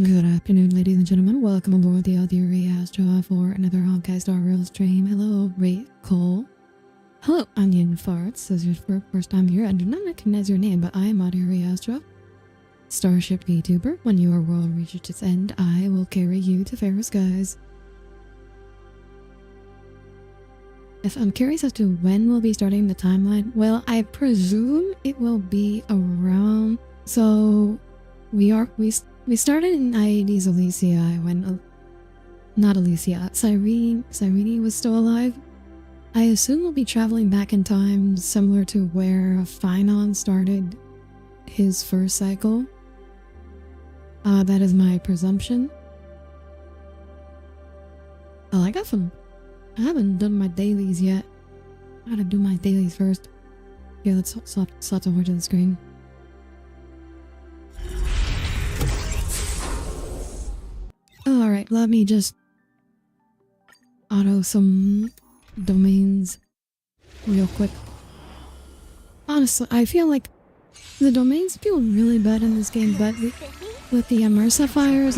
Good afternoon, ladies and gentlemen. Welcome aboard the Audire Astra for another Honkai Star Rail stream. Hello, Ray Cole. Hello, Onion Farts. This is your first time here. I do not recognize your name, but I am Audire Astra, starship vtuber. When your world reaches its end, I will carry you to fairer skies. If I'm curious as to when we'll be starting the timeline, well, I presume it will be around. So we started in Aedes Elysiae when not Elysia, Cyrene was still alive. I assume we'll be traveling back in time similar to where Phynon started his first cycle. That is my presumption. Oh, I haven't done my dailies yet. I gotta do my dailies first. Yeah, let's swap over to the screen. Alright, let me just auto some domains real quick. Honestly, I feel like the domains feel really bad in this game, but with the emulsifiers,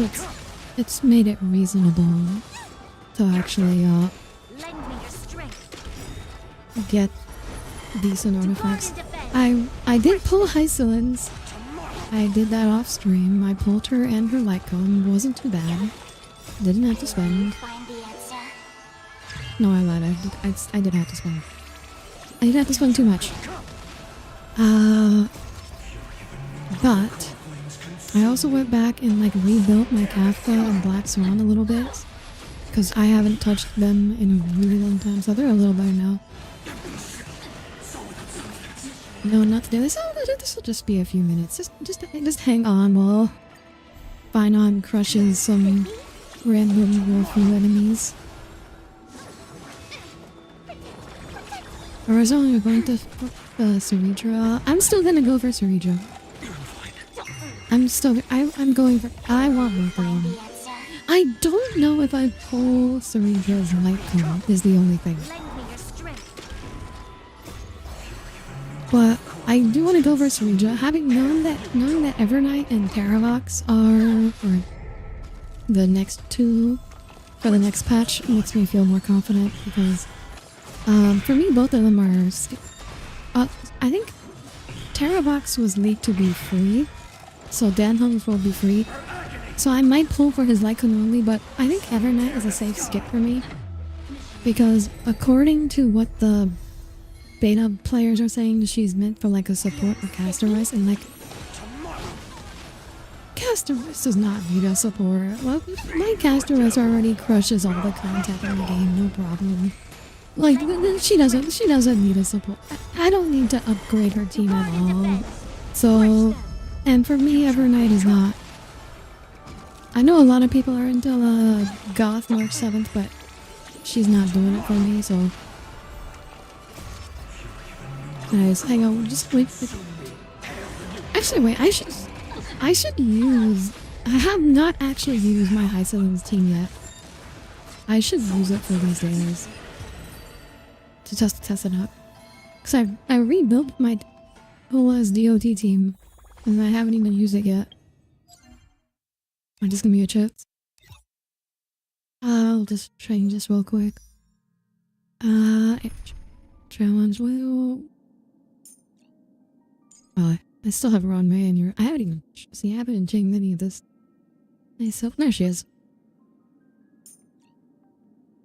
it's made it reasonable to actually get decent artifacts. I did pull Hycelins. I did that off stream. I pulled her and her Lightcone. Wasn't too bad. Didn't have to spend. No, I lied. I did have to spend. I didn't have to spend too much. But I also went back and rebuilt my Kafka and Black Swan a little bit, because I haven't touched them in a really long time, so they're a little better now. No, not today. This will just be a few minutes. Just hang on while Phynon crushes some random Wolfu enemies. Or is only going to Ceridra? I'm still gonna go for Ceridra. I'm going for. I want both of them. I don't know if I pull Ceridra's Lightcone. Is the only thing. But I do want to go for Ceridra. Knowing that Evernight and Terravox are for the next two for the next patch makes me feel more confident, because for me both of them are. I think Terravox was leaked to be free, so Danhung will be free. So I might pull for his Lycan only, but I think Evernight is a safe skip for me, because according to what the beta players are saying, she's meant for a support for Casteris, and Casteris does not need a support. Well, my Casteris already crushes all the content in the game, no problem. She doesn't need a support. I don't need to upgrade her team at all. So, and for me, Evernight is not. I know a lot of people are into Goth March 7th, but she's not doing it for me, so. Guys, hang on, just wait. Actually, wait, I should use. I have not actually used my Hycelins team yet. I should use it for these days. To test it out. Because I rebuilt my Pola's DOT team, and I haven't even used it yet. I'm just gonna be a chance. I'll just change this real quick. Challenge wheel. Oh, I still have her on May and I haven't even changed any of this myself. There she is.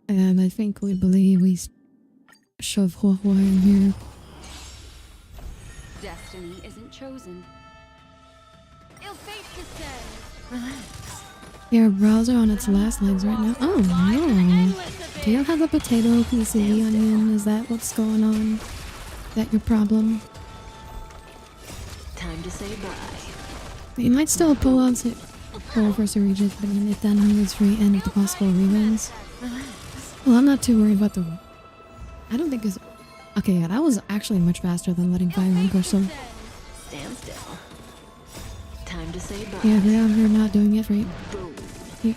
And I think we shove Hua in here. Destiny isn't chosen. Ill fate descends. Relax. Your browser on its last legs right now. Oh no. Do you have a potato PC onion? Is that what's going on? Is that your problem? Time to say bye. You might still pull for Ceridra, but if that number is free and with the possible reruns. Well, I'm not too worried about the. I don't think it's. Okay, yeah, that was actually much faster than letting Phynon push them. Stand still. Time to say bye. Yeah, we're not doing it right.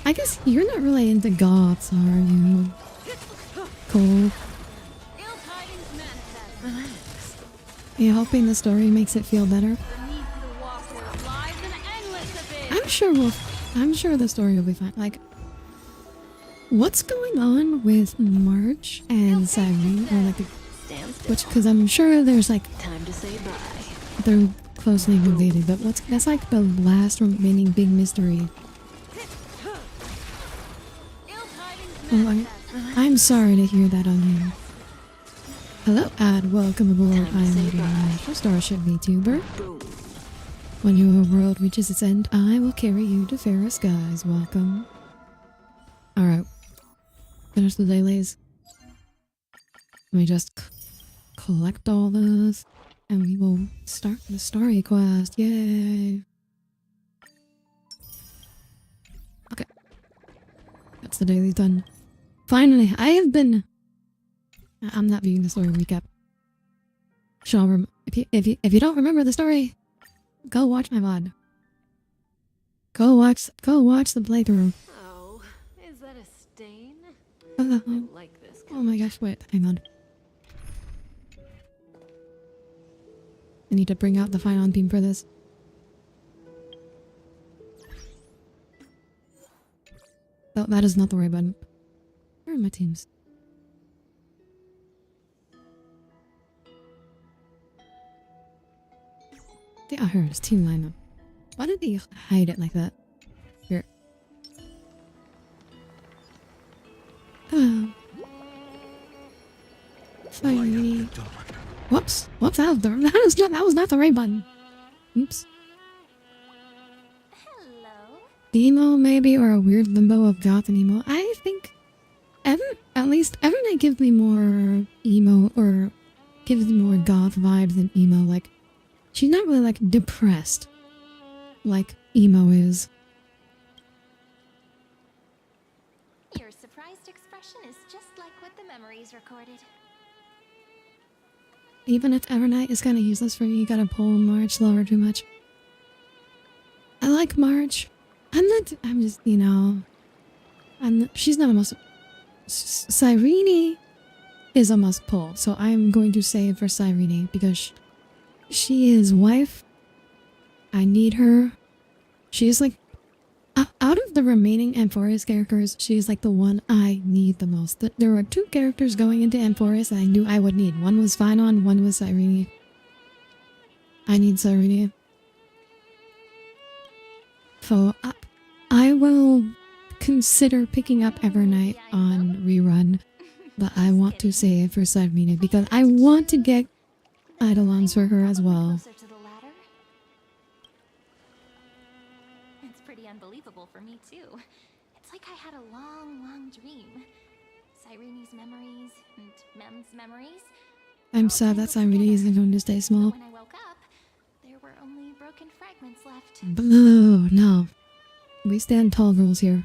I guess you're not really into goths, are you? Cool. You're hoping the story makes it feel better? I'm sure we'll I'm sure the story will be fine. Like, what's going on with March and Cyrene? Or like, Stand still. which, because I'm sure there's like, Time to say bye. they're closely related, but that's like the last remaining big mystery. Oh, I'm sorry to hear that, Onion. Hello, and welcome aboard. Time to I'm say Audire bye. Astra, starship vtuber. Boom. When your world reaches its end, I will carry you to fairer skies. Welcome. Alright. Finish the dailies. Let me just collect all those. And we will start the story quest. Yay! Okay. That's the daily done. Finally, I have been... I'm not viewing the story recap. If you don't remember the story, go watch my VOD. Go watch the playthrough. Oh, is that a stain? Oh I like this. my gosh, wait, hang on. I need to bring out the fine on beam for this. Oh, that is not the right button. Where are my teams? Yeah, here it is, team lineup. Why did they hide it like that? Here. Oh. Sorry. Whoops. Whoops, that was not the right button. Oops. Hello. Emo maybe, or a weird limbo of goth and emo. I think at least Evernight gives me more emo, or gives me more goth vibes than emo. Like, she's not really like depressed like emo is. Your surprised expression is just like what the memories recorded. Even if Evernight is kind of useless for you, you gotta pull March lower too much. I like March. I'm just, you know, she's not a must. Cyrene is a must pull, so I'm going to save for Cyrene because she is wife. I need her. She is like, out of the remaining Amphoris characters, she is like the one I need the most. There were two characters going into Amphoris that I knew I would need. One was Phynon, one was Cyrene. I need Cyrene. So I will consider picking up Evernight on rerun, but I want to save for Cyrene because I want to get Eidolons for her as well. Closer to the ladder. It's pretty unbelievable for me too. It's like I had a long dream. Cyrene's memories and Mem's memories. I'm sad that Cyrene isn't going to stay small. When I woke up, there were only broken fragments left. Boo, no. We stand tall girls here.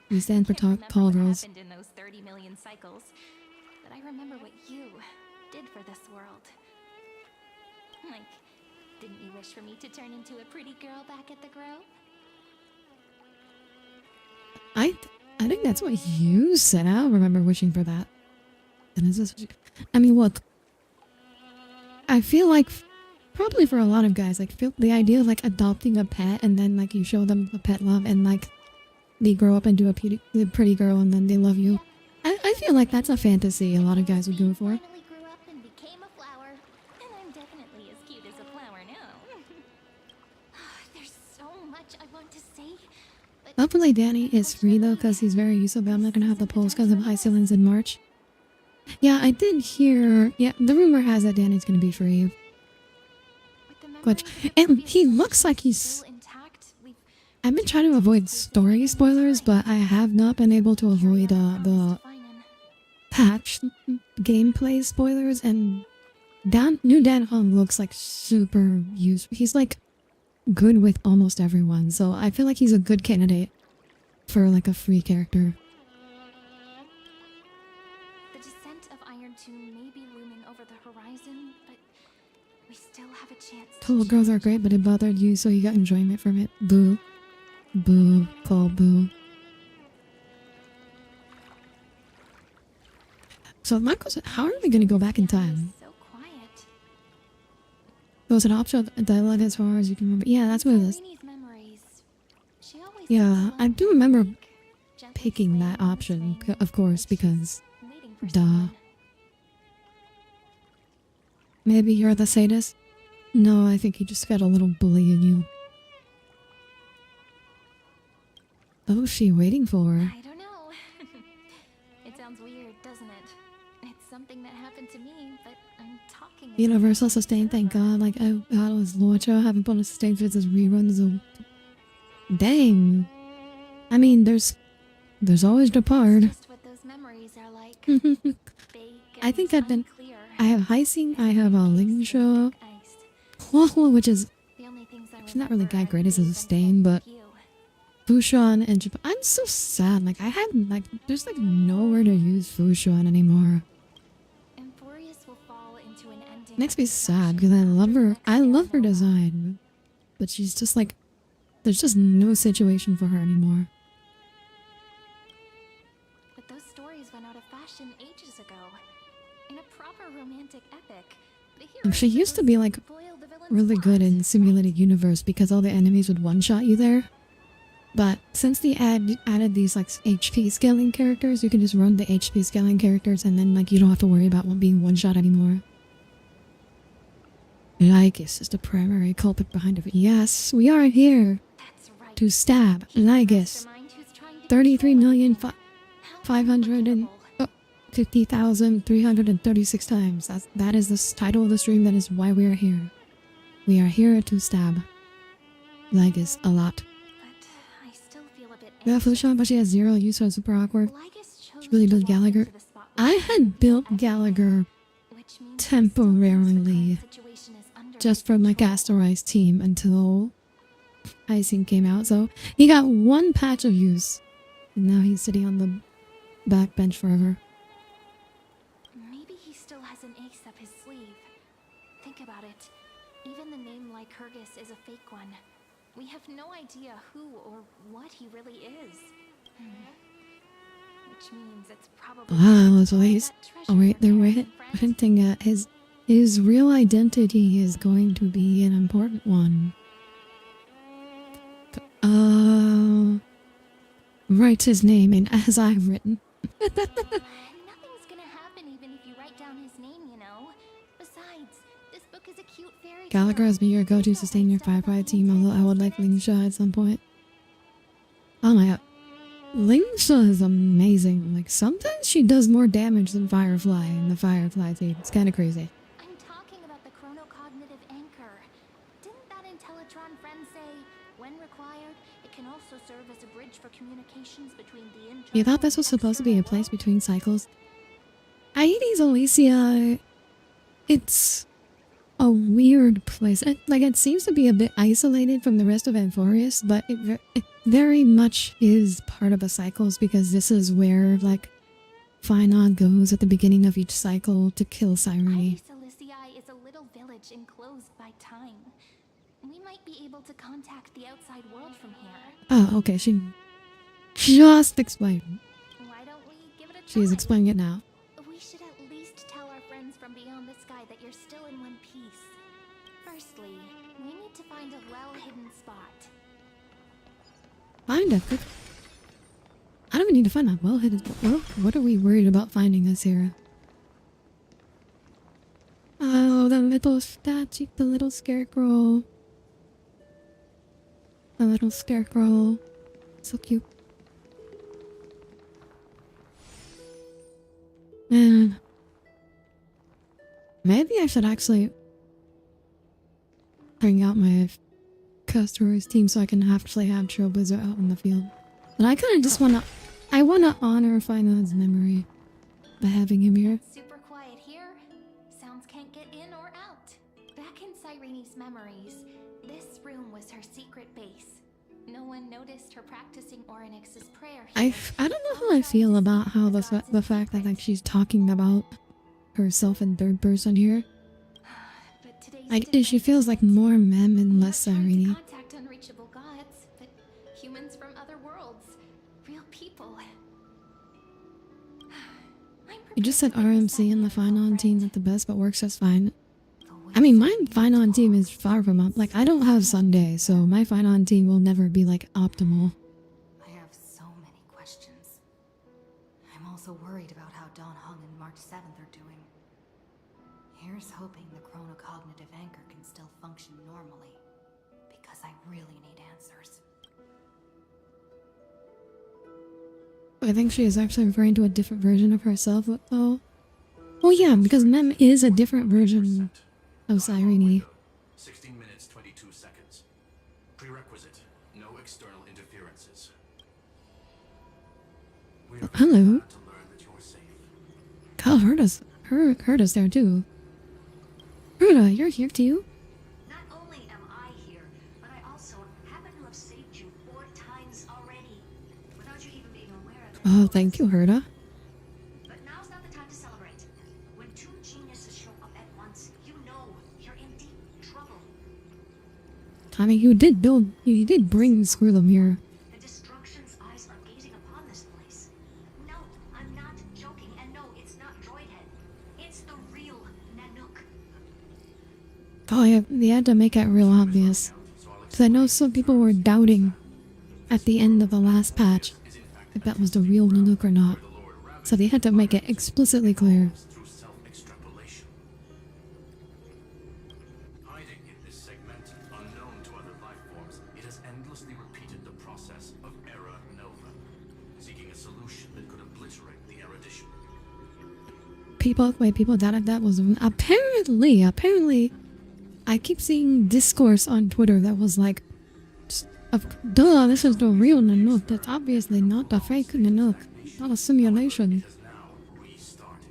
We stand for Can't remember tall what girls. happened in those 30 million cycles, but I remember what you did for this world. Like, didn't you wish for me to turn into a pretty girl back at the Grove? I think that's what you said. I don't remember wishing for that. And is this? I mean, look. I feel like probably for a lot of guys, like the idea of like adopting a pet and then like you show them the pet love and like they grow up into a pretty girl and then they love you. I feel like that's a fantasy a lot of guys would go for. Finally grew up and became a flower, and I'm definitely as cute as a flower now. There's so much I want to say. But Hopefully Danny is free though because he's very useful, but I'm not going to have the polls because of high ceilings in March. Yeah, I did hear, yeah, the rumor has that Danny's going to be free. with the Which, memories and of he previous looks like he's... still intact, I've been trying to avoid story spoilers, but I have not been able to avoid the patch gameplay spoilers, and new Dan Hong looks like super useful. He's like good with almost everyone, so I feel like he's a good candidate for like a free character. The descent of Iron Tomb may be looming over the horizon, but we still have a chance. Tall girls are great, but it bothered you, so you got enjoyment from it. Boo. Boo. Call boo. So my question, how are we going to go back in time? So quiet. Was it optional dialogue as far as you can remember? Yeah, that's what it is. Cyrene's memories. She always Yeah, I do remember Gently picking that swaying and option, swaying, of course, like she's because waiting for duh. someone. Maybe you're the sadist? No, I think you just got a little bully in you. Oh, she waiting for? I don't know. It sounds weird, doesn't it? It's something that happened to me, but I'm talking about Universal an sustain, thank observer. God. Like, oh, God, was Lorcha having bonus sustains with his reruns of... Dang. I mean, there's always It's Depard. just what those memories are like. Vague I and think I've been... unclear. I have Heising, I have Encased in Lingshaw, thick ice. Huohuo, which is... The only things I She's not really remember that are great the as a days I sustain, spent but... with you. Fushan and Japan. I'm so sad. Like, I had, like, there's, like, nowhere to use Fushan anymore. Emphorius will fall into an ending Makes of me sad because I love her. I love her design. But she's just, like, there's just no situation for her anymore. But those stories went out of fashion ages ago. In a proper romantic epic, the hero She used to be, like, foil the villain's really good plot, in Simulated Universe because all the enemies would one-shot you there. But since they added these, like, HP scaling characters, you can just run the HP scaling characters and then, like, you don't have to worry about being one-shot anymore. LYGUS is the primary culprit behind it. Yes, we are here That's right. to stab He's the LYGUS. mastermind who's trying to 33,550,336 times. That is the title of the stream. That is why we are here. We are here to stab LYGUS a lot. But I still feel a bit Yeah, anxious. Fushan, but she has zero use, so it's super awkward. LYGUS chose She really to built walk Gallagher. into the spotlight I had built as Gallagher which means he still thinks the temporarily current situation is under just his for my control. Castorized team until Icing came out. So he got one patch of use, and now he's sitting on the backbench forever. Maybe he still has an ace up his sleeve. Think about it. Even the name Lycurgus is a fake one. We have no idea who or what he really is. Which means it's probably Wow, so he's... that treasure Oh wait, they're we're carrying, friend. hinting at his real identity is going to be an important one. Writes his name in as I've written. Nothing's gonna happen even if you write down his name, you know. Besides, this book is a cute fairy tale. Gallagher has been your go-to sustain your Firefly team, although I would like Lingshaw at some point. Oh my god. Lingshaw is amazing. Like, sometimes she does more damage than Firefly in the Firefly team. It's kind of crazy. I'm talking about the chronocognitive anchor. Didn't that Intellitron friend say, when required, it can also serve as a bridge for communications between the internal You thought this was supposed to be a place between cycles? Aedes Elysia... It's a weird place. It seems to be a bit isolated from the rest of Amphorius, but it very much is part of the cycles because this is where, like, Phynon goes at the beginning of each cycle to kill Cyrene. Aedes Elysiae is a little village enclosed by time. We might be able to contact the outside world from here. Oh, okay, she just explained. Why don't we give it a try? She's explaining it now. We should at least tell our friends from beyond the sky that you're still in one piece. Firstly, we need to find a well-hidden spot. Find it. I don't even need to find that well-hidden. What are we worried about finding this here? Oh, the little statue, the little scarecrow. The little scarecrow. So cute. Man. Maybe I should actually bring out my Customer's team so I can actually have Trailblazer out in the field. But I kind of just want to... I want to honor Phynon's memory by having him here. Super quiet here. Sounds can't get in or out. Back in Cyrene's memories, this room was her secret base. No one noticed her practicing Orynyx's prayer here. I don't know how I feel about how the fact that, like, she's talking about herself in third person here. But today's Like, she different, feels like isn't it? more Mem and less We're trying to Cyrene. contact unreachable gods, but humans from other worlds, real people. You just said RMC and the Phynon team not the best, but works just fine. I mean, my Phynon team is far from up. Like, I don't have Sunday, so my Phynon team will never be, like, optimal. have so many questions. I'm also worried about how Dawn Hung and March 7th are doing. Here's hoping the chronocognitive anchor can still function normally, because I really need answers. I think she is actually referring to a different version of herself, though. Oh yeah, because Mem is a different version of Cyrene. 16 minutes, 22 seconds. Prerequisite, no external interferences. We are Hello. glad to learn that you're safe. God, heard us there too. Herda, you're here too? Not only am I here, but I also happen to have saved you 4 times already, without you even being aware of it. Oh, thank you, Herda. But now's not the time to celebrate. When 2 geniuses show up at once, you know you're in deep trouble. Tommy, you did bring Squirrel here. The Destruction's eyes are gazing upon this place. No, I'm not joking, and no, it's not Droidhead. It's the real Nanook. Oh yeah, they had to make it real obvious. Because I know some people were doubting at the end of the last patch if that was the real Nanook or not. So they had to make it explicitly clear. Through self-extrapolation. Hiding in this segment, unknown to other life forms, it has endlessly repeated the process of Era Nova, seeking a solution that could obliterate the erudition. People doubted that was apparently I keep seeing discourse on Twitter that was like, duh, this is the real Nanook. That's obviously not the fake Nanook. Not a simulation. It has now restarted.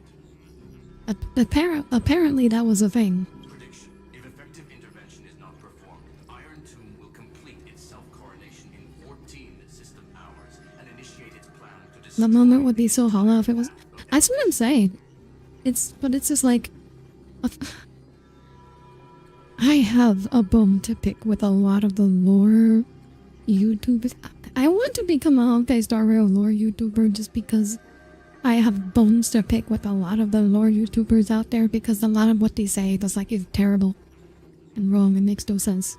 Apparently that was a thing. Prediction. If effective intervention is not performed, Iron Tomb will complete its self-coronation in 14 system hours and initiate its plan to destroy The moment would be so hollow if it was... That's what I'm saying. But it's just like... I have a bone to pick with a lot of the lore YouTubers. I want to become a Honkai Star Rail lore YouTuber just because I have bones to pick with a lot of the lore YouTubers out there, because a lot of what they say is like is terrible and wrong and makes no sense.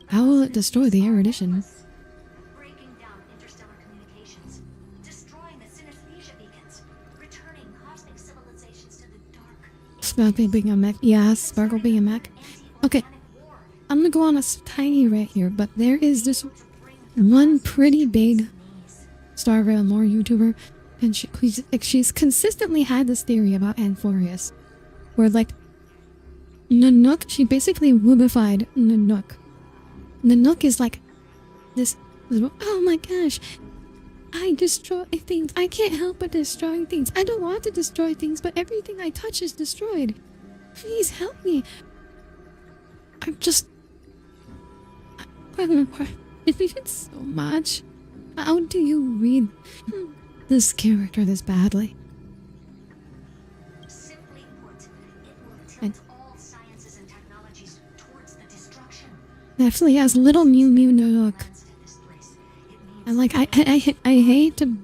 How will it destroy the erudition? Breaking down interstellar communications, destroying the synesthesia beacons, returning cosmic civilizations to the dark. Sparkle being a mech. Yeah, Sparkle being a mech. Okay, I'm gonna go on a tiny rant here, but there is this one pretty big Star Rail lore YouTuber, and she's consistently had this theory about Anthorius, where like Nanook, she basically woobified Nanook. Nanook is like this, oh my gosh, I destroy things. I can't help but destroying things. I don't want to destroy things, but everything I touch is destroyed. Please help me. I'm just... It means so much. How do you read this character this badly? Simply put, it will And- tilt all sciences and technologies towards the destruction. Definitely has little Mew Mew Nanook. Advanced in this place, it means And like, I hate to dead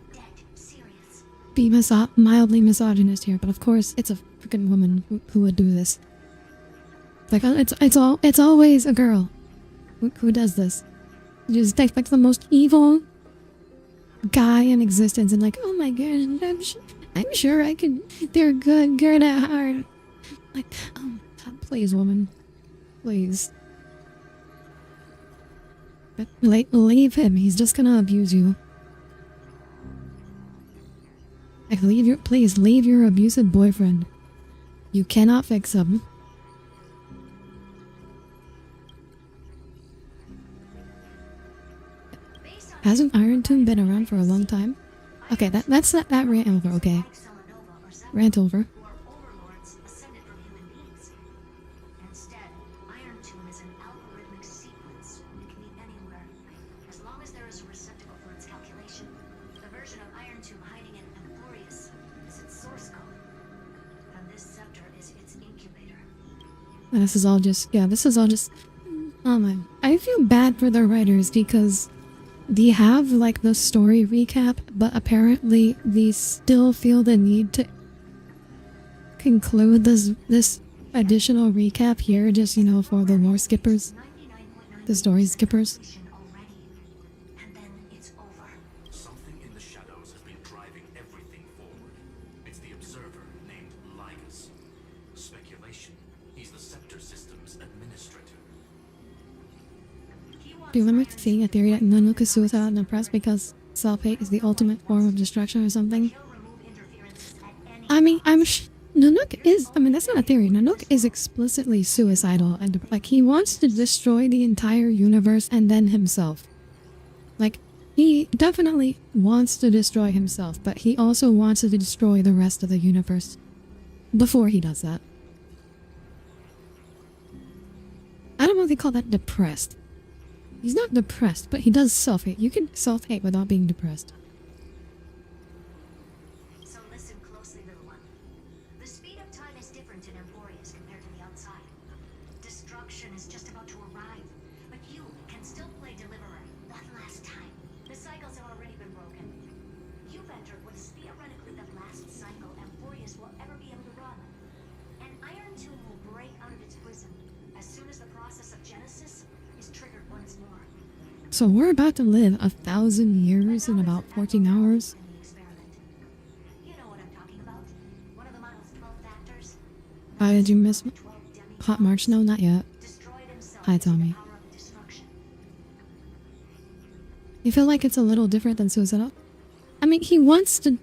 serious. be mildly misogynist here, but of course it's a freaking woman who would do this. Like, it's always a girl who does this. You just take like the most evil guy in existence and like, oh my god, I'm sure I could. They're good at heart. Like, oh, please, woman, please. But leave him. He's just gonna abuse you. Like, please leave your abusive boyfriend. You cannot fix him. Hasn't Iron Tomb been around for a long time? Okay, that's that rant over, okay. Rant over. Who are overlords ascended from human beings. Instead, Iron Tomb is an algorithmic sequence. It can be anywhere, as long as there is a receptacle for its calculation. The version of Iron Tomb hiding in Anthorius is its source code, and this scepter is its incubator. This is all just, oh my. I feel bad for the writers because they have like the story recap, but apparently they still feel the need to conclude this additional recap here, just, you know, for the lore skippers, the story skippers. calculation. He's the scepter system's administrator. Do you remember seeing a theory that Nanook is suicidal and depressed because self-hate is the ultimate form of destruction or something? I mean, Nanook is, I mean, that's not a theory. Nanook is explicitly suicidal and, like, he wants to destroy the entire universe and then himself. Like, he definitely wants to destroy himself, but he also wants to destroy the rest of the universe before he does that. I don't know if they call that depressed. He's not depressed, but he does self-hate. You can self-hate without being depressed. So listen closely, little one. The speed of time is different in Emporius compared to the outside. Destruction is just about to arrive, but you can still play Deliverer. That last time. The cycles have already been broken. You've entered what is theoretically the last cycle Emporius will ever be able to run. An iron tomb will break out of its prison as soon as the process of Genesis is triggered once more. So we're about to live 1,000 years in about 14 hours. In the experiment. You know what I'm talking about. One of the model's 12 factors. Did you miss 12 demigods Hot March? No, not yet. destroyed himself Hi, with the Tommy. power of destruction. You feel like it's a little different than suicidal? I mean, he wants to...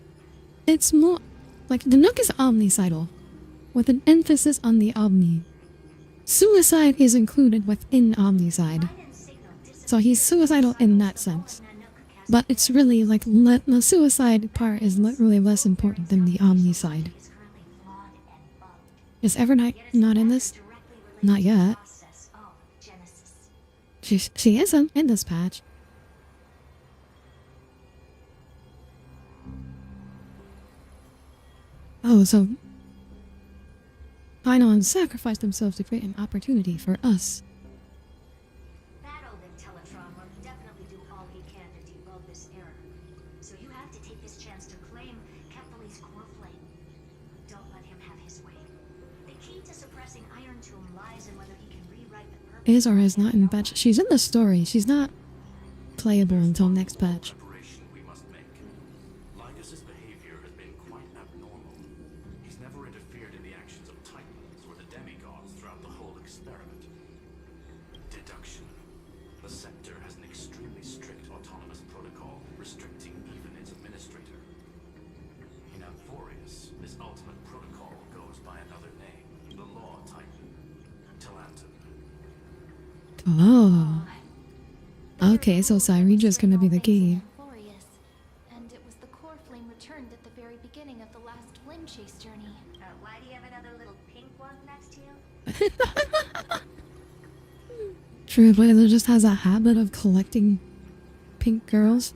It's more... Like, the Nook is omnicidal, with an emphasis on the omni. Suicide is included within omnicide. So he's suicidal in that sense. But it's really, like, the suicide part is really less important than the omnicide. Is currently flawed and bugged. Is Evernight not in this? Directly related Not to the yet. process of Genesis. She isn't in this patch. Oh, so Final sacrificed themselves to create an opportunity for us. That old Intellitron will definitely do all he can to debug this error. So you have to take this chance to claim Kephal's core flame. Don't let him have his way. The key to suppressing Iron Tomb lies in whether he can rewrite the purpose. Is or is not in patch. She's in the story. She's not playable until next patch. Preparation we must make. LYGUS's behavior has been quite abnormal. He's never interfered in the actions of Titans or the demigods throughout the whole experiment. Deduction. The Scepter has an extremely strict autonomous protocol restricting even its administrator. In Amphorius, this ultimate protocol goes by another name, the Law Titan, Talantum. Oh. Okay, so Cyregia's gonna be the key. Glorious. And it was the core flame returned at the very beginning of the last Flame Chase journey. Why do you have another little pink one next to you? Trailblazer just has a habit of collecting pink girls.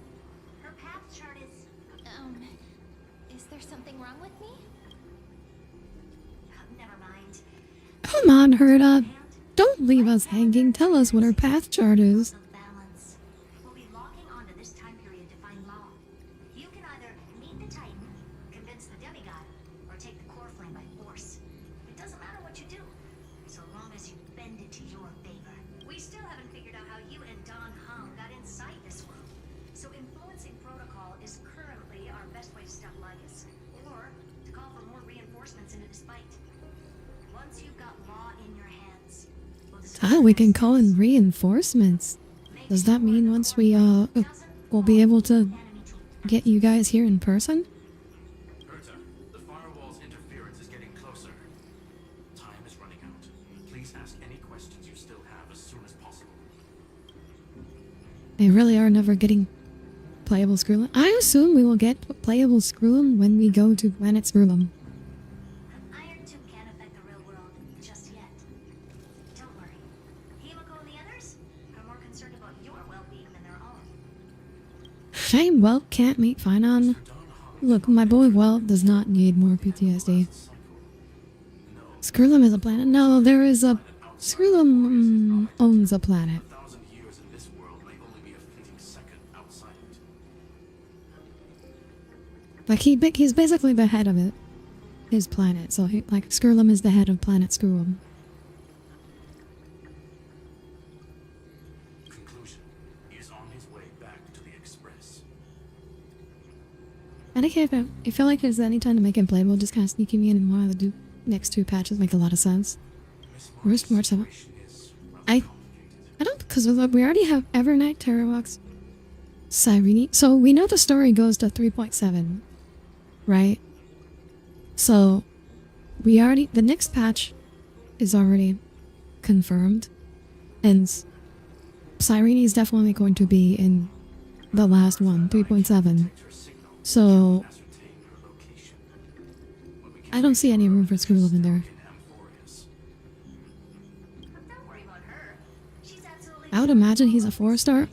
Her path chart is... Is there something wrong with me? never mind. Come on, Herda. Don't leave us hanging. Tell us what her path chart is. Of balance. We'll be locking onto this time period to find law. You can either meet the Titan, convince the demigod, or take the core flame by force. It doesn't matter what you do, so long as you bend it to your favor. We still haven't figured out how you and Don Hong got inside this world. So influencing protocol is currently our best way to stop LYGUS, or to call for more reinforcements into this fight. Once you've got law in your hands, we'll decide Ah, we can call in reinforcements. Does that mean once we, we'll be able to get you guys here in person? Herta, the firewall's interference is getting closer. Time is running out. Please ask any questions you still have as soon as possible. They really are never getting playable Screwlum. I assume we will get playable Screwlum when we go to Planet Screwlum. Iron Tomb can't affect the real world just yet. Don't worry. Himiko and the others are more concerned about your well-being than their own. Shame Welt can't meet Finon. Look, my boy Welt does not need more PTSD. Screwlum is a planet. No, there is a... Screwlum owns a planet. 1,000 years in this world may only be a fleeting second outside it. Like, he's basically the head of it. His planet. So, like, Screwlum is the head of Planet Screwlum. Conclusion. He is on his way back to the Express. And I feel like there's any time to make him playable, just kind of sneaking me in and one of the next two patches make a lot of sense. Miss Where's Martin's Martha? situation is rather I complicated. don't, because we already have Evernight, Terravox, Cyrene. So we know the story goes to 3.7, right? So we already, the next patch is already confirmed, and Cyrene is definitely going to be in the last one, 3.7. Detect her signal, So ascertain her location. When we I don't see any room for Screwlove in there. in Amphorius. Don't worry about her. She's absolutely I would imagine he's a 4-star.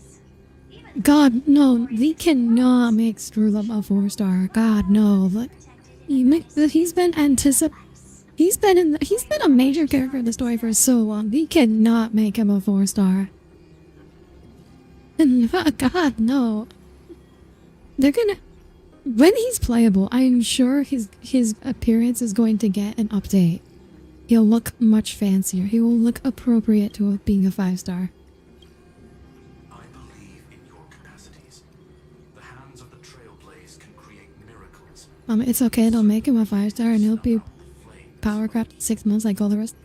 God, no, they cannot make Screwlove a 4-star. God, no. Like, he's been he's been a major character in the story for so long. They cannot make him a 4-star. And God, no. They're gonna, when he's playable, I'm sure his appearance is going to get an update. He'll look much fancier. He will look appropriate to being a 5-star. I believe in your capacities. The hands of the Trailblaze can create miracles. It's okay. They'll make him a 5-star, and he'll be Flame. power craft in 6 months like all the rest.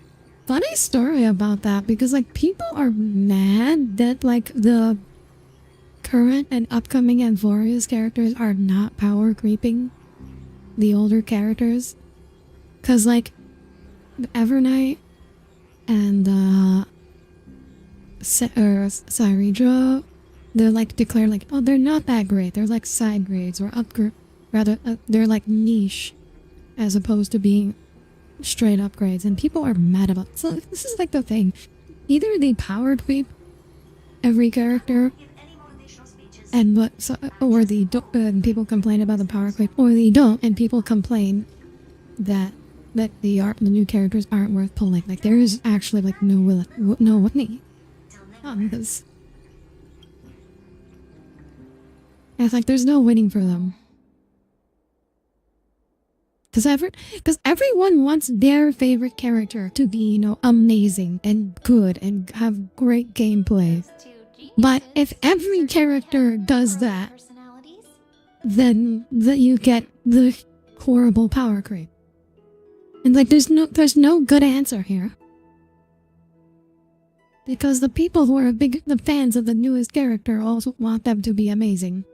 Funny story about that, because like people are mad that like the current and upcoming Amphorius characters are not power creeping the older characters, cause like Evernight and Cyrene, they're like declared like, oh, they're not that great. They're like side grades or upgrade, rather they're like niche, as opposed to being straight upgrades, and people are mad about it. So this is like the thing, either they power creep every character give any motivational speeches. and or they don't, and people complain about the power creep, or they don't and people complain that the new characters aren't worth pulling. Like there is actually like no winning on this. And it's like there's no winning for them. Because everyone wants their favorite character to be, you know, amazing and good and have great gameplay. But if every character does that, Personalities? then you get the horrible power creep. And like there's no good answer here. Because the people who are the fans of the newest character also want them to be amazing.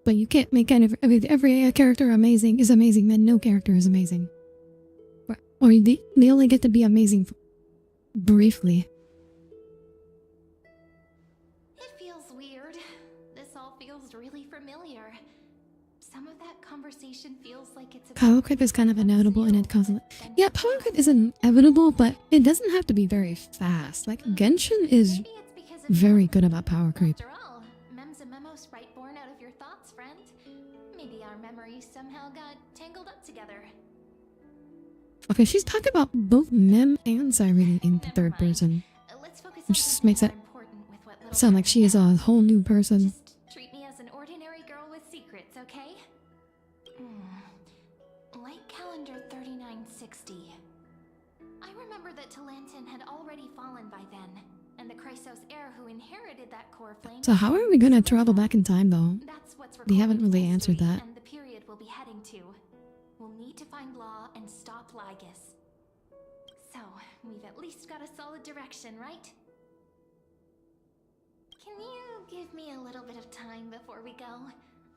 But you can't make every character amazing is amazing, then no character is amazing. Or they only get to be amazing briefly. It feels weird. This all feels really familiar. Some of that conversation feels like it's Power creep is kind of inevitable and it constantly. Yeah, power creep is inevitable, but it doesn't have to be very fast. Like Genshin is Maybe it's because it's very good about power creep. After all, meme's a memo sprite born out of your thoughts, friend. Maybe our memories somehow got tangled up together. Okay, she's talking about both Mem and Cyrene in the third person. Let's focus on Which just something makes more it important with what little sound like time she we is a have. whole new person. Just treat me as an ordinary girl with secrets, okay? Light calendar 3960. I remember that Talantin had already fallen by then, and the Chrysos heir who inherited that core flame. So how are we gonna travel back in time though? That's what's They haven't recorded really in answered history that. And the period we'll be heading to. We'll need to find Law and stop LYGUS. So, we've at least got a solid direction, right? Can you give me a little bit of time before we go?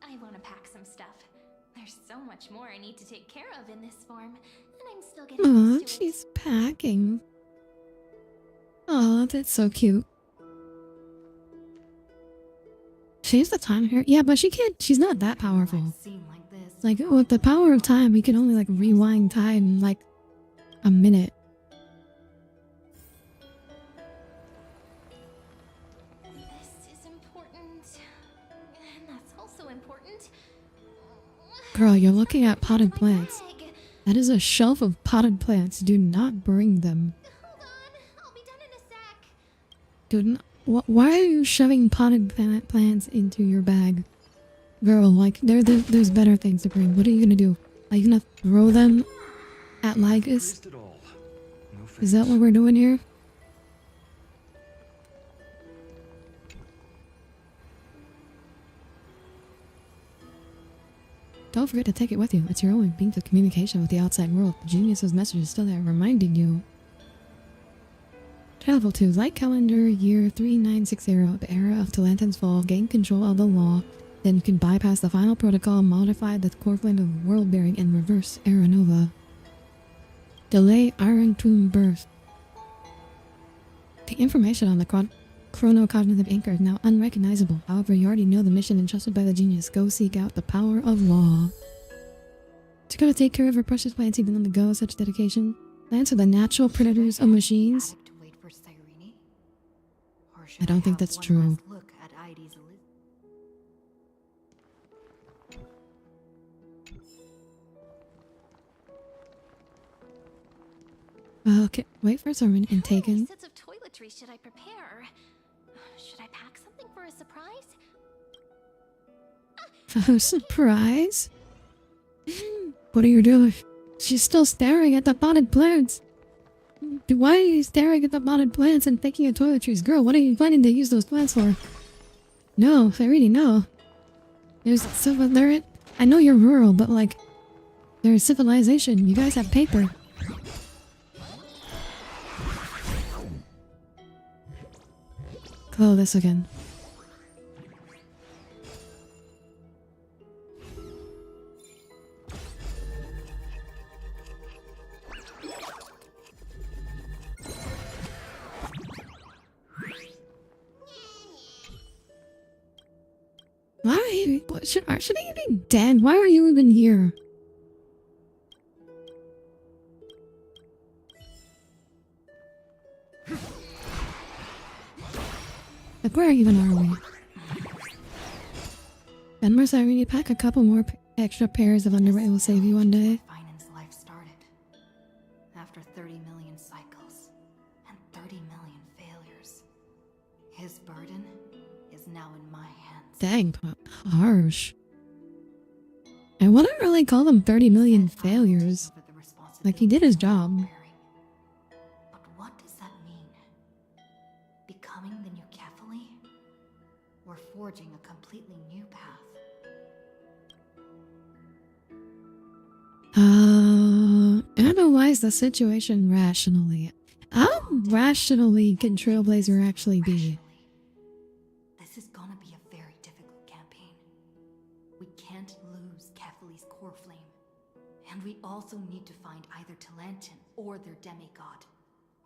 I want to pack some stuff. There's so much more I need to take care of in this form, and I'm still getting Aw, used to it. she's packing. Aw, that's so cute. She has the time here. Yeah, but she's not that powerful. Scene like this. Like, with the power of time, we can only, like, rewind time, like, a minute. This is important, and that's also important. Girl, you're looking at potted My plants. bag. That is a shelf of potted plants. Do not bring them. Hold on, I'll be done in a sec. Dude, why are you shoving potted plants into your bag? Girl, like, there's better things to bring. What are you gonna do? Are you gonna throw them at LYGUS? Missed it all. No Is that what we're doing here? Don't forget to take it with you. It's your only means of communication with the outside world. The genius's message is still there, reminding you. Travel to Light Calendar Year 3960, the era of Talantan's fall. Gain control of the law. Then you can bypass the final protocol, modify the core flame of world bearing, and reverse Era Nova. Delay Iron Tomb birth. The information on the chronocognitive anchor is now unrecognizable. However, you already know the mission entrusted by the genius. Go seek out the power of law. To go to take care of her precious plants even on the go, such dedication. Plants are the natural predators of machines. I don't think that's true. Okay, wait for Sermon and How many taken. sets of toiletries should I prepare? Should I pack something for a surprise? Oh, surprise! What are you doing? She's still staring at the potted plants. Why are you staring at the potted plants and thinking of toiletries? Girl, what are you planning to use those plants for? No, Irene, no. There's there. I know you're rural, but like, there's civilization. You guys have paper. Close this again. Why are you? What should I be dead? Why are you even here? Like, where even are we? Ben Mercer, we need to pack a couple more extra pairs of underwear. It will save you one day. Finance life started. After 30 million cycles and 30 million failures. His burden is now in my hands. Dang, harsh. I wouldn't really call them 30 million failures. Like, he did his job. But what does that mean? Becoming the new Kefali? Or forging a completely new path? Analyze the situation rationally. How rationally can Trailblazer actually be? This is gonna be a very difficult campaign. We can't lose Kefali's core flame. And we also need to find either Talantan or their demigod.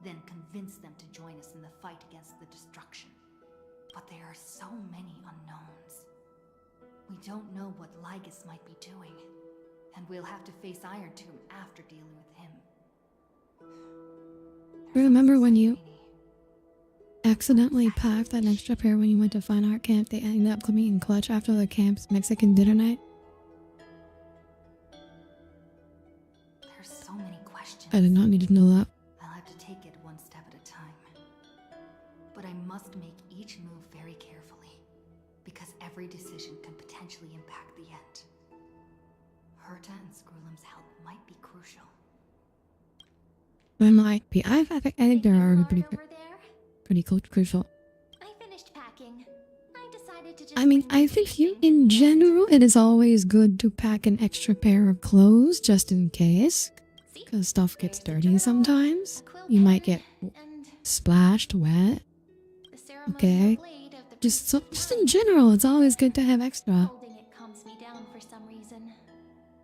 Then convince them to join us in the fight against the destruction. But there are so many unknowns. We don't know what LYGUS might be doing. And we'll have to face Iron Tomb after dealing with him. Remember when you accidentally packed that extra pair when you went to Fine Art Camp? They ended up coming in clutch after the camp's Mexican dinner night? There's so many questions. I did not need to know that. I'll have to take it one step at a time. But I must make each move very carefully, because every decision can potentially impact the end. Herta and Screwlim's help might be crucial. It might be. I think they're already pretty crucial. I finished packing. I decided to just I mean, I think in general, it is always good to pack an extra pair of clothes just in case. Because stuff gets dirty sometimes. You might get splashed wet. Okay. Just in general, it's always good to have extra. Holding it calms me down for some reason.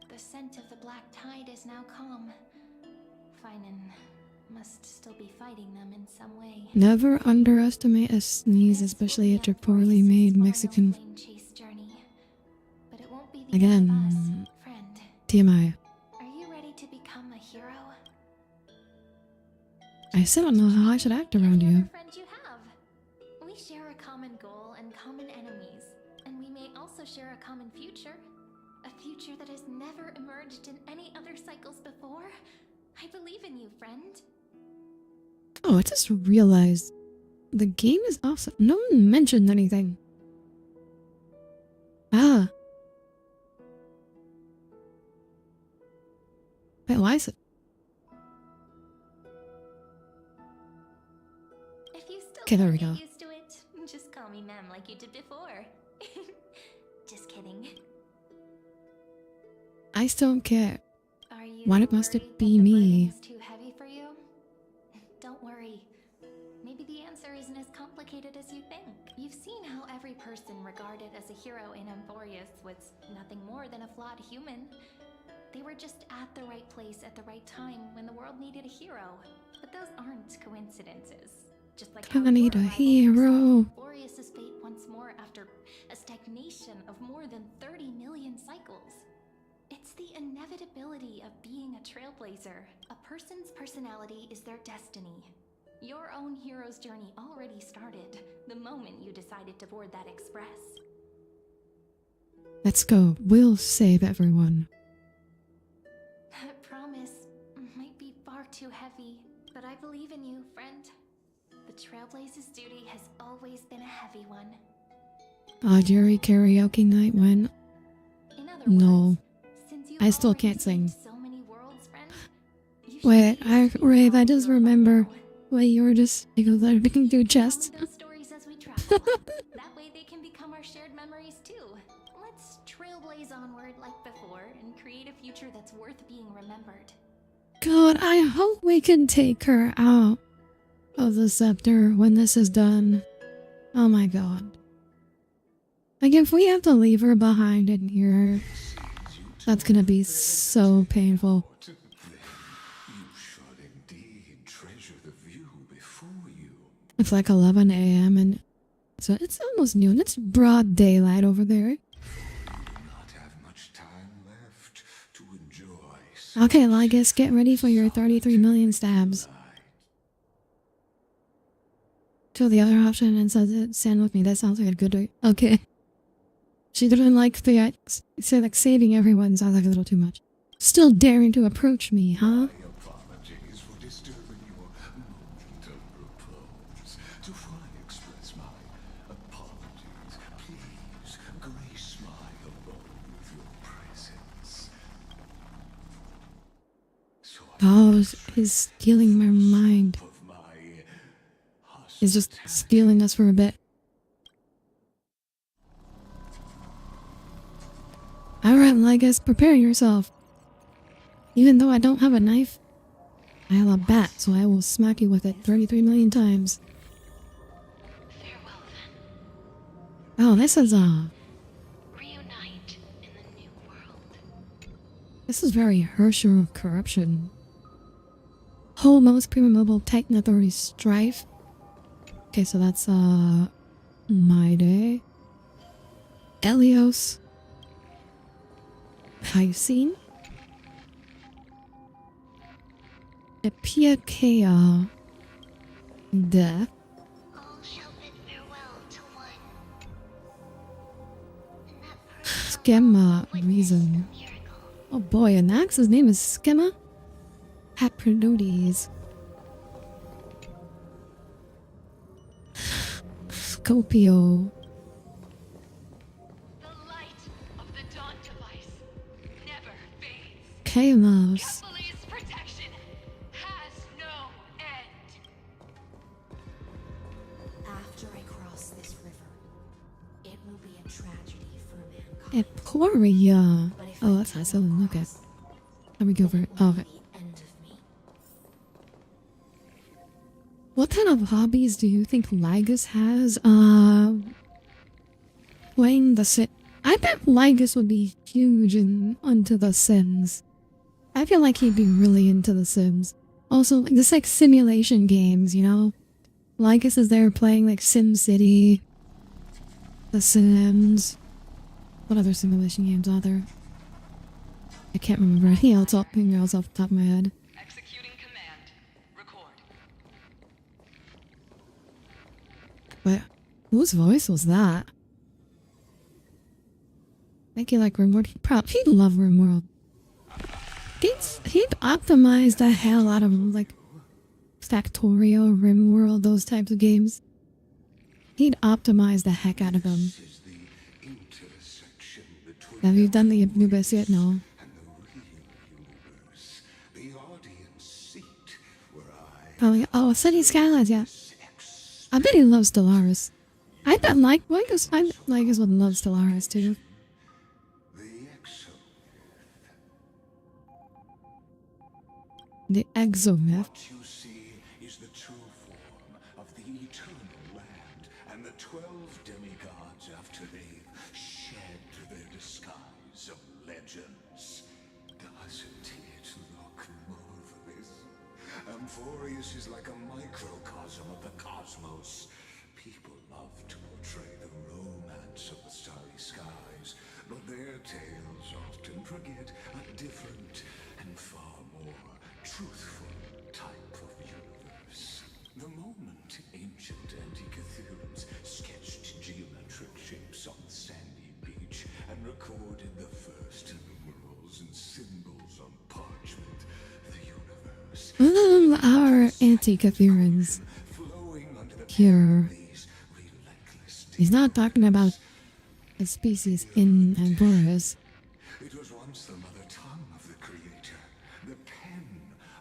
The scent of the black tide is now calm. Finan must still be fighting them in some way. Never underestimate a sneeze, especially at your poorly made Mexican. But it won't be the Again, end of us, friend. TMI. Are you ready to become a hero? I still don't know how I should act around Every you. other friend you have. We share a common goal and common enemies, and we may also share a common future. A future that has never emerged in any other cycles before. I believe in you, friend. Oh, I just realized the game is awesome. No one mentioned anything. Ah. Wait, why is it? If you still Okay, there we can't go. get used to it, just call me ma'am like you did before. Just kidding. I still don't care. Are you Why must it worried be that the me? burden is too heavy for you? Don't worry. Maybe the answer isn't as complicated as you think. You've seen how every person regarded as a hero in Emporius was nothing more than a flawed human. They were just at the right place at the right time when the world needed a hero. But those aren't coincidences. Just like how I need your a arrival hero. forced Emporius' fate once more after a stagnation of more than 30 million cycles. It's the inevitability of being a trailblazer. A person's personality is their destiny. Your own hero's journey already started the moment you decided to board that express. Let's go. We'll save everyone. That promise might be far too heavy, but I believe in you, friend. The Trailblazer's duty has always been a heavy one. Audire karaoke night when? In other No. words, since you've I still already can't sing. saved so many worlds, friend, you should Wait, seriously Rave, I follow just your remember. flow. Wait, you were just like we can do chest. Telling those stories as we travel. That way they can become our shared memories too. Let's trailblaze onward like before and create a future that's worth being remembered. God, I hope we can take her out of the scepter when this is done. Oh my god. Like if we have to leave her behind in here, that's gonna be so painful. You should indeed treasure the view before you. It's like 11 a.m. and so it's almost noon. It's broad daylight over there. You do not have much time left to enjoy. Okay, LYGUS, get ready for your 33 million stabs. To the other option and says, stand with me. That sounds like a good way. Okay. She didn't like the say like saving everyone sounds like a little too much. Still daring to approach me, huh? Apologies for disturbing your moment of repose. To fully express my apologies, please grace my abode with your presence. So Oh, he's stealing my mind. of my He's just stealing us for a bit. Alright, LYGUS, prepare yourself. Even though I don't have a knife, I have a bat, so I will smack you with it 33 million times. Farewell then. Oh, this is Reunite in the new world. this is very Hersher of corruption. Whole most premium mobile Titan Authority Strife. Okay, so that's my day. Elios. Hycine. Epiakea. Death. All shall bid farewell to one. And that person Schema witnessed Reason. the miracle. Oh boy, and Ax's name is Schema? Haprodotes. Scopio. The light of the dawn device never fades. Chaos. Police protection has no end. After I cross this river, it will be a tragedy for mankind. Emporia. But if Oh, I that's do nice. not Oh, okay. cross, Let me go for it. Oh, okay. the end of me. What kind of hobbies do you think LYGUS has? Playing the Sims. I bet LYGUS would be huge onto the Sims. I feel like he'd be really into the Sims. Also, like, this like simulation games, you know? LYGUS is there playing like Sim City, The Sims. What other simulation games are there? I can't remember anything else off the top of my head. Executing command. Record. But whose voice was that? Thank you, like Rimworld. He'd love Rimworld. He'd optimize the hell out of like Factorio, Rimworld, those types of games. He'd optimize the heck out of them. This is the intersection between Have you done the Anubis yet? No. and the real universe. The audience seat where I Probably. Oh, City Skylines, yeah. I bet he loves Stellaris. I bet LYGUS would love Stellaris too. the exo The exomyth. What you see is the true form of the eternal land, and the 12 demigods after they've shed their disguise of legends. Doesn't it look marvelous? Amphorius is like a microcosm of the cosmos. People love to portray the romance of the starry skies, but their tales often forget a different and far more truthful type of universe. The moment ancient antikytherians sketched geometric shapes on the sandy beach and recorded the first numerals and symbols on parchment, the universe Our anti-Catherians flowing under the here. these relentless He's not talking about a species in Amphorus. It was once the mother tongue of the Creator, the pen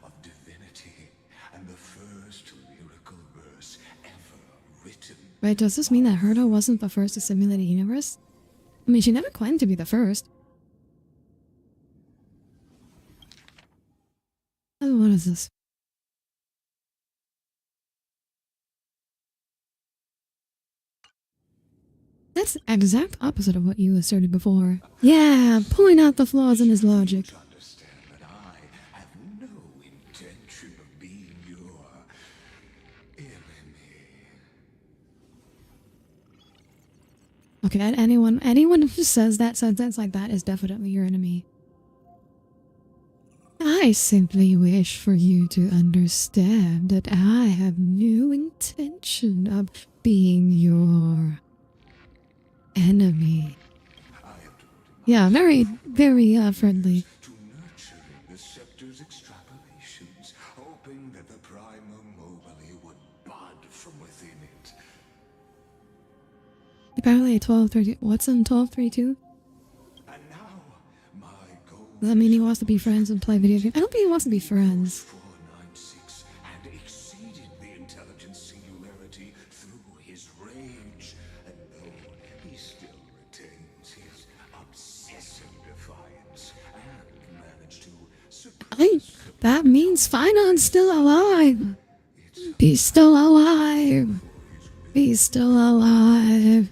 of divinity, and the first lyrical verse ever written. Right, does this mean that Herta wasn't the first to simulate a universe? I mean, she never claimed to be the first. Oh, what is this? That's the exact opposite of what you asserted before. Yeah, point out the flaws in his logic. Understand that I have no intention of being your enemy. Okay, anyone who says that sentence like that is definitely your enemy. I simply wish for you to understand that I have no intention of being your enemy. I have devoted Yeah, very, very friendly. to nurturing the scepter's extrapolations, hoping that the prima mobile would bud from within it. Apparently a 1232. What's in 1232? And now, my goal Does that mean he wants to be friends and play video games? I don't think he wants to be friends. 496 and exceeded the intelligence singularity through his rage, and though he still retains his obsessive defiance and managed to That means Finon's still alive. He's still alive. He's still alive.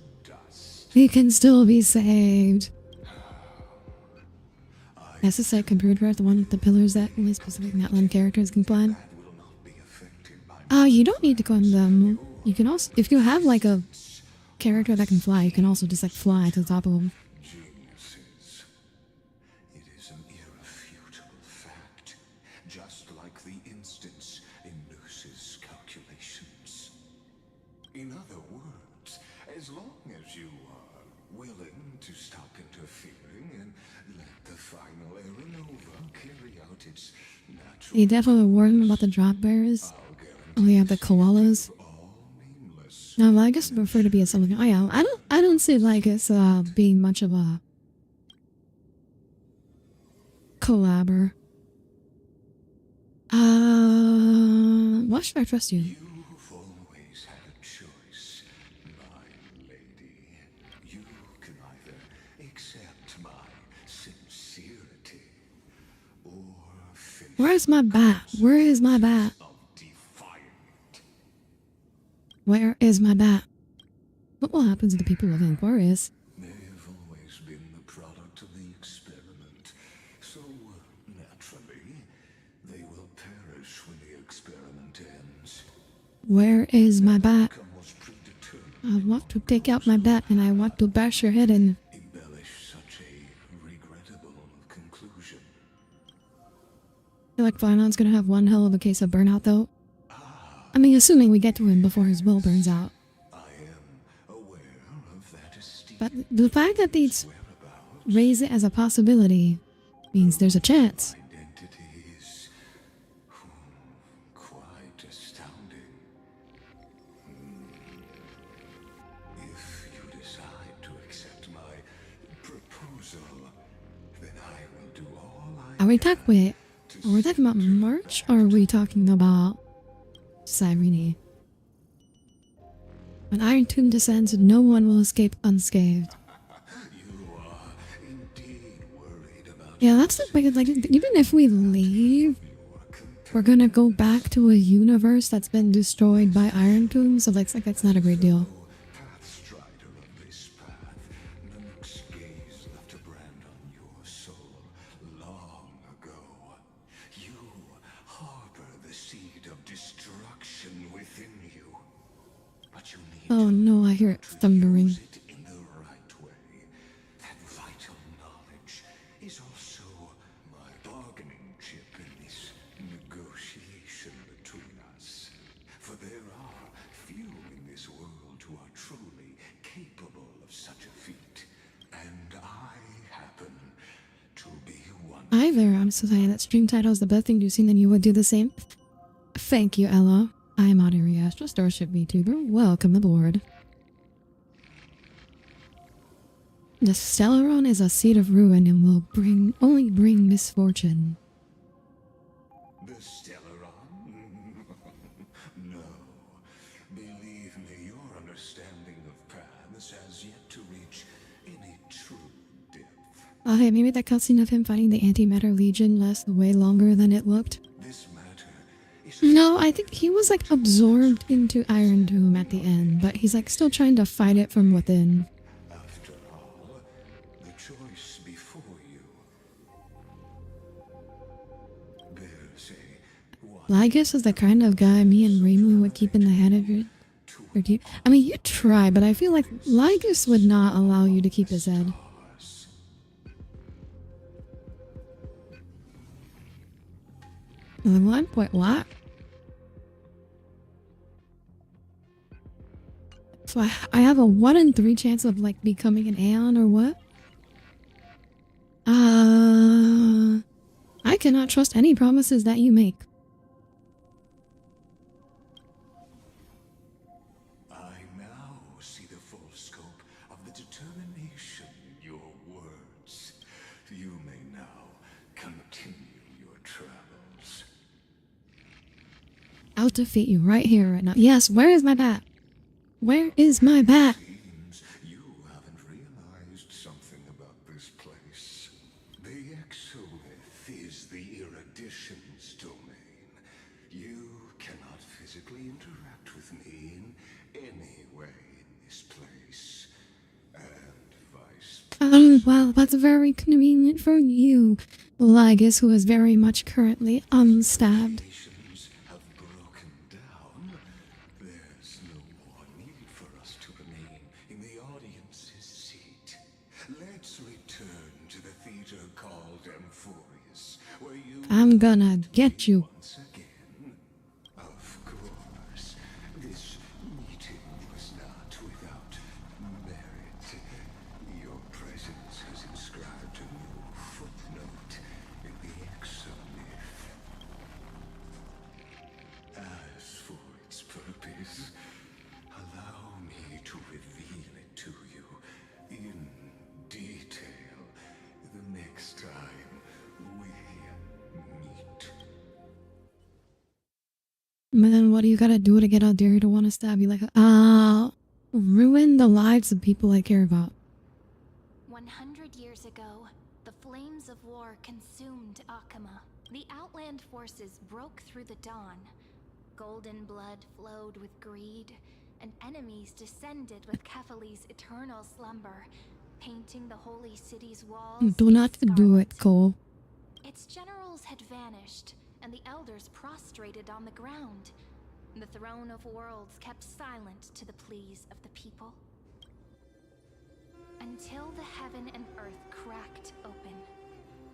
He can still be saved. SSI computer, the one with the pillars that only specific Natlan characters can climb. will not be affected by You don't need to climb them. You can also, if you have like a character that can fly, you can also just like fly to the top of them. geniuses. It is an irrefutable fact, just like the instance in Luce's calculations. In other words, as long as you are willing to stop interfering and let the final Aeronova carry out its natural, You definitely warned me about the drop bearers. Oh yeah, the koalas. all nameless. No, well, I guess I prefer to be a something. Oh yeah, I don't see Lygus being much of a collabor. Why should I trust you? You've always had a choice, my lady. You can either accept my sincerity or finish Where's my bat? Where is my bat? of defiant. Where is my bat? What will happen to the people of Aquarius? They have always been the product of the experiment, so naturally, they will perish when the experiment ends. Where is my bat? Outcome was predetermined. I want to take out my bat and I want to bash your head in. Embellish such a regrettable conclusion. I feel like Finon's gonna have one hell of a case of burnout though. I mean, assuming we get to him before his will burns out. I am aware of that esteem. But the fact that they Whereabouts raise it as a possibility means there's a chance. identity is quite astounding. If you decide to accept my proposal, then I will do all I Are we talking about March or are we talking about Cyrene? When Iron Tomb descends, no one will escape unscathed. You are indeed worried about Yeah, that's the thing. Like, even if we leave, your companion. we're gonna go back to a universe that's been destroyed by Iron Tomb, so like that's not a great deal. Pathstrider of this path, Nanook's gaze left a brand on your soul long ago. You harbor the seed of destruction within you. But you need Oh no, I hear it thundering. use it in the right way. That vital knowledge is also my bargaining chip in this negotiation between us. For there are few in this world who are truly capable of such a feat. And I happen to be one. Hi there, I'm so sorry that stream title is the best thing you've seen, then you would do the same. Thank you, Ella. I'm Audire Astra, Starship VTuber. Welcome aboard. The Stellaron is a seed of ruin and will only bring misfortune. The Stellaron? No. Believe me, your understanding of paths has yet to reach any true depth. Okay, maybe that cutscene of him fighting the Antimatter Legion lasted way longer than it looked. This matter is No, I think he was like absorbed into Iron Tomb at the end, but he's like still trying to fight it from within. after all the choice before you. There's a one LYGUS is the kind of guy me and Reimu would keep in the head of it. Or do you, I mean, you try, but I feel like LYGUS would not allow you to keep his head. stars. What? Wait, what? So I have a 1 in 3 chance of like becoming an Aeon or what? I cannot trust any promises that you make. I now see the full scope of the determination in your words. You may now continue your travels. I'll defeat you right here, right now. Yes, where is my bat? Where is my bat? Seems you haven't realized something about this place. The Exolith is the Erudition's domain. You cannot physically interact with me in any way in this place. And vice Well, that's very convenient for you, LYGUS, who is very much currently unstabbed. nations have broken down. There's no more need for us to remain in the audience's seat. Let's return to the theater called Amphorius, where you I'm gonna get you. once again. Of course, this meeting was not without merit. Your presence has inscribed a new footnote in the Exolith. As for its purpose, allow me to reveal it to you in detail the next time we meet. But then what do you gotta do to get Audire to want to stab you? Like, ruin the lives of people I care about. 100 years ago, the flames of war consumed Akama. The Outland forces broke through the dawn. Golden blood flowed with greed, and enemies descended with Kefali's eternal slumber, painting the holy city's walls. Do not do it, scarlet. Cole. Its generals had vanished, and the elders prostrated on the ground. The throne of worlds kept silent to the pleas of the people. Until the heaven and earth cracked open.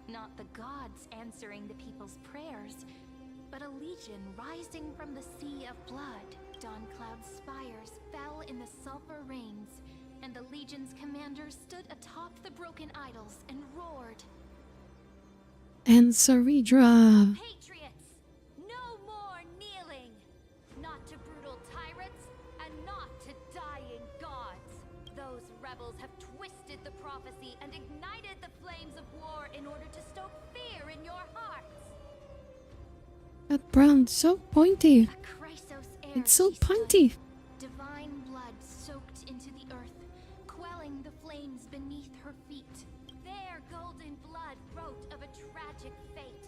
Not the gods answering the people's prayers, but a legion rising from the sea of blood. Dawncloud's spires fell in the sulfur rains, and the legion's commanders stood atop the broken idols and roared. And Saridra. Patriots, no more kneeling! Not to brutal tyrants, and not to dying gods. Those rebels have twisted the prophecy and ignited the flames of war in order to stoke fear in your hearts. That brown's so pointy. A Chrysos heir It's so she stood, pointy. divine blood soaked into the earth, quelling the flames beneath her feet. Their golden blood wrote of a tragic fate.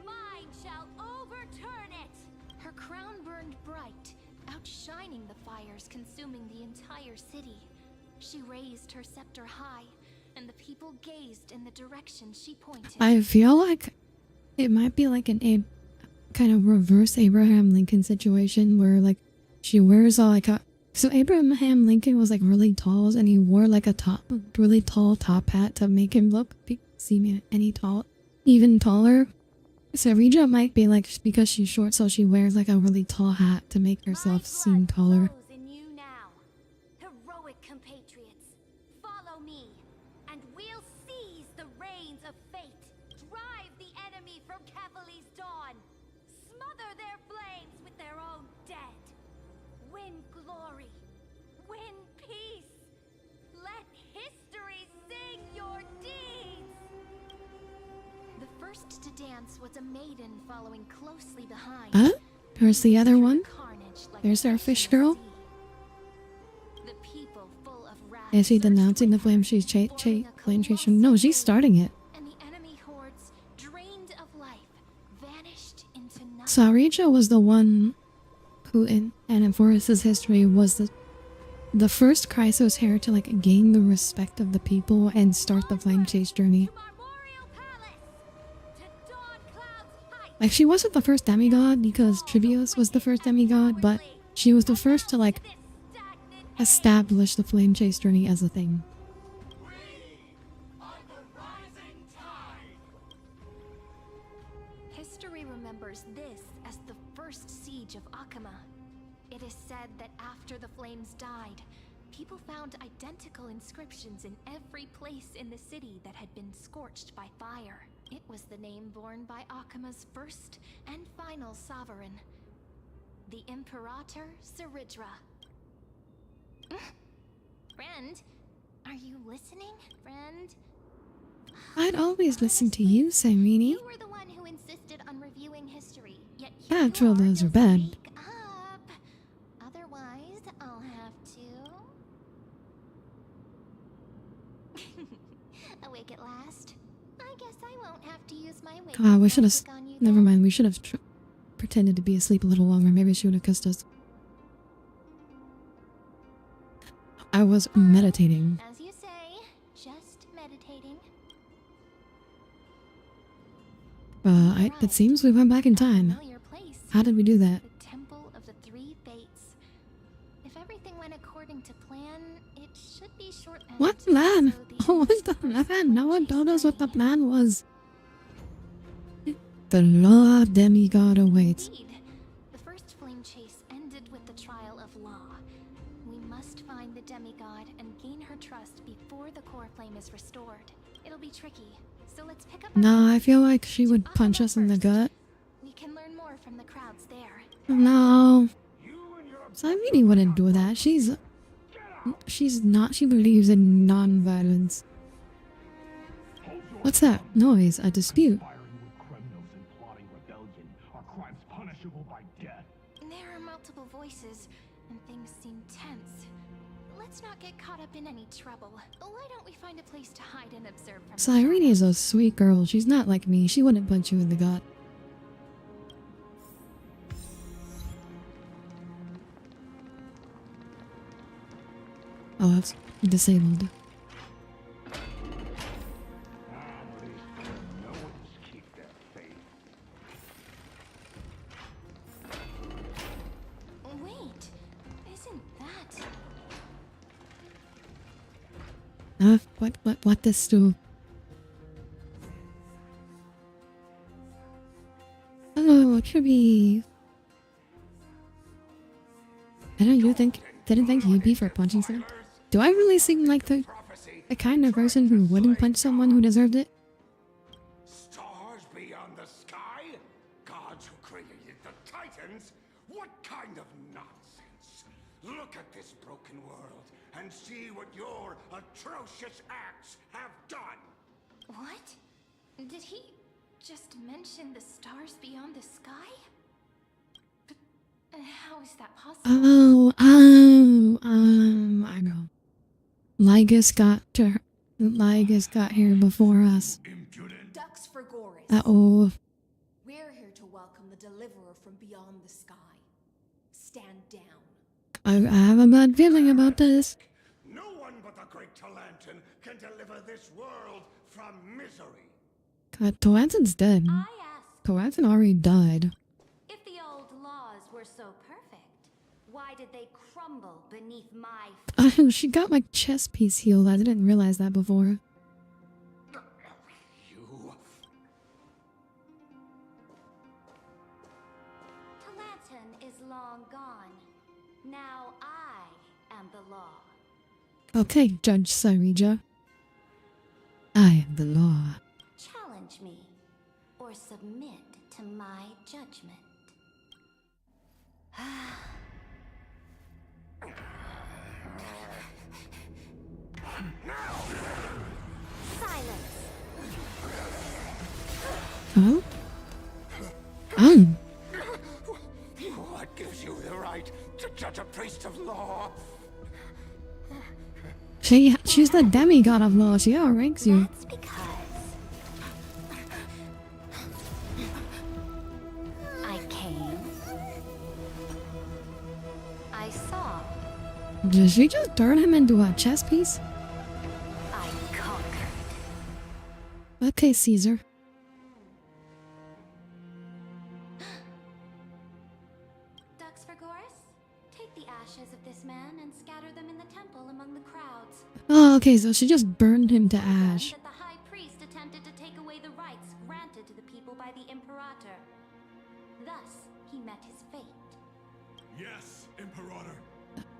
My shall overturn it. Her crown burned bright, outshining the fires consuming the entire city. She raised her scepter high, and the people gazed in the direction she pointed. I feel like it might be like a kind of reverse Abraham Lincoln situation where like she wears all like a. So Abraham Lincoln was like really tall, and he wore like a really tall top hat to make him look seem even taller. So Rija might be like, because she's short, so she wears like a really tall hat to make herself seem taller. In you now, heroic compatriots, follow me, and we'll seize the reins of fate. Drive the enemy from Cavali's dawn. Smother their flames with their own dead. Win glory. Win peace. Let history sing your deeds. The first to dance was a maiden following closely behind. Huh? There's the other one. Carnage like There's our a fish rushing girl. sea. The people full of wrath Is she surged denouncing the with her, flame forming a flame chase? colossal No, she's wave. starting it. And the enemy hordes, drained of life, vanished into nothing. Sarija was the one who in Forest's history was the first Chrysos heir to like gain the respect of the people and start the flame chase journey. To Marmoreal Palace, to dawn cloud's height. Like she wasn't the first demigod because Trivios was the first demigod, but she was the first to like This stagnant establish the flame chase journey as a thing. History remembers this as the first siege of Akama. It is said that after the flames died, people found identical inscriptions in every place in the city that had been scorched by fire. It was the name borne by Akama's first and final sovereign, the Imperator Siridra. Friend, are you listening, friend? I'd always listen to you, Sirini. You were the one who insisted on reviewing history, yet here Bad you thrillers are, are bad. speak up. Otherwise, I'll have to... Awake at last? I guess I won't have to use my wake We should have. on you Never then. mind. We should have pretended to be asleep a little longer. Maybe she would have kissed us. I was meditating. As you say, just meditating. It seems we went back in time. Familiar place. How did we do that? The Temple of the Three Fates. If everything went according to plan, it should be short. What plan? Oh, what's the plan? No one told us what the plan was. The law demigod awaits. Indeed. The first flame chase ended with the trial of law. We must find the demigod and gain her trust before the core flame is restored. It'll be tricky, so let's pick up our Nah, I pace. feel like she would To punch Akama us in the first. gut. We can learn more from the crowds there. No. Sirini wouldn't do that. She's not. She believes in non-violence. What's that noise? A dispute. Conspiring with criminals and plotting rebellion are crimes punishable by death. There are multiple voices, and things seem tense. Let's not get caught up in any trouble. Why don't we find a place to hide and observe from the Sirini is shadows? a sweet girl. She's not like me. She wouldn't punch you in the gut. Oh, that's disabled. Nones keep their faith. Wait, isn't that... What this do? Oh, it could be. Didn't think you'd be for punching someone. Do I really seem like the kind of person who wouldn't punch someone who deserved it? Stars beyond the sky? Gods who created the Titans? What kind of nonsense? Look at this broken world and see what your atrocious acts have done. What? Did he just mention the stars beyond the sky? But how is that possible? I know. LYGUS got here before us. Impudent. Ducks for Goris. Uh-oh. We're here to from beyond the sky. Stand down. I have a bad feeling about this. No one but the great Talantin can deliver this world from misery. God, Toanton's dead. I ask, Toanton already died. if the old laws were so perfect, why did they crumble beneath my Oh, she got my chest piece healed. I didn't realize that before. You... Talantin is long gone. Now I am the law. Okay, Judge Sarija. I am the law. Challenge me, or submit to my judgment. Silence. Oh? Oh. What gives you the right to judge a priest of law? She's the demigod of law. She outranks you. That's because I came. I saw. Did she just turn him into a chess piece? I conquered. Okay, Caesar. Dux Vergoris, take the ashes of this man and scatter them in the temple among the crowds. Oh, okay, so she just burned him to ash. That the high priest attempted to take away the rights granted to the people by the Imperator. Thus, he met his fate. Yes, Imperator.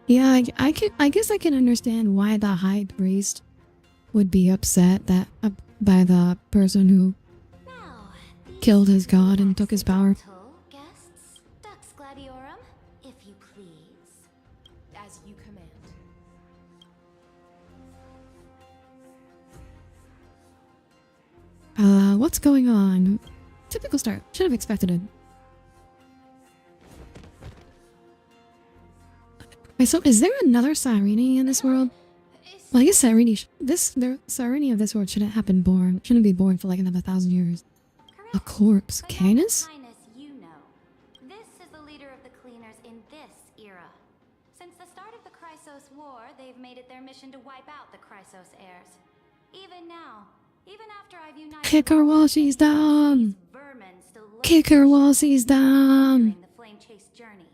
Yeah, I guess I can understand why the high priest would be upset that by the person who Now, killed his god and took his power. gentle guests, Dux Gladiorum, if you please. As you command. What's going on? Typical start. Should have expected it. Wait, so is there another Cyrene in this world? Well, I guess Cyrene, Cyrene of this world shouldn't have been born. Shouldn't be born for like another 1,000 years. A corpse. But Canis? Your Highness, you know, this is the leader of the cleaners in this era. Since the start of the Chrysos War, they've made it their mission to wipe out the Chrysos heirs. Even now, even after I've united... Kick her while she's down! these vermin still lurk Kick her while she's down! during the flame chase journey.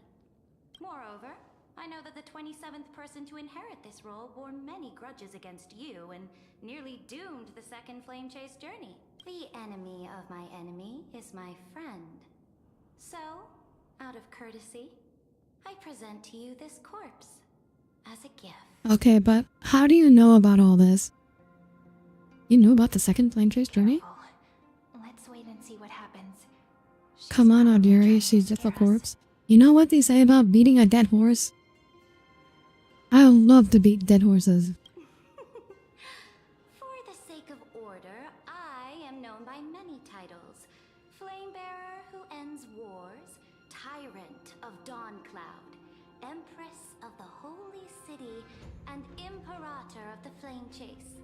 Moreover, I know that the 27th person to inherit this role bore many grudges against you and nearly doomed the second flame chase journey. The enemy of my enemy is my friend. So, out of courtesy, I present to you this corpse as a gift. Okay, but how do you know about all this? You knew about the second flame chase journey? Let's wait and see what happens. Come on, Audire, she's just a corpse. You know what they say about beating a dead horse? I love to beat dead horses. For the sake of order, I am known by many titles. Flamebearer who ends wars, Tyrant of Dawncloud, Empress of the Holy City, and Imperator of the Flame Chase.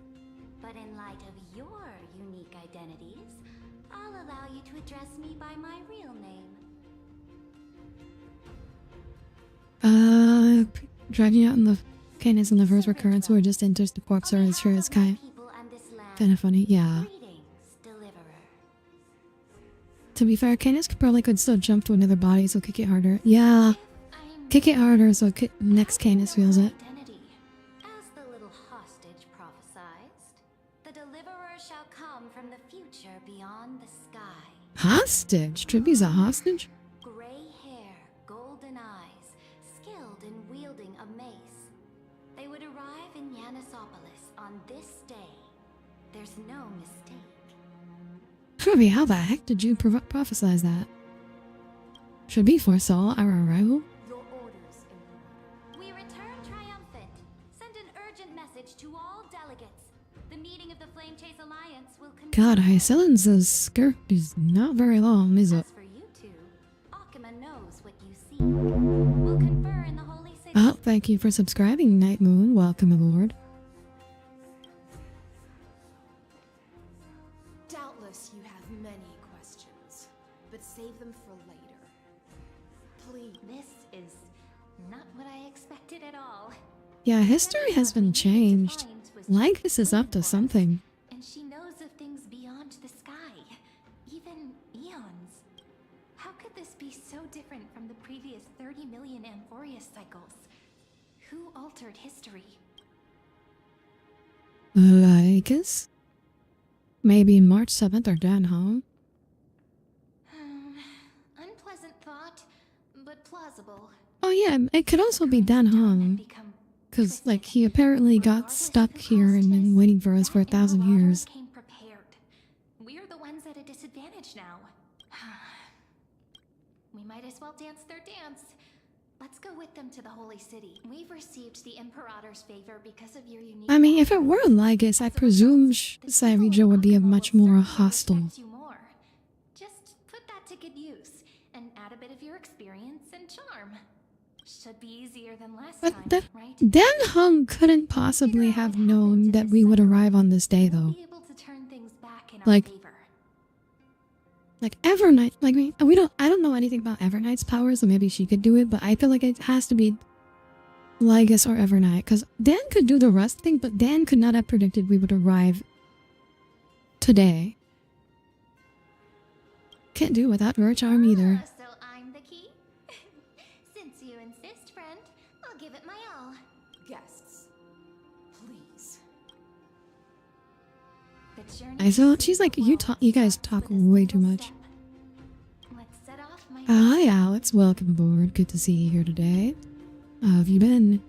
But in light of your unique identities, I'll allow you to address me by my real name. Dragging out in the Canis in the first recurrence who just enters the corpse or is sure it's kind of funny, yeah. Greetings, Deliverer. To be fair, Canis could still jump to another body, so kick it harder. Yeah, kick it harder so next Canis feels it. Identity. As the little hostage prophesied, the Deliverer shall come from the future beyond the sky. Hostage? Trippy's a hostage? Gray hair, golden eyes, skilled in wielding a mace. They would arrive in Yanisopolis on this day. There's no mistake. Trippy, how the heck did you prophesize that? Trippy foresaw our arrival? Your orders, Imperator. We return triumphant. Send an urgent message to all delegates. The meeting of the Flame Chase Alliance will continue. God, Hycelin's skirt is not very long, is it? As for you two, Akima knows what you see. We'll confer in the Holy City. Oh, thank you for subscribing, Night Moon. Welcome aboard. Doubtless you have many questions, but save them for later. Please. This is not what I expected at all. Yeah, history has been changed. LYGUS is up to something. And she knows of things beyond the sky, even eons. How could this be so different from the previous 30 million Amphorius cycles? Who altered history? LYGUS? Maybe March 7th or Dan Hong? Unpleasant thought, but plausible. Oh yeah, it could also be Dan Hong. Cause like he apparently got stuck here and been waiting for us for 1,000 years. Came prepared. We're the ones at a disadvantage now. We might as well dance their dance. Let's go with them to the Holy City. We've received the Imperator's favor because of your unique... I mean, if it were LYGUS, I presume Cyrija would be a much more hostile. Just put that to good use and add a bit of your experience and charm. Should be easier than last time, But right? Dan Hong couldn't possibly have known that we would arrive on this day, though. Be able to turn things back in our Like, favor. Like Evernight, like I don't know anything about Evernight's powers, so maybe she could do it, but I feel like it has to be LYGUS or Evernight, because Dan could do the rust thing, but Dan could not have predicted we would arrive today. Can't do without her charm either. So I'm the key? Since you insist, friend, I'll give it my all. Guests, please. The journey I saw to she's like, the you guys world talk starts with a way too single much. step. Let's set off, my Hi Alex, welcome aboard. Good to see you here today. How have you been?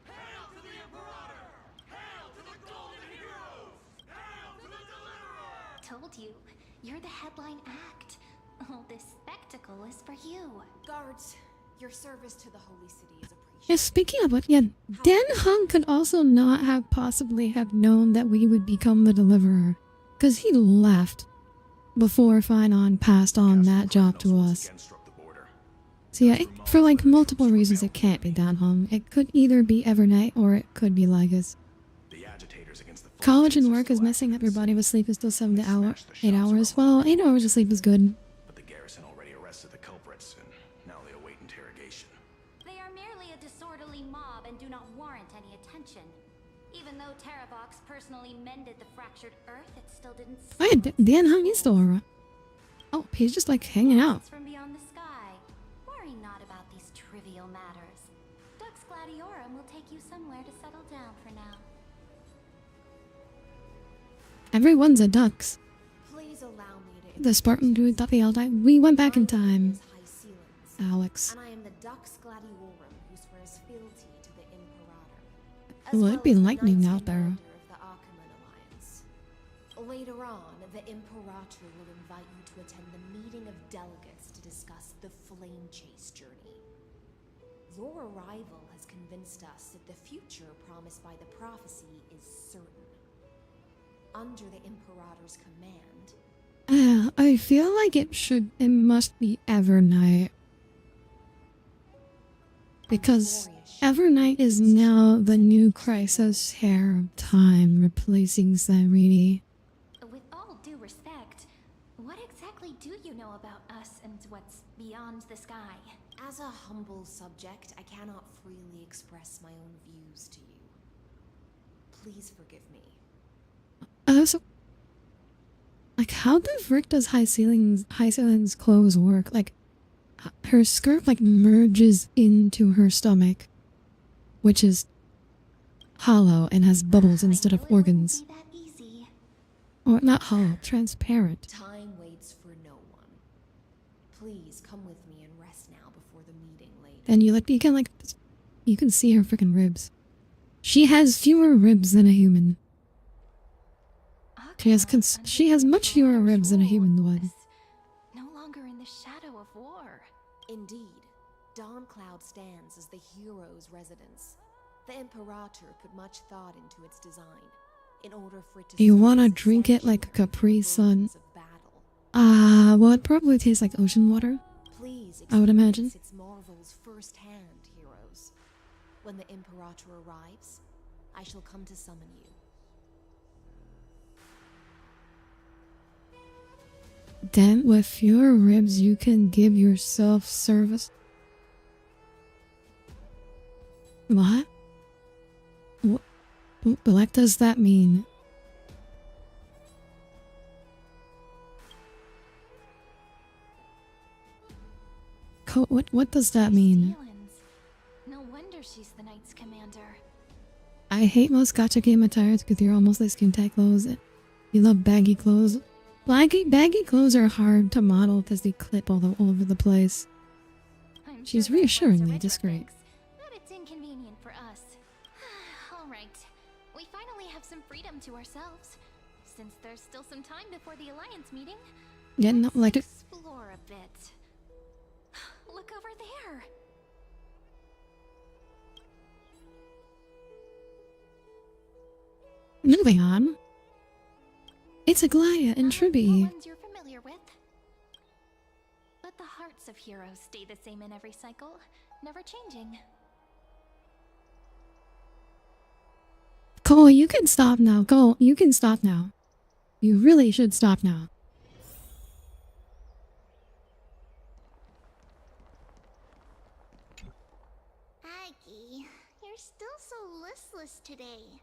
Hail to the Imperator! Hail to the Golden Heroes! Hail to the Deliverer! Told you, you're the headline act. All this spectacle is for you. Guards, your service to the Holy City is appreciated. Yeah, speaking of what, yeah, Dan Hong could also not have possibly have known that we would become the Deliverer, because he left before Finon passed on that job to us. So yeah, for like multiple reasons it can't be Dan Hong. It could either be Evernight or it could be LYGUS. College and work is messing up your body, but sleep is still 8 hours. Well, 8 hours of sleep is good. But the garrison already arrested the culprits, and now they await interrogation. They are merely a disorderly mob and do not warrant any attention. Even though Terravox personally mended the fractured Earth, it still didn't Oh yeah, Dan Hong is still around. Oh, he's just like hanging out. It's from beyond the sky. Worry not about these trivial matters. Dux Gladiorum will take you somewhere to settle down for now. Everyone's a Dux. Please allow me to The Spartan dude thought they all died. We went back in time. Alex. And I am the Dux Gladiorum who swears fealty to the Imperator. Well, it'd be lightning out there. Of the Archiman Alliance. Later on, the Imperator will invite you to attend the meeting of delegates to discuss the Flame Chase journey. Your arrival has convinced us that the future promised by the prophecy is certain. Under the Imperator's command, I feel like it must be Evernight. Because Evernight is now the new Chrysos Heir of Time, replacing Cyrene. With all due respect, what exactly do you know about us and what's beyond the sky? as a humble subject, I cannot freely express my own views to you. Please forgive me. So, like, how the frick does High Ceiling's clothes work? Like, her skirt, like, merges into her stomach, which is hollow and has bubbles instead of organs. Or, not hollow, transparent. Time waits for no one. Please come with me and rest now before the meeting later. And you can see her freaking ribs. She has fewer ribs than a human. She has much fewer ribs than a human would. No longer in the shadow of war. Indeed, Dawncloud stands as the hero's residence. The Imperator put much thought into its design in order for it to You serve wanna as drink it like a sanctuary Capri for Sun? those of battle. Well, it probably tastes like ocean water. Please I would imagine. experience its marvels firsthand, heroes. When the Imperator arrives, I shall come to summon you. Then with fewer ribs, you can give yourself service. What? What does that mean? What does that mean? No wonder she's the Knight's commander. I hate most gacha game attires because you're almost like skin tight clothes. You love baggy clothes. Baggy clothes are hard to model because they clip all over the place. I'm She's sure that reassuringly one's a discreet. retro fix, but it's inconvenient for us. All right, we finally have some freedom to ourselves. Since there's still some time before the Alliance meeting, Getting let's like it. explore a bit. Look over there. Moving on. It's Aglaya and No Tribby. ones you're familiar with. But the hearts of heroes stay the same in every cycle, never changing. Cole, you can stop now. Cole, you can stop now. You really should stop now. Aggie, you're still so listless today.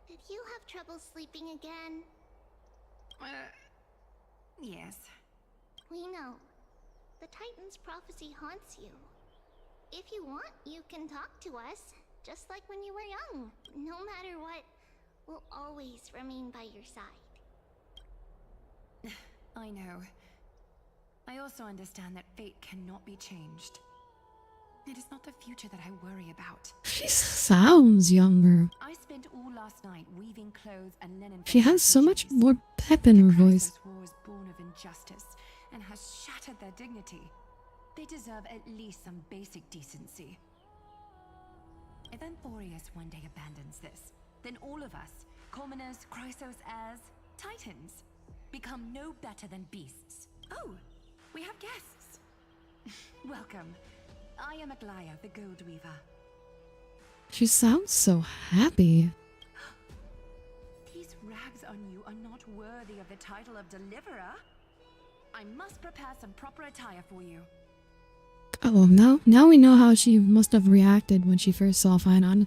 Did you have trouble sleeping again? Yes. We know. The Titan's prophecy haunts you. If you want, you can talk to us, just like when you were young. No matter what, we'll always remain by your side. I know. I also understand that fate cannot be changed. It is not the future that I worry about. She sounds younger. I spent all last night weaving clothes and linen. She has so much more pep in her voice. This war is born of injustice and has shattered their dignity. They deserve at least some basic decency. If Emporius one day abandons this, then all of us, commoners, Chrysos heirs, Titans, become no better than beasts. Oh, we have guests. Welcome. I am Aglaya, the Gold Weaver. She sounds so happy. These rags on you are not worthy of the title of Deliverer. I must prepare some proper attire for you. Oh, now we know how she must have reacted when she first saw Finon.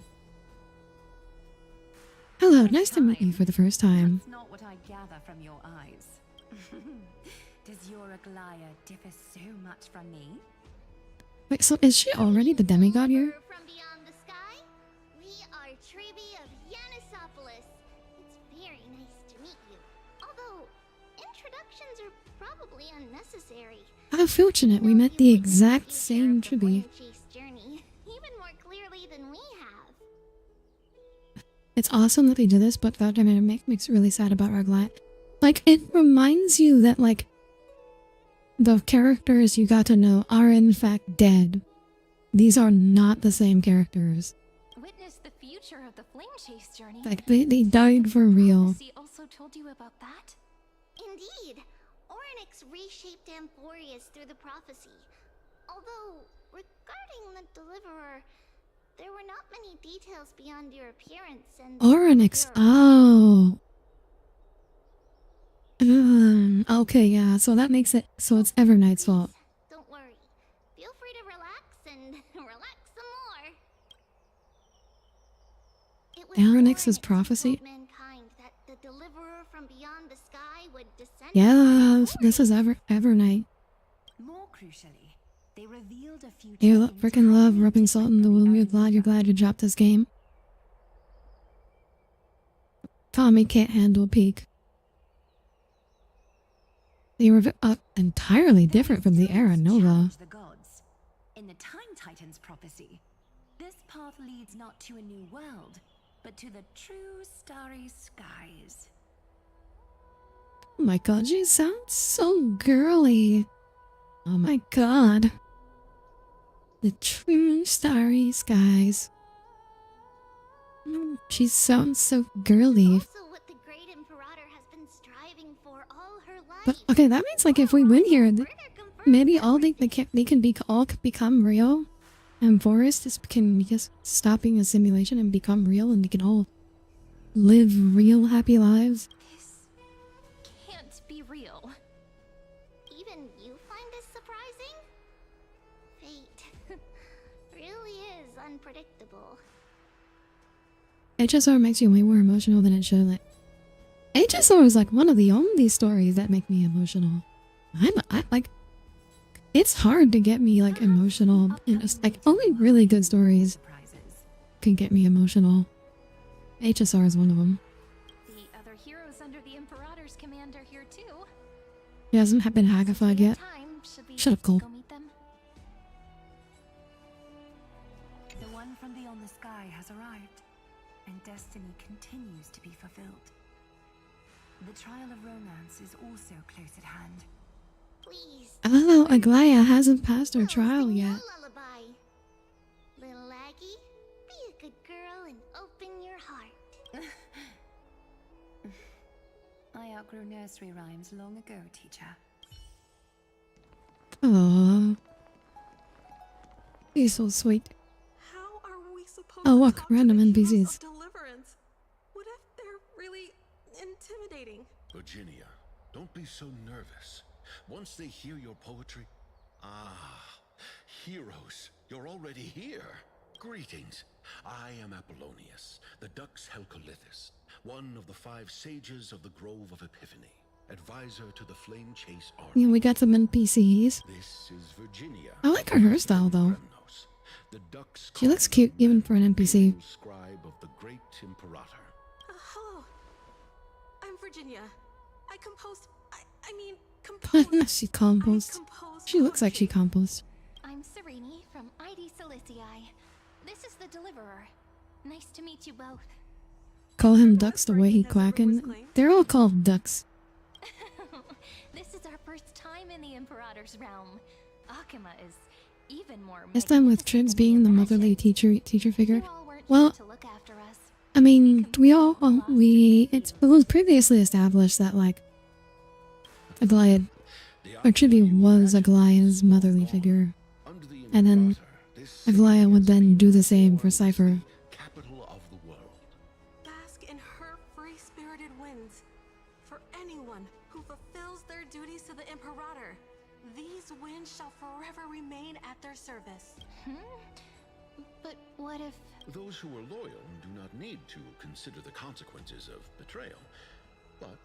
Hello, nice to meet you for the first time. That's not what I gather from your eyes. Does your Aglaya differ so much from me? Wait, so is she already the demigod here? From beyond the sky, we are Tribby of Yanisopolis. It's very nice to meet you. Although, introductions are probably unnecessary. How fortunate we met the exact same Tribby. Journey, even more clearly than we have. It's awesome that they did this, but that makes it really sad about Aglaya. Like, it reminds you that, like, the characters you got to know are in fact dead. These are not the same characters. Witness the future of the Flame Chase journey. Like, they died for real. Prophecy also told you about that? Indeed. Orynyx reshaped Emporius through the prophecy. Although, regarding the Deliverer, there were not many details beyond your appearance and... Orynyx, oh. Okay, yeah, so that makes it so it's Everknight's fault. Don't worry. Feel free to relax and relax some more. It was Orynyx's Orynyx who prophecy? told mankind that the Deliverer from beyond the sky would descend. Yeah, this is Everknight. More crucially, they revealed a future. You freaking love rubbing salt in the wound. You're glad you dropped this game. Tommy can't handle peak. They were entirely different from the era Nova. The gods. In the Time Titan's prophecy, this path leads not to a new world, but to the true starry skies. Oh my god, she sounds so girly. Oh my god. The true starry skies. She sounds so girly. Also what the great Imperator has been striving for all her life. But okay, that means like if we win here, maybe all they can become real, and Forest can just stop being a simulation and become real, and they can all live real happy lives. This can't be real. unpredictable. HSR makes you way more emotional than it should. Like, HSR is like one of the only stories that make me emotional. I like. It's hard to get me like emotional, and it's like only really good stories can get me emotional. HSR is one of them. The other heroes under the Imperator's command are here too. He hasn't been hackified yet. Shut up, Cole. Go meet them. The one from beyond the sky has arrived, and destiny continues to be fulfilled. The trial of romance is also close at hand. Please. Oh, Aglaya hasn't passed her trial sing yet. your lullaby. Little Laggy, be a good girl and open your heart. I outgrew nursery rhymes long ago, teacher. Aww. He's so sweet. How are we supposed Oh, to look, talk to random the heroes NPCs. of Deliverance? What if they're really intimidating? Virginia, don't be so nervous. Once they hear your poetry... Ah, heroes, you're already here. Greetings. I am Apollonius, the Dux Helcolithus, one of the 5 sages of the Grove of Epiphany, advisor to the Flame Chase Army. Yeah, we got some NPCs. This is Virginia. I like her hairstyle though. The Dux She looks cute even for an NPC. scribe of the great Imperator. Hello. I'm Virginia. I composed... I mean, composed... She composed. She looks like she composed. I'm Serene from ID Silicii. This is the Deliverer. Nice to meet you both. Call him Ducks the way he quacking. They're all called Ducks. This is our first time in the Imperator's realm. Akima is even more This time with magnificent Tribs than we being the motherly imagined. teacher figure. You all weren't Well, here to look after us. I mean, it was previously established that like Aglaya, or Chibi was Aglaya's motherly figure, and then Aglaya would then do the same for Cypher. Capital of the world. Bask in her free-spirited winds. For anyone who fulfills their duties to the Imperator, these winds shall forever remain at their service. But what if... Those who are loyal do not need to consider the consequences of betrayal. But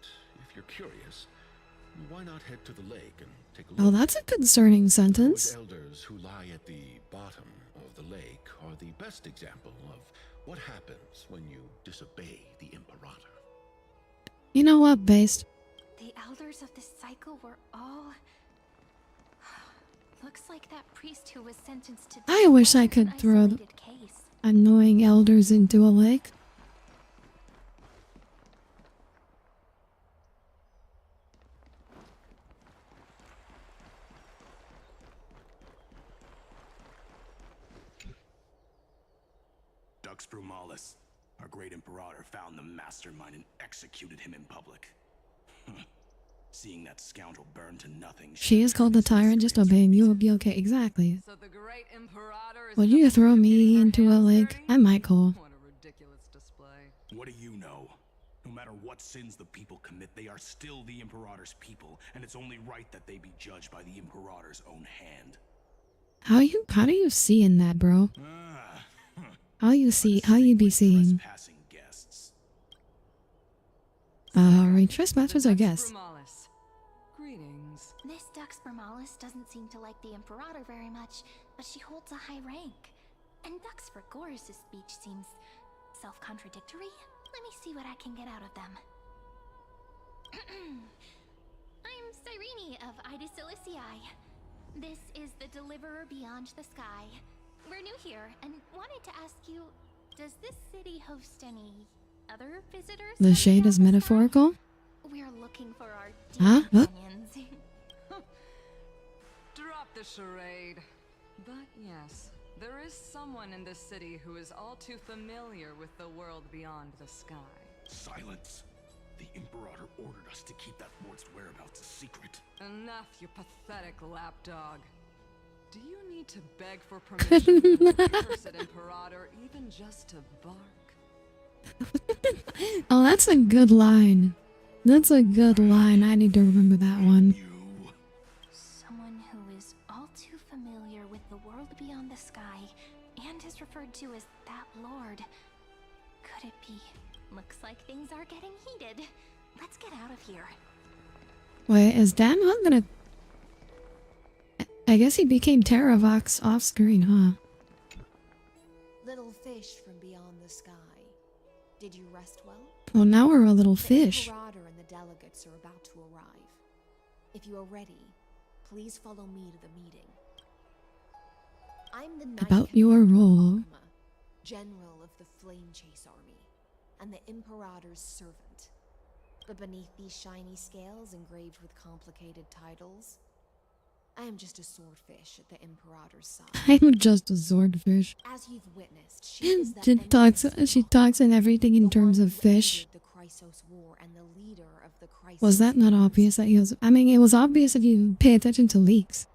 if you're curious, why not head to the lake and take a look? Oh, that's a concerning sentence. Those elders who lie at the bottom of the lake are the best example of what happens when you disobey the Imperator. You know what, Based? The elders of this cycle were all... Looks like that priest who was sentenced to death I wish I wasn't could an throw isolated case. annoying elders into a lake. Dux Brumalis, our great Imperator, found the mastermind and executed him in public. Seeing that scoundrel burn to nothing. She is called the tyrant, just obeying you will be okay. Exactly. So the great Imperator is Would you throw me into a lake? I might, Cole. What a ridiculous display. What do you know? No matter what sins the people commit, they are still the Imperator's people, and it's only right that they be judged by the Imperator's own hand. How do you see in that, bro? How you be seeing? Right, trespassers, I guess. Greetings. This Dux Brumalis doesn't seem to like the Imperator very much, but she holds a high rank. And Dux Frigoris' speech seems self-contradictory. Let me see what I can get out of them. I'm Cyrene of Ida Silicii. This is the Deliverer Beyond the Sky. We're new here and wanted to ask you, does this city host any other visitors? The shade is metaphorical? We're looking for our Huh? What? companions. Drop the charade. But yes, there is someone in this city who is all too familiar with the world beyond the sky. Silence! The Imperator ordered us to keep that lord's whereabouts a secret. Enough, you pathetic lapdog. Do you need to beg for permission from the cursed Imperator even just to bark? Oh, that's a good line. That's a good line. I need to remember that one. Someone who is all too familiar with the world beyond the sky and is referred to as that lord. Could it be? Looks like things are getting heated. Let's get out of here. Wait, is Dan not gonna... I guess he became Terravox off screen, huh? Little fish from beyond the sky. Did you rest well? Well, now we're a little fish. The Marauder and the delegates are about to arrive. If you are ready, please follow me to the meeting. I'm the Knight About your Commander role. Akuma, General of the Flame Chase Army, and the Imperator's servant. But beneath these shiny scales engraved with complicated titles, I am just a swordfish at the Imperator's side. I'm just a swordfish. As you've witnessed, she is the She talks and everything in terms of fish. the Chrysos War and the leader of the Chrysos. Was that not obvious that he was... I mean, it was obvious if you pay attention to leaks.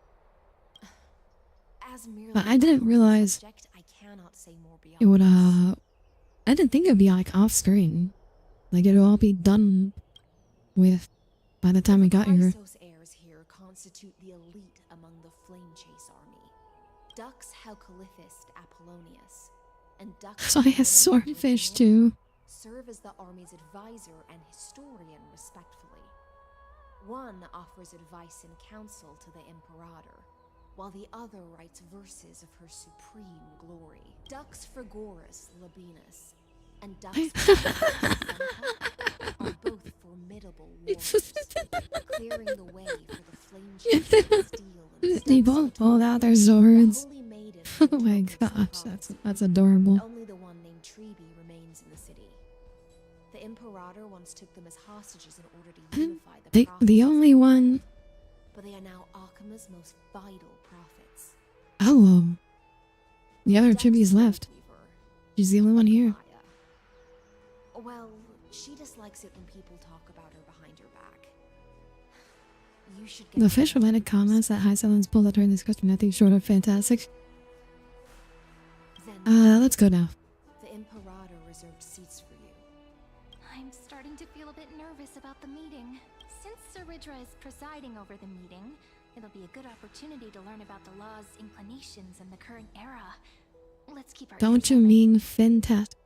As merely But I didn't realize subject, I cannot say more beyond it would, this. I didn't think it'd be, like, off-screen. Like, it'd all be done with by the time we got here. Chrysos heirs here constitute the elite among the Flame Chase Army. Dux Halcalithist Apollonius and Dux So I have swordfish, too. serve as the army's advisor and historian respectfully. One offers advice and counsel to the Imperator, while the other writes verses of her supreme glory. Dux Frigoris Labienus and Dux are both formidable warriors, clearing the way for the Flame Chase steel and They both pulled out their swords. The holy maiden Oh my gosh, that's adorable. only the one named Treeby remains in the city. The Imperator once took them as hostages in order to unify the The only one... but they are now Akuma's most vital prophets. Oh, the other Chibi's left. She's the only one here. Well, she dislikes it when people talk about her behind her back. You should get The fish-related comments that High Silence pulled at her in this question, nothing short of fantastic. Let's go now. The Imperator reserved seats for you. I'm starting to feel a bit nervous about the meeting. Since Sir Ridra is presiding over the meeting, it'll be a good opportunity to learn about the law's inclinations in the current era. Let's keep our Don't you mean fantastic?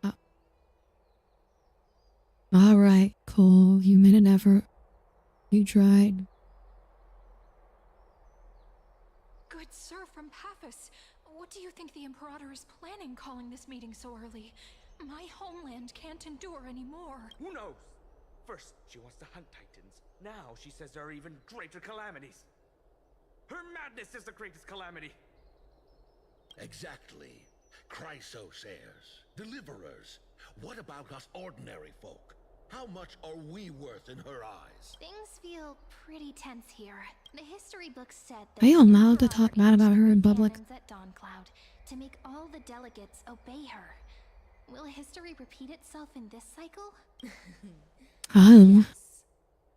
Alright, cool. You made an effort. You tried. Good sir from Paphos, what do you think the Imperator is planning calling this meeting so early? My homeland can't endure anymore. Who knows? First, she wants to hunt Titans. Now she says there are even greater calamities. Her madness is the greatest calamity. Exactly. Chrysos heirs, deliverers. What about us ordinary folk? How much are we worth in her eyes? Things feel pretty tense here. The history books said that Are you allowed to talk bad about her in public? at Dawncloud to make all the delegates obey her. Will history repeat itself in this cycle? Yes.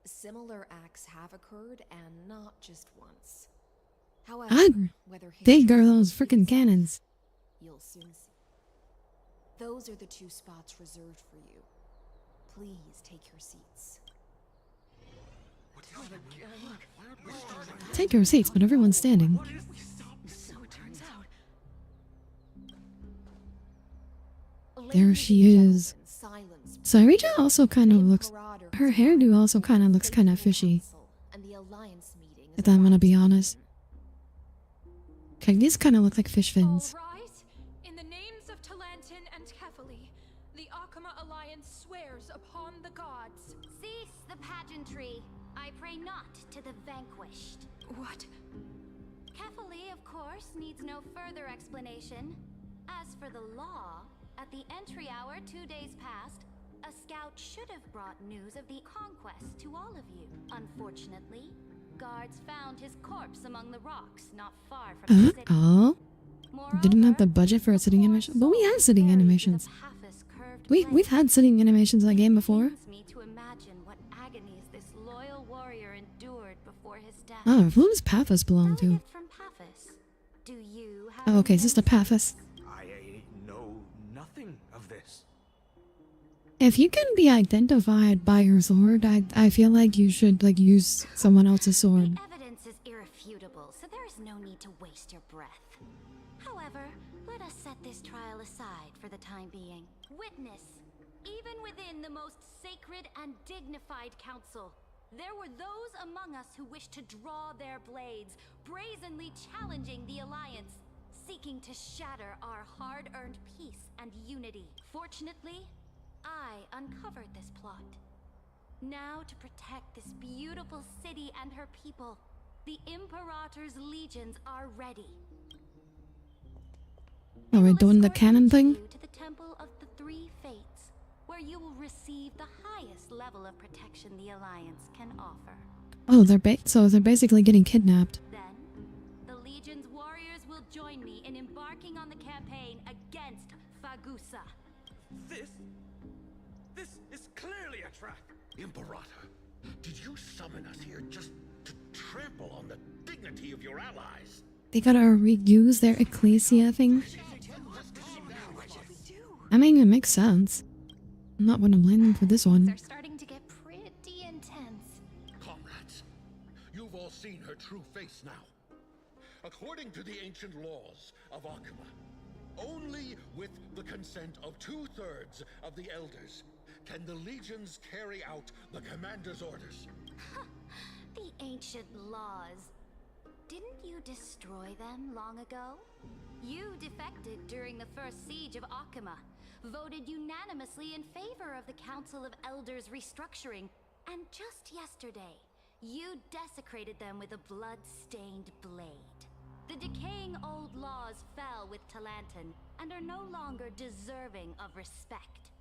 Similar acts have occurred, and not just once. However, whether They history are those repeats freaking itself, cannons. you'll soon see. Those are the 2 spots reserved for you. Please take your seats. Take your seats, but everyone's standing. So it turns out. There she is. Sairija also kind of looks... Her hairdo also kind of looks kind of fishy. And the Alliance meeting If I'm gonna be honest. Okay, these kind of look like fish fins. All rise. In the names of Talantin and Kefali, the Akuma Alliance swears upon the gods. Cease the pageantry. I pray not to the vanquished. What? Kefali, of course, needs no further explanation. As for the law, at the entry hour 2 days past, a scout should have brought news of the conquest to all of you. Unfortunately, guards found his corpse among the rocks not far from the city. Oh? Didn't have the budget for a sitting animation? But we had sitting animations. We've had sitting animations in the game before. Me to imagine what agonies this loyal warrior endured before his death. Oh, who does Paphos belong to? From Paphos. Do you have Oh, okay, is this the Paphos? I know nothing of this. If you can be identified by your sword, I feel like you should, like, use someone else's sword. Evidence is irrefutable, so there is no need to waste your breath. However, let let us set this trial aside for the time being. Witness, even within the most sacred and dignified council, there were those among us who wished to draw their blades, brazenly challenging the Alliance, seeking to shatter our hard-earned peace and unity. Fortunately, I uncovered this plot. Now, to protect this beautiful city and her people, the Imperator's legions are ready. Are we doing the cannon thing? To the Temple of the Three Fates, where you will receive the highest level of protection the Alliance can offer. Oh, they're basically getting kidnapped. Then, the Legion's warriors will join me in embarking on the campaign against Fagusa. This is clearly a trap. Imperator, did you summon us here just to trample on the dignity of your allies? They gotta reuse their Ecclesia thing. I mean, it makes sense. I'm not gonna blame them for this one. They're starting to get pretty intense. Comrades, you've all seen her true face now. According to the ancient laws of Akuma, only with the consent of 2/3 of the elders can the legions carry out the commander's orders. The ancient laws. Didn't you destroy them long ago? You defected during the first siege of Akuma, voted unanimously in favor of the Council of Elders restructuring, and just yesterday, you desecrated them with a blood-stained blade. The decaying old laws fell with Talantan and are no longer deserving of respect.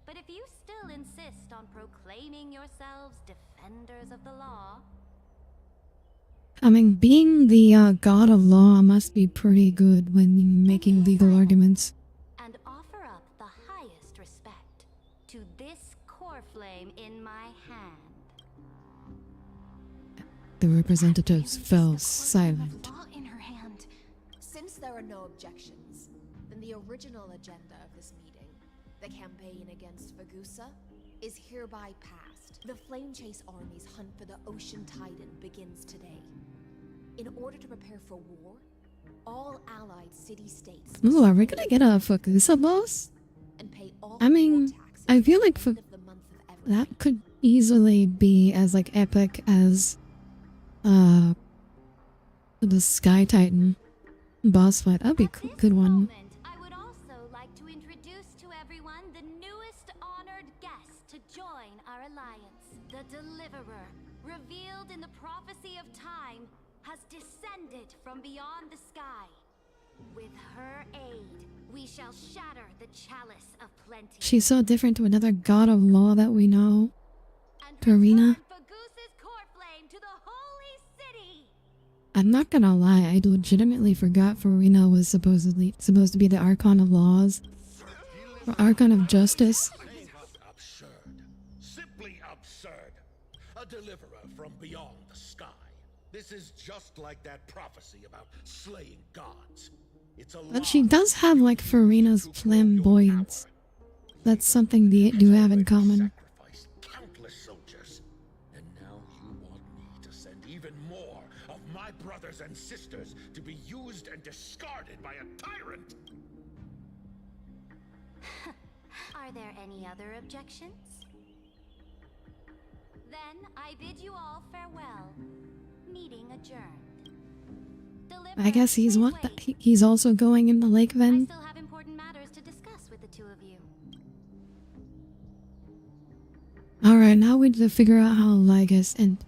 But if you still insist on proclaiming yourselves defenders of the law... I mean, being the god of law must be pretty good when making legal arguments. And offer up the highest respect to this core flame in my hand. The representatives fell silent. Law in her hand. Since there are no objections, then the original agenda of this meeting, the campaign against Fagusa, is hereby passed. The Flame Chase Army's hunt for the Ocean Titan begins today. In order to prepare for war, all allied city-states... Ooh, are we gonna get a Fagusa boss? I mean, I feel like that could easily be as like epic as the Sky Titan boss fight. That'd be a good one. I would also like to introduce to everyone the newest honored guest to join our alliance. The Deliverer, revealed in the prophecy of time, has descended from beyond the sky. With her aid, we shall shatter the chalice of plenty. She's so different to another god of law that we know. Karina. Fagusa's core flame to the holy city. I'm not gonna lie, I legitimately forgot Farina was supposed to be the Archon of Laws. Or Archon of Justice. Absurd. Simply absurd. A deliverer from beyond the sky. This is just like that prophecy about slaying gods. It's a But she does have like Farina's flamboyance. That's something they do have in common. Countless soldiers. And now you want me to send even more of my brothers and sisters to be used and discarded by a tyrant. Are there any other objections? Then I bid you all farewell. Meeting adjourned. I guess he's he's also going in the lake then. I still have important matters to discuss with the two of you. Alright, now we need to figure out how LYGUS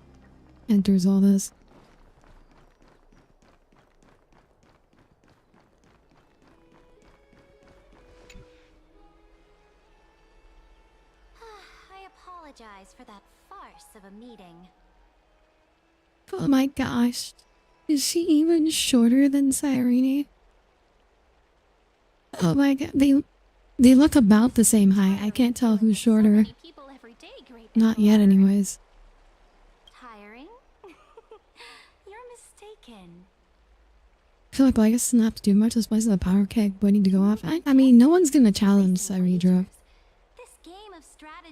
enters all this. I apologize for that farce of a meeting. Oh my gosh. Is she even shorter than Cyrene? Oh my god, they look about the same height. I can't tell who's shorter. Not yet anyways. Tiring? You're mistaken. I feel like LYGUS doesn't have to do much. This place is a power keg waiting to go off. I mean, no one's gonna challenge Cyrene.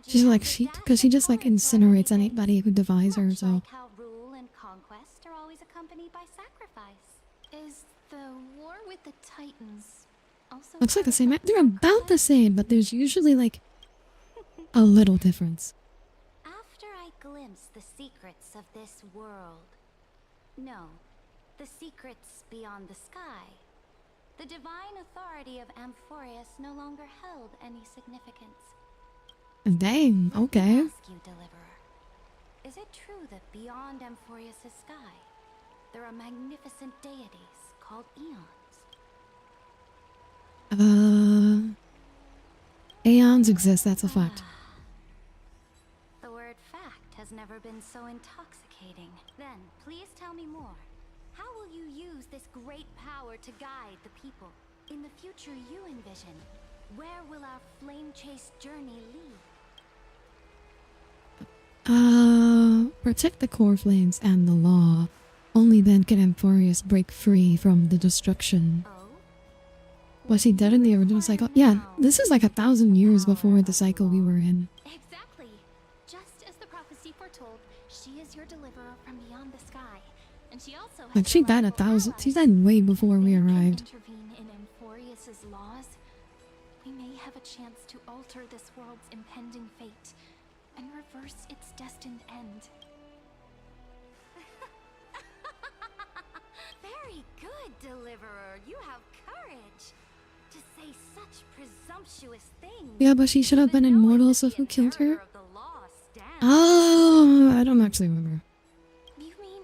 She's like, because she just like incinerates anybody who defies her, so. Like how rule and conquest are always accompanied by sacrifice. Is the war with the Titans Also Looks like the same. They're about the same, but there's usually like a little difference. After I glimpse the secrets of this world, no, the secrets beyond the sky, the divine authority of Amphorius no longer held any significance. Dang, okay. Ask you, Deliverer, is it true that beyond Amphorius' sky, there are magnificent deities called eons? Aeons exist, that's a fact. The word fact has never been so intoxicating. Then, please tell me more. How will you use this great power to guide the people? In the future you envision, where will our flame chase journey lead? Protect the core flames and the law. Only then can Amphorius break free from the destruction. Was he dead in the original cycle? Yeah, this is like 1,000 years before the cycle we were in. Exactly. Just as the prophecy foretold, she is your deliverer from beyond the sky. And she also has Like she died she died way before we arrived. intervene in Amphorius's laws. We may have a chance to alter this world's impending fate and reverse its destined end. Very good, Deliverer. You have courage to say such presumptuous things. Yeah, but she should have been immortal, so who killed her? Oh, I don't actually remember. You mean,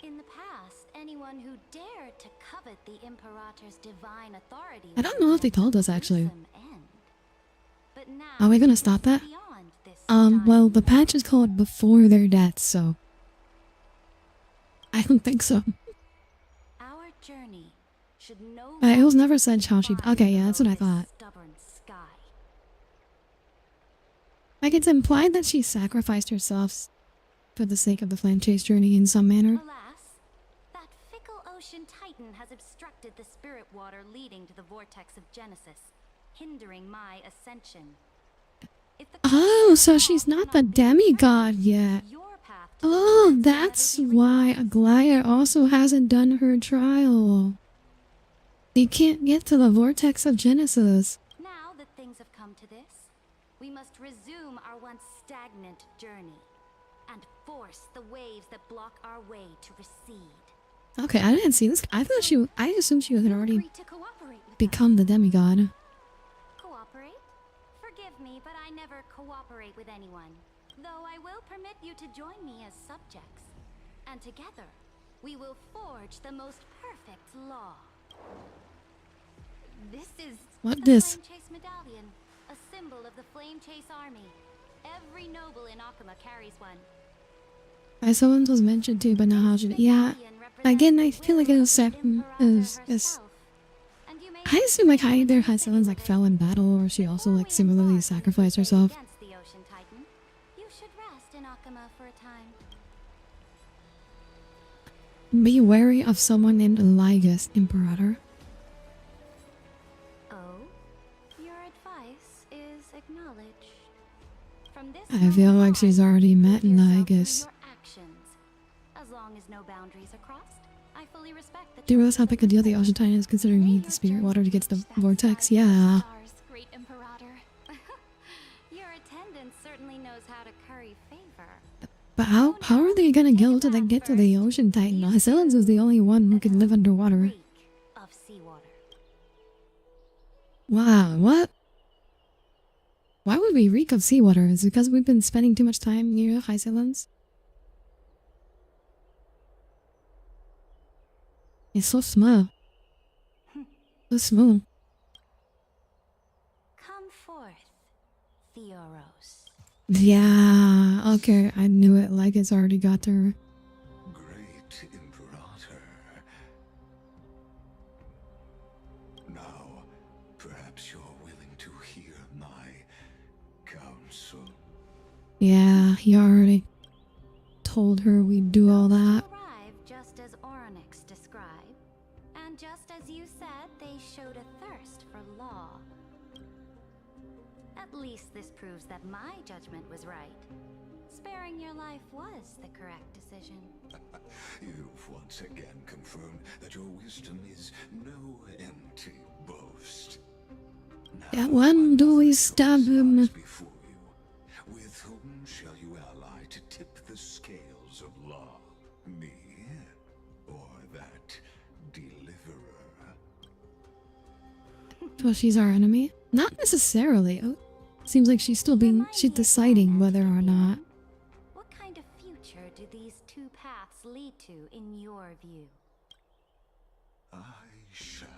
in the past, anyone who dared to covet the Imperator's divine authority... I don't know if they told us actually. But now, Are we gonna stop that? Well, the patch is called Before Their Deaths, so I don't think so. Our journey should no It was never said how she. Okay, yeah, that's what I thought. stubborn sky. Like it's implied that she sacrificed herself for the sake of the flame chase journey in some manner. Alas, that fickle ocean titan has obstructed the spirit water leading to the vortex of Genesis, hindering my ascension. Oh, so she's not the demigod yet. Oh, that's why Aglaya also hasn't done her trial. They can't get to the vortex of Genesis. Now that things have come to this, we must resume our once stagnant journey and force the waves that block our way to recede. Okay, I didn't see this. I assumed she had already become the demigod. Cooperate? Forgive me, but I never cooperate with anyone. Though I will permit you to join me as subjects. And together, we will forge the most perfect law. This is What a this? Flame Chase medallion, a symbol of the Flame Chase army. Every noble in Akuma carries one. Someone was mentioned too, but not how she. Yeah, again, I feel like it was I assume like either Someone's like fell in battle, or she also like similarly sacrificed herself. Against the Ocean Titan, you should rest in Akuma for a time. Be wary of someone named LYGUS, Imperator. Oh, your advice is acknowledged. From this I feel like she's already met LYGUS. actions, as long as no boundaries are crossed, I fully respect the Do you realize how big a deal the Ocean Titan is considering he the spirit water to get to the vortex? Yeah. Great Imperator. Your attendant certainly knows how to curry favor. But how are they gonna get to the Ocean Titan? Hycillans is the only one who can live underwater. Of seawater. Wow, what? Why would we reek of seawater? Is it because we've been spending too much time near Hycillans? It's so small. So small. Come forth, Theoros. Yeah, okay, I knew it. Like it's already got her. Great Imperator. Now, perhaps you're willing to hear my counsel. Yeah, he already told her we'd do all that. Arrived just as Oronix described, and just as you said, they showed a thirst for law. At least this proves that my judgment was right. Sparing your life was the correct decision. You've once again confirmed that your wisdom is no empty boast. Yeah, when do we stab him? Before you, with whom shall you ally to tip the scales of law? Me or that deliverer? Well, she's our enemy? Not necessarily. Oh, seems like she's deciding whether or not. What kind of future do these two paths lead to in your view? I shall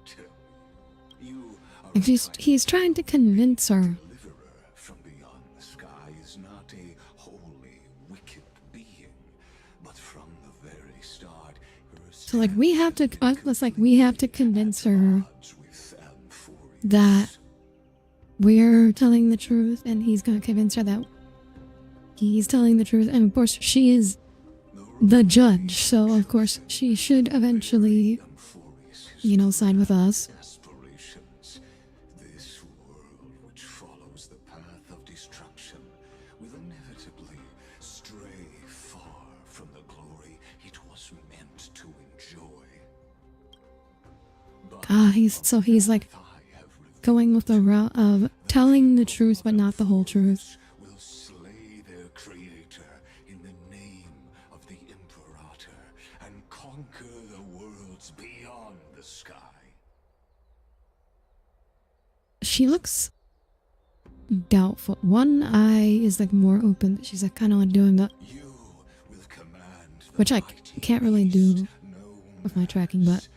tell you. You are If he's trying to convince her. deliverer from beyond the sky is not a wholly wicked being, but from the very start. So like we have to, we have to convince her that we're telling the truth, and he's gonna convince her that he's telling the truth. And of course, she is the judge, so of course she should eventually, you know, side with us. Aspirations. This world which follows the path of destruction will inevitably stray far from the glory it was meant to enjoy. He's like going with the route of telling the truth but not the whole truth. Will slay their creator in the name of the Imperator and conquer the worlds beyond the sky. She looks doubtful. One eye is like more open. She's like kind of like doing that, which I can't really do with my tracking, but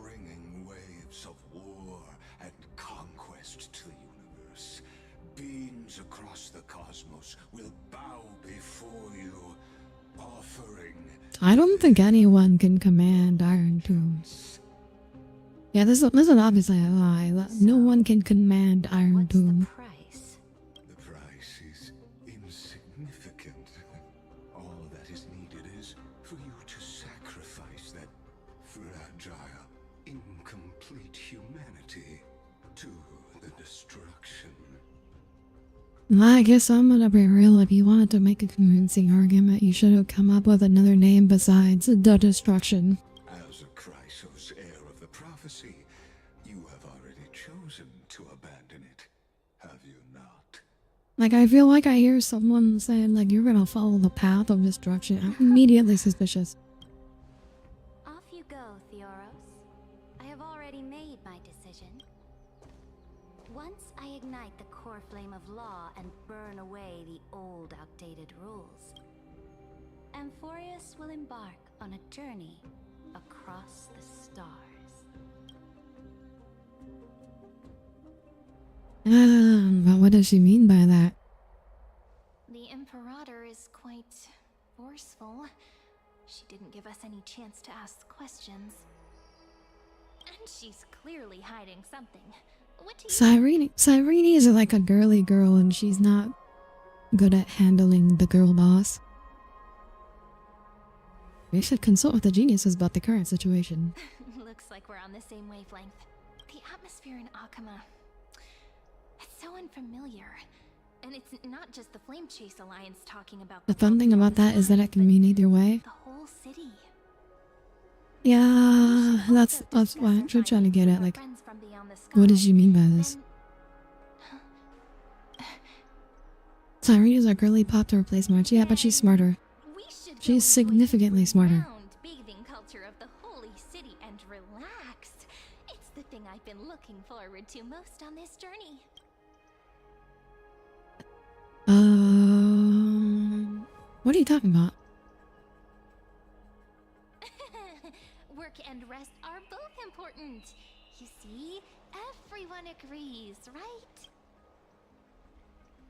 Bringing waves of war and conquest to the universe. Beings across the cosmos will bow before you, offering. I don't think anyone can command Iron Tombs. Yeah, this is obviously a lie. No one can command Iron Tomb. The price is insignificant. All that is needed is for you to sacrifice that fragile, incomplete humanity to the destruction. I guess I'm gonna be real. If you wanted to make a convincing argument, you should have come up with another name besides the Destruction. As a Chrysos, heir of the prophecy, you have already chosen to abandon it, have you not? Like, I feel like I hear someone saying, like, you're gonna follow the path of destruction. I'm immediately suspicious. Off you go, Theoros. I have already made my decision. Once I ignite the core flame of law and burn away the old, outdated rules, Amphorius will embark on a journey across the stars. But what does she mean by that? The Imperator is quite forceful. She didn't give us any chance to ask questions. And she's clearly hiding something. What do you... Cyrene is like a girly girl, and she's not good at handling the girl boss. We should consult with the geniuses about the current situation. Looks like we're on the same wavelength. The atmosphere in Akuma, it's so unfamiliar. And it's not just the Flame Chase Alliance talking about The fun thing about that is that it can mean either way. the whole city. Yeah, that's what I'm trying to get at. Like, what does she mean by this? Cyrene is our girly pop to replace March. Yeah, but she's smarter. She's significantly smarter. Bathing culture of the holy city and relax. It's the thing I've been looking forward to most on this journey. What are you talking about? Work and rest are both important. You see, everyone agrees, right?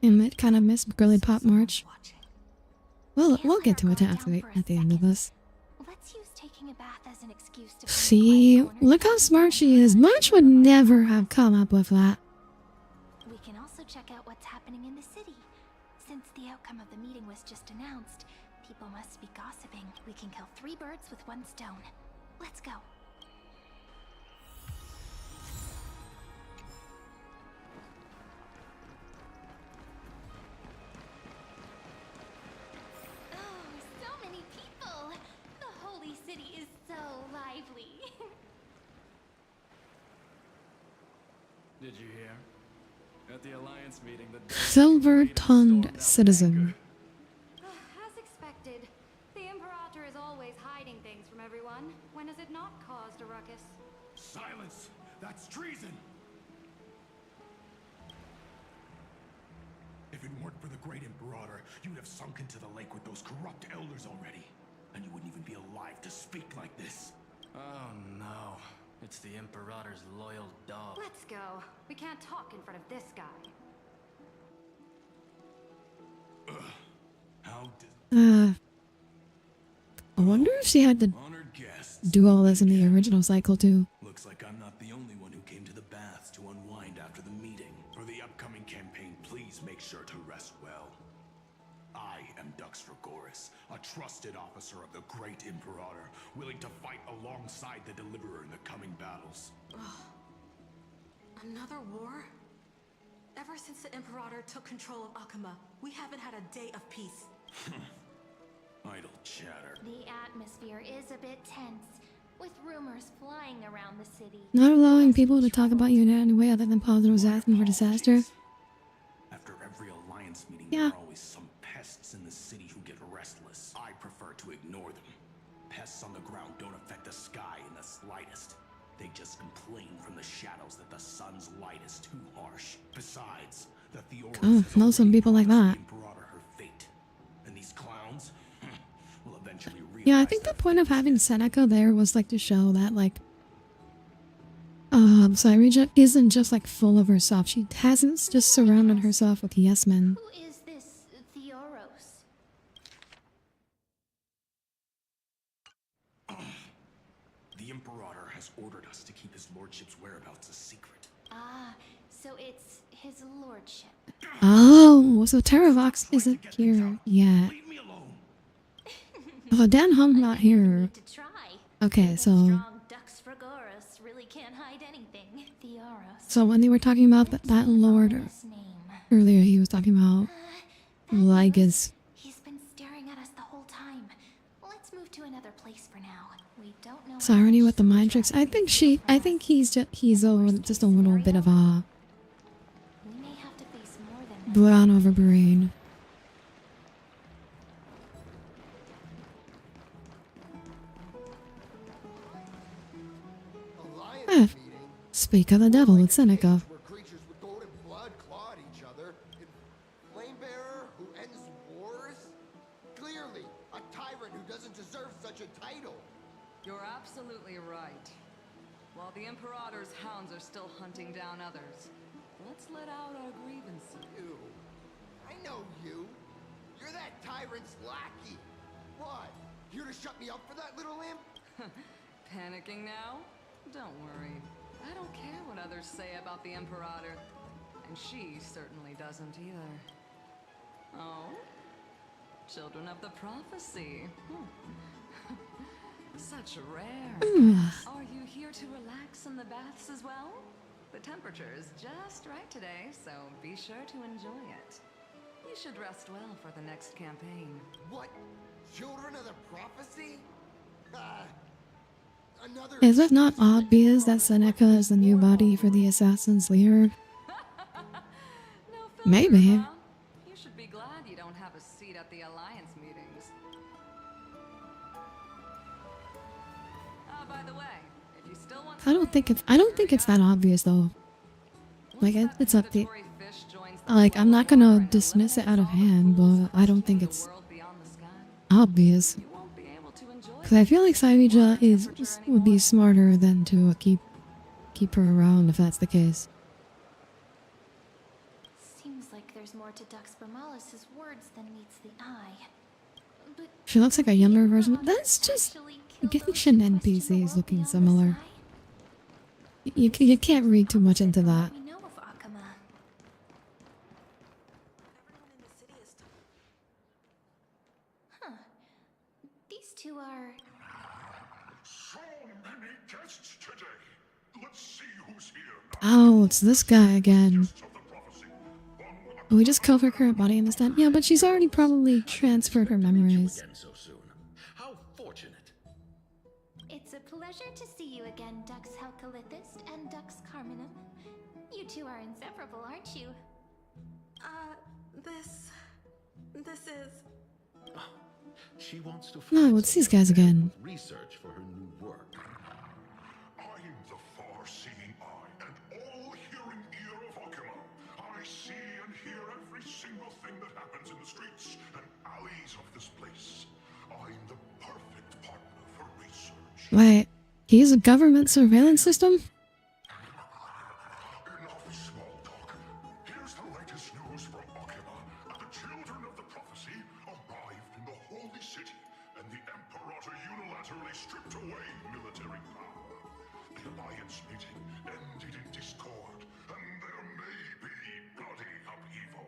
And kind of miss girly pop March. Well, we'll get to it at the end of this. Let's use taking a bath as an excuse to See, look how smart she is. March would never have come up with that. We can also check out what's happening in the city. Since the outcome of the meeting was just announced, people must be gossiping. We can kill 3 birds with 1 stone. Let's go. Oh, so many people! The holy city is so lively. Did you hear? At the Alliance meeting, the Silver-tongued citizen. As expected, the Imperator is always hiding things from everyone. When has it not caused a ruckus? Silence! That's treason! If it weren't for the Great Imperator, you'd have sunk into the lake with those corrupt elders already. And you wouldn't even be alive to speak like this. Oh no. It's the Imperator's loyal dog. Let's go. We can't talk in front of this guy. How does I wonder if she had to honored guests do all this in the original cycle too. Looks like I'm not the only one who came to the baths to unwind after the meeting. For the upcoming campaign, please make sure to rest well. I am Dux Dragoris, a trusted officer of the Great Imperator, willing to fight alongside the Deliverer in the coming battles. Another war? Ever since the Imperator took control of Akuma, we haven't had a day of peace. Idle chatter. The atmosphere is a bit tense, with rumors flying around the city. Not allowing people to talk about you in any way other than positive asking for disaster. After every Alliance meeting, Yeah. there are always some pests in the city who get restless. I prefer to ignore them. Pests on the ground don't affect the sky in the slightest. They just complain from the shadows that the sun's light is too harsh. Besides, the Theoris Oh, has know some already people like promised that. the Imperator her fate. And these clowns will eventually realize Yeah, I think the point of having Seneca there was like to show that like Cyrija isn't just like full of herself. She hasn't just surrounded herself with yes men. Who is this Theoros? The Imperator has ordered us to keep his lordship's whereabouts a secret. Ah, so it's his lordship. Oh, so Terravox isn't here yet. Oh, Dan Hum's not here. Okay, so Strong Dux Fragoris really can't hide anything. Theoros. when they were talking about that lord earlier, he was talking about LYGUS. He's been staring at us the whole time. Let's move to another place for now. We don't know. Irony with the mind tricks. I think he's just a little bit of a We may have to face more than brown over brain. Ah, speak of the devil with Seneca. Where creatures with golden blood claw at each other. And Flamebearer who ends wars? Clearly, a tyrant who doesn't deserve such a title. You're absolutely right. While the Imperator's hounds are still hunting down others, let's let out our grievances. You. I know you. You're that tyrant's lackey. What? Here to shut me up for that little imp? Panicking now? Don't worry. I don't care what others say about the Imperator. And she certainly doesn't either. Oh? Children of the Prophecy. Such rare. Are you here to relax in the baths as well? The temperature is just right today, so be sure to enjoy it. You should rest well for the next campaign. What? Children of the Prophecy? Another. Is it not obvious that Seneca is the new body for the Assassin's Leader? Maybe. You should be glad you don't have a seat at the Alliance meetings. By the way, if you still want I don't think it's that obvious though. Like it's up to like I'm not gonna dismiss it out of hand, but I don't think it's obvious. Cause I feel like Cyrija would be smarter than to keep her around if that's the case. Seems like there's more to Dux Bermalis' words than meets the eye. But She looks like a younger version. That's just Genshin NPCs looking similar. You can't read too much into that. we know of Akuma. Huh. These two are... So many guests today. Let's see who's here. Oh, it's this guy again. We just killed her current body in this time. Yeah, but she's already probably transferred her memories. So soon. How fortunate. It's a pleasure to see you again, Dux Helcalithist and Dux Carminum. You two are inseparable, aren't you? This is... She wants to No, it's these guys again. research for her new work. I'm the far-seeing eye and all-hearing ear of Akuma. I see and hear every single thing that happens in the streets and alleys of this place. I'm the perfect partner for research. Wait, he's a government surveillance system? Enough small talk. Here's the latest news from Akuma. The children of the prophecy arrived in the holy city, and the Imperator unilaterally stripped away military power. The Alliance meeting ended in discord, and there may be bloody upheaval.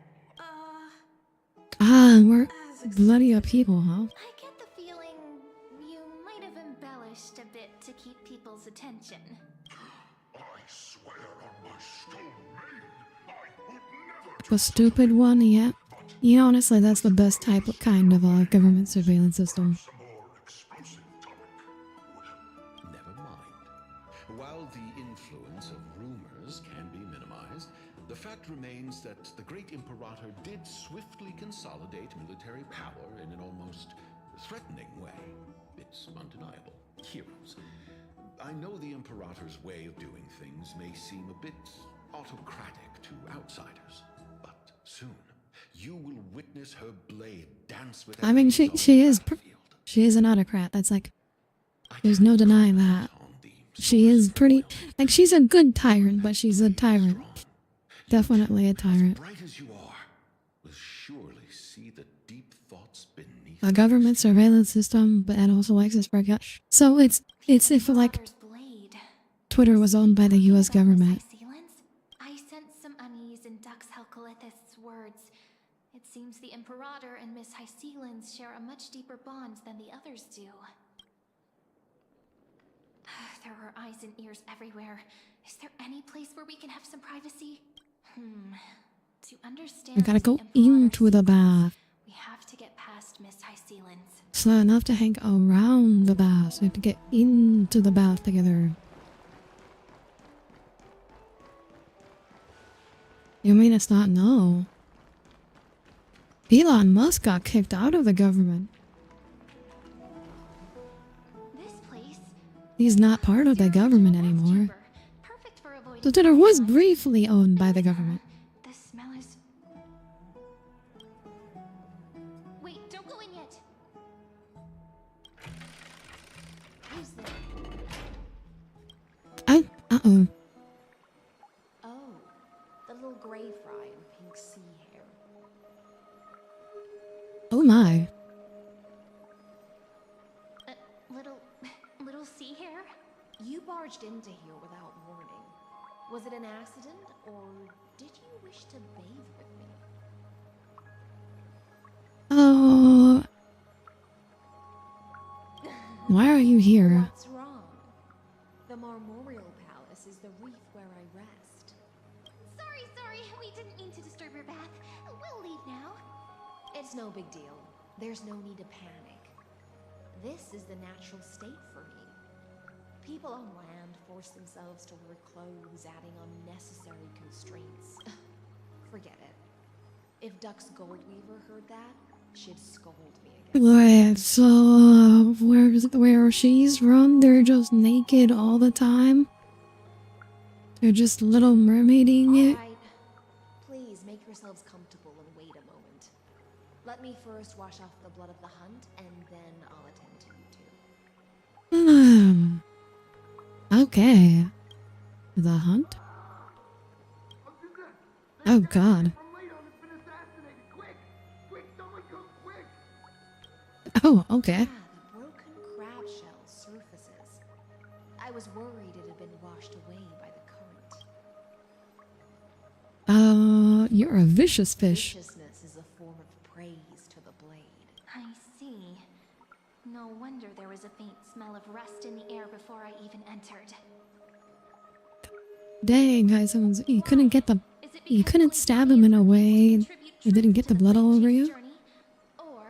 Ah, we're bloody upheaval, huh? I get the feeling you might have embellished a bit to keep people's attention. I swear on my stone maid, I would never The stupid one, yeah. Yeah, honestly, that's the best kind of government surveillance system. Never mind. While the influence of rumors can be minimized, the fact remains that the great Imperator did swiftly consolidate military power in an almost threatening way. It's undeniable. Heroes. I know the Imperator's way of doing things may seem a bit autocratic to outsiders, but soon you will witness her blade dance with I mean, she is an autocrat. That's like, there's no denying that. She is pretty, like, she's a good tyrant, but she's a tyrant. Definitely a tyrant. Bright as you are, will surely see the deep thoughts beneath. A government surveillance system, but that also likes us for gosh. So it's if like Twitter was owned by the U.S. government. I sense some unease in Dux Helcolith's words. It seems the Imperator and Miss Hycelens share a much deeper bond than the others do. There are eyes and ears everywhere. Is there any place where we can have some privacy? To understand, We gotta go into the bath. we have to get past Miss Hycelens. It's not enough to hang around the bath. We have to get into the bath together. You mean it's not? No. Elon Musk got kicked out of the government. He's not part of the government anymore. So Twitter was briefly owned by the government. The smell is... Wait, don't go in yet. Who's there? Uh-oh. Oh, the little gray fry in pink sea hair. Oh my. Little sea hair? You barged into here without warning. Was it an accident, or did you wish to bathe with me? Oh. Why are you here? What's wrong? The Marmorial Palace is the reef where I rest. Sorry, we didn't mean to disturb your bath. We'll leave now. It's no big deal. There's no need to panic. This is the natural state for me. People on land force themselves to wear clothes, adding unnecessary constraints. Forget it. If Dux Goldweaver heard that, she'd scold me again. Wait, so where she's from, they're just naked all the time? They're just Little Mermaiding it? Alright. Please make yourselves comfortable and wait a moment. Let me first wash off the blood of the hunt, and then I'll attend to you two. Okay. The hunt? Oh god. Oh, okay. The broken crab shell surfaces. I was worried it had been washed away by the current. You're a vicious fish. Viciousness is a form of praise to the blade. I see. No wonder there was a faint smell of rust in the air before I even entered. Dang, guys, you couldn't stab him in a way it didn't get the blood all over you? Or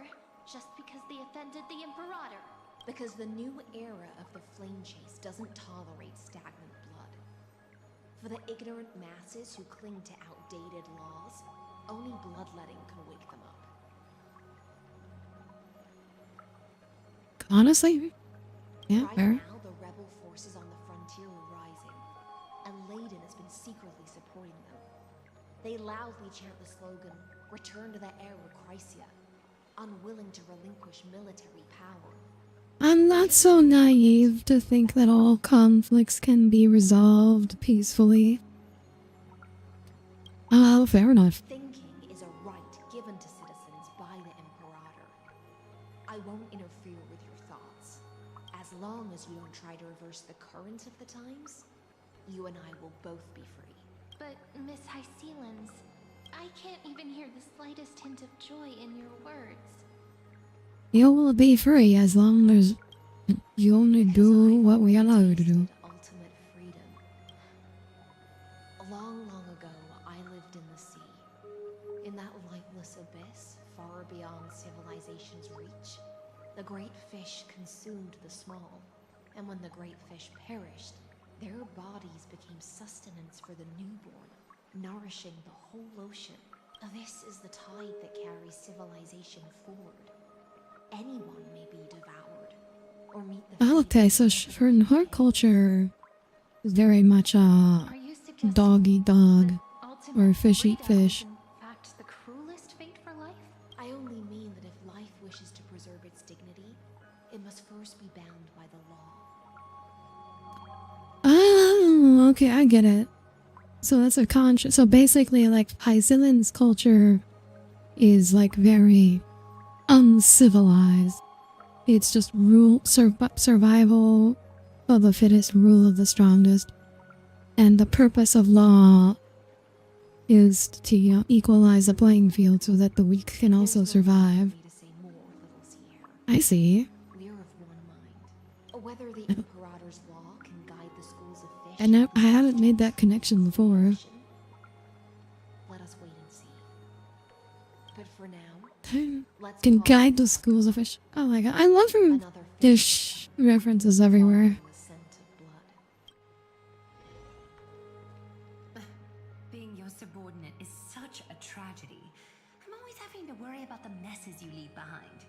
just because they offended the Imperator? Because the new era of the flame chase doesn't tolerate stagnant blood. For the ignorant masses who cling to outdated laws, only bloodletting can wake them up. Honestly, yeah, Right fair. now, the rebel forces on the frontier are rising, and Layden has been secretly supporting them. They loudly chant the slogan, "Return to the era Chrysia," unwilling to relinquish military power. I'm not so naive to think that all conflicts can be resolved peacefully. Oh, fair enough. Thinking is a right given to citizens by the Imperator. I won't interfere with your thoughts. As long as you don't try to reverse the current of the times, you and I will both be free. But, Miss Hycelens, I can't even hear the slightest hint of joy in your words. You will be free as long as you only do what we allow you to do. Ultimate freedom. Long, long ago, I lived in the sea. In that lightless abyss, far beyond civilization's reach, the great fish consumed the small. And when the great fish perished, their bodies became sustenance for the newborn, nourishing the whole ocean. This is the tide that carries civilization forward. Anyone may be devoured, or meet the Oh, okay, so for her culture, is very much dog eat dog, or fish eat fish. In fact, the cruelest fate for life? I only mean that if life wishes to preserve its dignity, it must first be bound by the law. Oh, okay, I get it. So that's a conscious. So basically, like, Hycelin's culture is like very uncivilized. It's just survival of the fittest, rule of the strongest. And the purpose of law is to equalize the playing field so that the weak can also survive. I see. We're of one mind. Whether the Imperator's law can guide the schools of fish. And I haven't made that connection before. Let us wait and see. But for now, let's Can pause. guide the schools of fish. Oh my god, I love her fish references everywhere. Being your subordinate is such a tragedy. I'm always having to worry about the messes you leave behind.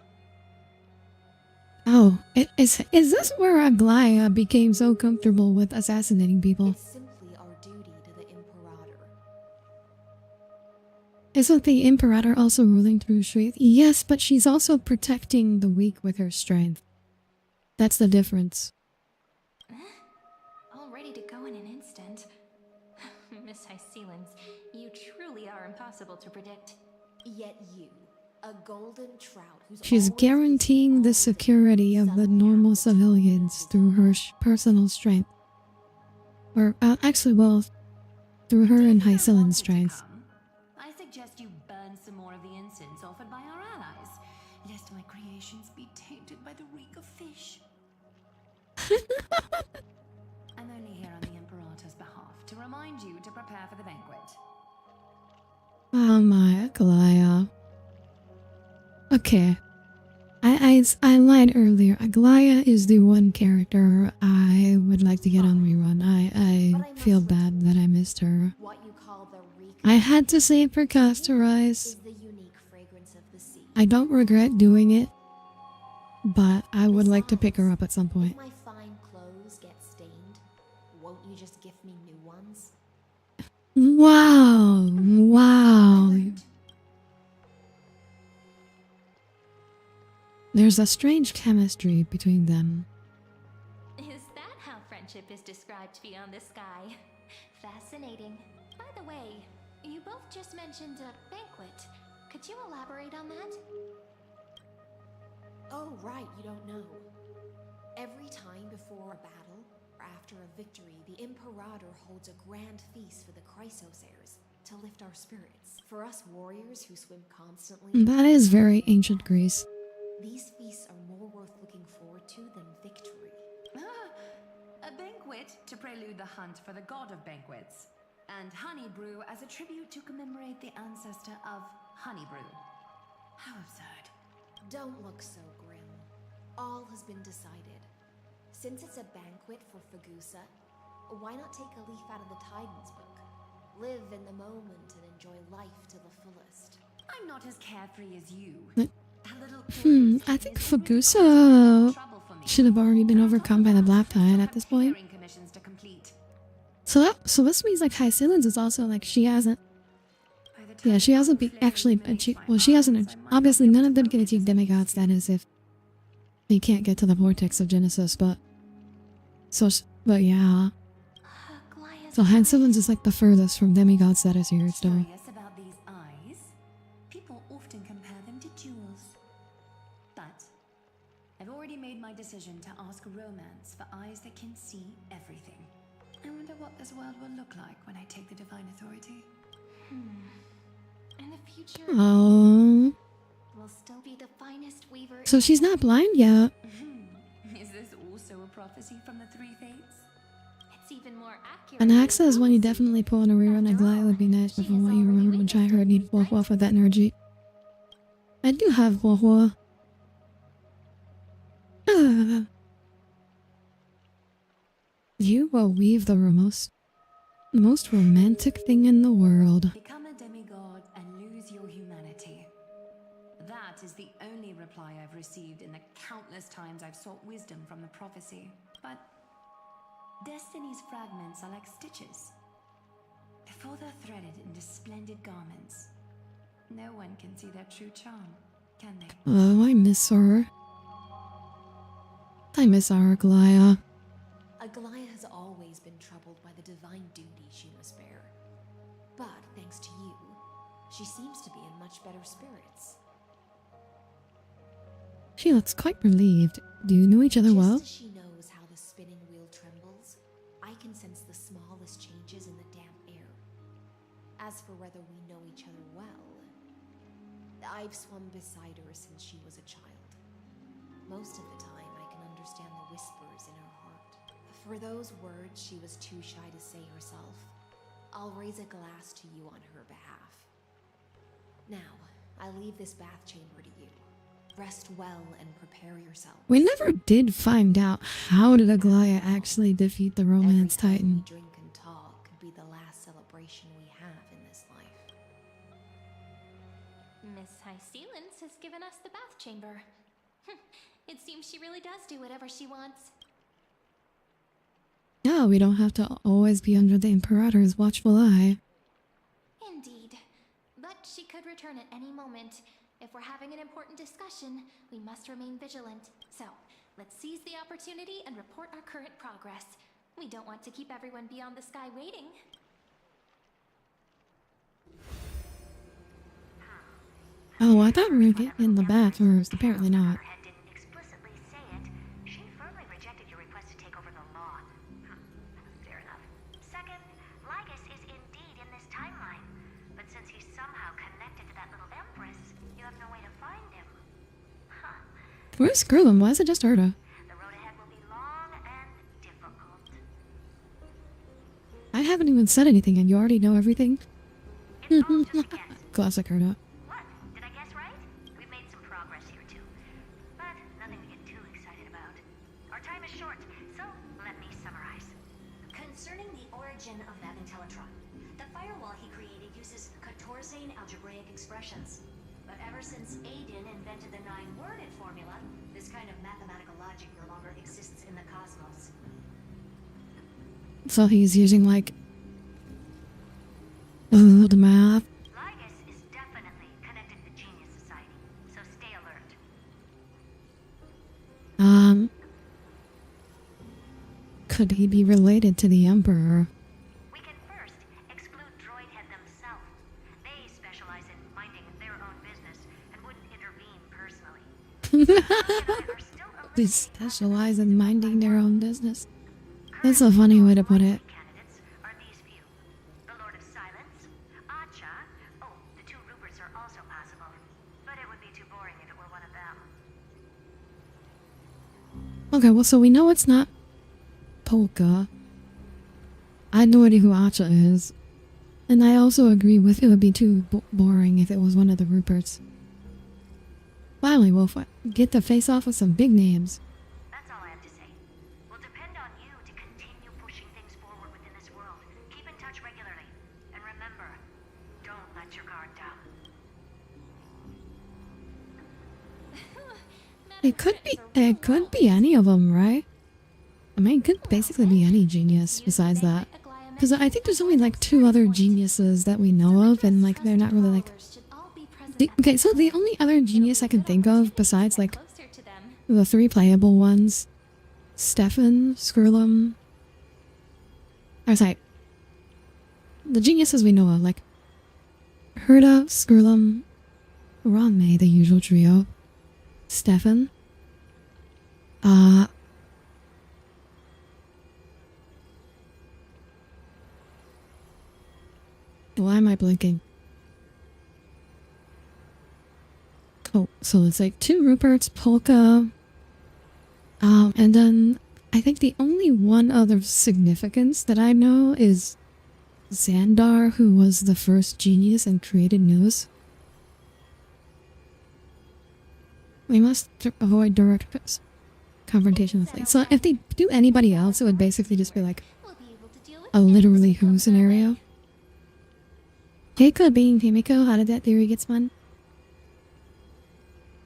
Oh, is this where Aglaya became so comfortable with assassinating people? It's simply our duty to the Imperator. Isn't the Imperator also ruling through strength? Yes, but she's also protecting the weak with her strength. That's the difference. All ready to go in an instant. Miss Hycelens, you truly are impossible to predict. Yet you, a golden trout who's She's guaranteeing the security of the normal civilians through her personal strength. Or, actually, well, through her and Hycelin's strength. I suggest you burn some more of the incense offered by our allies, lest my creations be tainted by the reek of fish. I'm only here on the Imperator's behalf to remind you to prepare for the banquet. Oh my, Aglaya. Okay. I lied earlier. Aglaya is the one character I would like to get on rerun. I feel bad that I missed her. I had to save for Castorize. I don't regret doing it, but I would like to pick her up at some point. If my fine clothes get stained, won't you just gift me new ones? Wow. Wow. There's a strange chemistry between them. Is that how friendship is described beyond the sky? Fascinating. By the way, you both just mentioned a banquet. Could you elaborate on that? Oh, right, you don't know. Every time before a battle, or after a victory, the Imperator holds a grand feast for the Chrysos heirs to lift our spirits. For us warriors who swim constantly... That is very ancient Greece. These feasts are more worth looking forward to than victory. A banquet to prelude the hunt for the god of banquets, and honey brew as a tribute to commemorate the ancestor of honey brew. How absurd. Don't look so grim. All has been decided. Since it's a banquet for Fagusa, Why not take a leaf out of the Titan's book? Live in the moment and enjoy life to the fullest. I'm not as carefree as you. I think Fugusa should have already been overcome by the Black Tide at this point. So this means like Hyacinth is also like she hasn't. Yeah, she hasn't she hasn't. Obviously, none of them can achieve demigod status if they can't get to the vortex of Genesis. But yeah. So Hyacinth is like the furthest from demigod status here. Still. About these eyes, people often compare them to jewels. But I've already made my decision to ask romance for eyes that can see everything. I wonder what this world will look like when I take the divine authority. In the future, Oh. we'll still be the finest weaver. So she's not blind yet. Is this also a prophecy from the three fates? It's even more accurate. An axe is one you definitely pull in a rerun. A glide would be nice, but from what you remember when I heard need Huohuo for that energy. I do have Huohuo. You will weave the most romantic thing in the world. Become a demigod and lose your humanity. That is the only reply I've received in the countless times I've sought wisdom from the prophecy. But Destiny's fragments are like stitches. Before they're threaded into splendid garments, no one can see their true charm, can they? Oh, I miss her. I miss our Aglaya. Aglaya has always been troubled by the divine duty she must bear. But thanks to you, she seems to be in much better spirits. She looks quite relieved. Do you know each other well? Just as she knows how the spinning wheel trembles, I can sense the smallest changes in the damp air. As for whether we know each other well, I've swum beside her since she was a child. Most of the time, I can understand the whispers in her heart. For those words she was too shy to say herself, I'll raise a glass to you on her behalf. Now, I leave this bath chamber to you. Rest well and prepare yourself. We never did find out how did Aglaya actually defeat the Romance Titan. Drink and talk could be the last celebration we have in this life. Miss Hyacinth has given us the bath chamber. It seems she really does do whatever she wants. No, we don't have to always be under the Imperator's watchful eye. Indeed. But she could return at any moment. If we're having an important discussion, we must remain vigilant. So, let's seize the opportunity and report our current progress. We don't want to keep everyone beyond the sky waiting. Oh, I thought we were getting in the bath first. Apparently not. She firmly rejected your request to take over the law. Fair enough. Second, LYGUS is indeed in this timeline. But since he's somehow connected to that little empress, you have no way to find him. Where's Skrulum? Why is it just Erda? The road ahead will be long and difficult. I haven't even said anything and you already know everything? Classic Erda. What? Did I guess right? We've made some progress here too. But nothing to get too excited about. Our time is short, so let me summarize. Concerning the origin of Magnetellatron, the firewall he created uses Catorzane algebraic expressions. But ever since Aiden invented the 9-worded formula, this kind of mathematical logic no longer exists in the cosmos. So he's using like old math. LYGUS is definitely connected to Genius Society, so stay alert. Could he be related to the Emperor? We can first exclude Droidhead themselves. They specialize in minding their own business and wouldn't intervene personally. They specialize in minding their own business. That's a funny way to put it. Candidates are these few. The Lord of Silence, Acha. Oh, the 2 Ruperts are also possible. But it would be too boring if it were one of them. Okay, well, so we know it's not Polka. I had no idea who Acha is. And I also agree with it would be too boring if it was one of the Ruperts. Finally, we'll get to face off with some big names. That's all I have to say. We'll depend on you to continue pushing things forward It could be any of them, right? I mean, it could basically be any genius besides that. Because I think there's only like 2 other geniuses that we know of, and like they're not really like... Okay, so the only other genius I can think of besides like the 3 playable ones, Stefan, Skrulum... Or sorry, the geniuses we know of, like Herda, Skrulum, Ranmei, the usual trio, Stefan, why am I blinking? Oh, so it's like 2 Ruperts, Polka, and then I think the only one other significance that I know is Xandar, who was the first genius and created news. We must avoid direct confrontation with Lee. So if they do anybody else, it would basically just be like a literally who scenario. Keiko being Himiko, how did that theory get spun?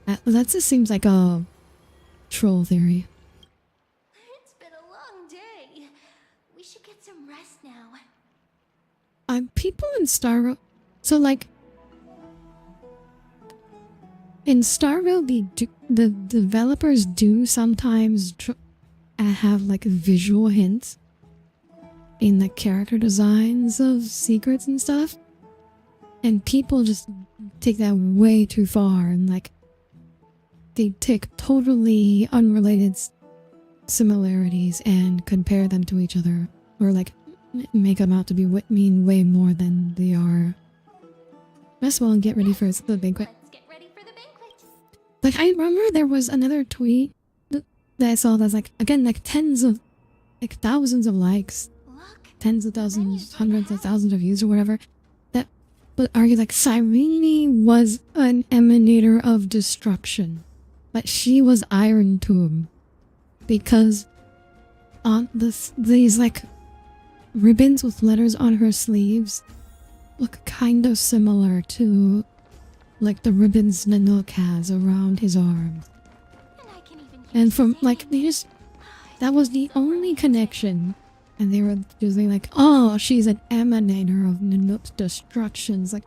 That just seems like a troll theory. It's been a long day. We should get some rest now. People in Star Rail... So like... In Star Rail, the developers do sometimes have like visual hints in the character designs of secrets and stuff. And people just take that way too far, and like they take totally unrelated similarities and compare them to each other, or like make them out to mean way more than they are. Rest well and get ready for the banquet. Like I remember there was another tweet that I saw that's like, again, like thousands of likes, tens of thousands, hundreds of thousands of views or whatever, that but argued like Cyrene was an emanator of destruction, but she was Iron Tomb because on these like ribbons with letters on her sleeves look kind of similar to like the ribbons Nanook has around his arms. And from like that was the only connection. And they were using like, oh, she's an emanator of Nanook's destructions. Like,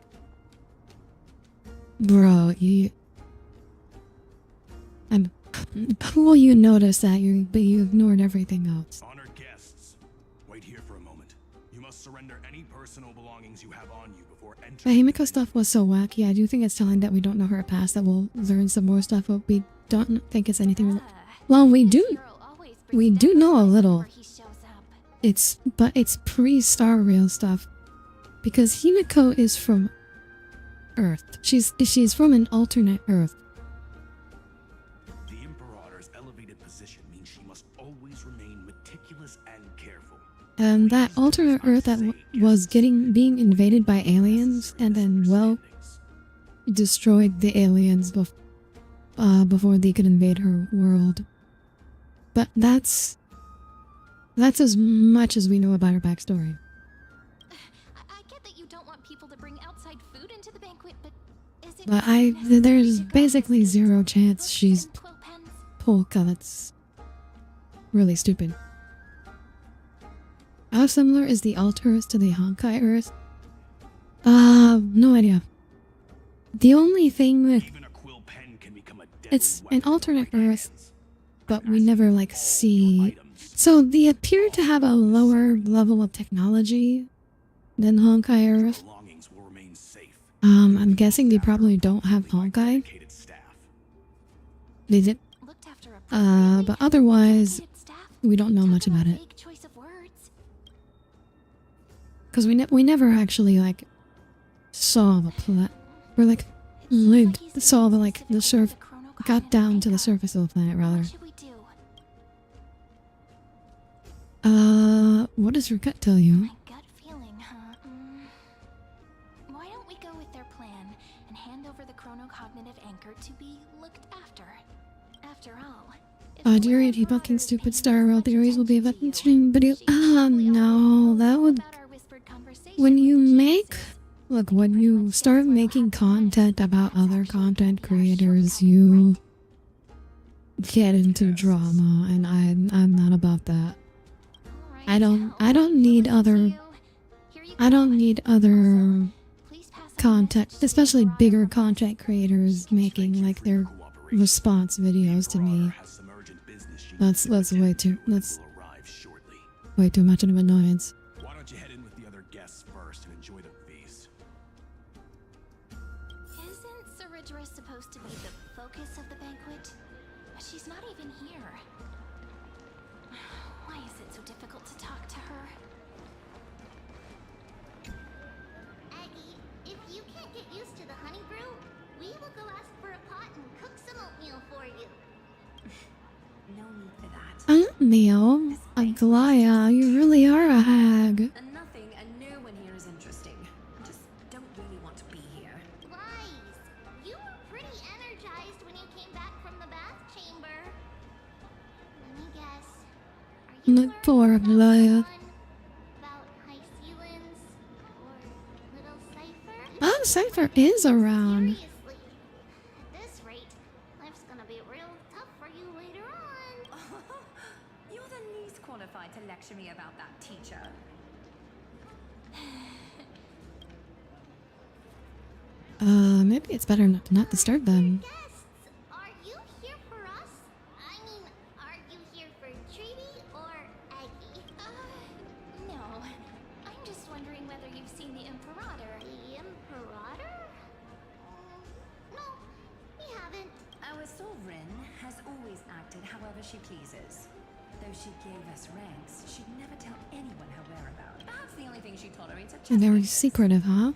bro, I'm cool you noticed that, but you ignored everything else. Honored guests, wait here for a moment. You must surrender any personal belongings you have on you before entering. The Himiko stuff was so wacky. I do think it's telling that we don't know her past, that we'll learn some more stuff, but we don't think it's anything. Well, we do know a little. But it's pre-Star Rail stuff, because Himiko is from Earth. She's from an alternate Earth. The Imperator's elevated position means she must always remain meticulous and careful. And that alternate Earth that was being invaded by aliens, and then, well, destroyed the aliens before they could invade her world. But that's as much as we know about her backstory. I get that you don't want people to bring outside food into the banquet, but is it... But there's basically zero chance she's Polka. That's really stupid. How similar is the Alt Earth to the Honkai Earth? No idea. The only thing with... It's an alternate Earth, but we never, like, see... So they appear to have a lower level of technology than Honkai Earth. I'm guessing they probably don't have Honkai. They did. But otherwise, we don't know much about it. Because we never actually, like, saw the planet. Or, like, saw the got down to the surface of the planet, rather. What does your gut tell you? My gut feeling, huh? Why don't we go with their plan and hand over the chronocognitive anchor to be looked after? After all, Audire debunking stupid Star Rail theories will be about stream video. No, that would... When you start making content about other content creators, you get into drama, and I'm not about that. I don't need other content, especially bigger content creators making like their response videos to me. That's way too much of an annoyance. Why don't you head in with the other guests first and enjoy the feast? Isn't Saridra supposed to be the focus of the banquet? She's not even here. Why is it so difficult to talk to her? Aggie, if you can't get used to the honey brew, we will go ask for a pot and cook some oatmeal for you. No need for that. Oatmeal? Aglaya, you really are a hag. And nothing and no one here is interesting. I just don't really want to be here. Wise, you were pretty energized when you came back from the bath chamber. Let me guess. Look poor Aglaya. About high ceilings or little Cypher? Oh, Cypher is around. Seriously, at this rate, life's gonna be real tough for you later on. You're the least qualified to lecture me about that, teacher. Maybe it's better not to not disturb them. Are you here for us? I mean, are you here for Treaty or Aggie? No. I'm just wondering whether you've seen the Imperator. The Imperator? No, we haven't. Our sovereign has always acted however she pleases. Though she gave us ranks, she'd never tell anyone her whereabouts. Perhaps the only thing she tolerates are Very secretive, huh?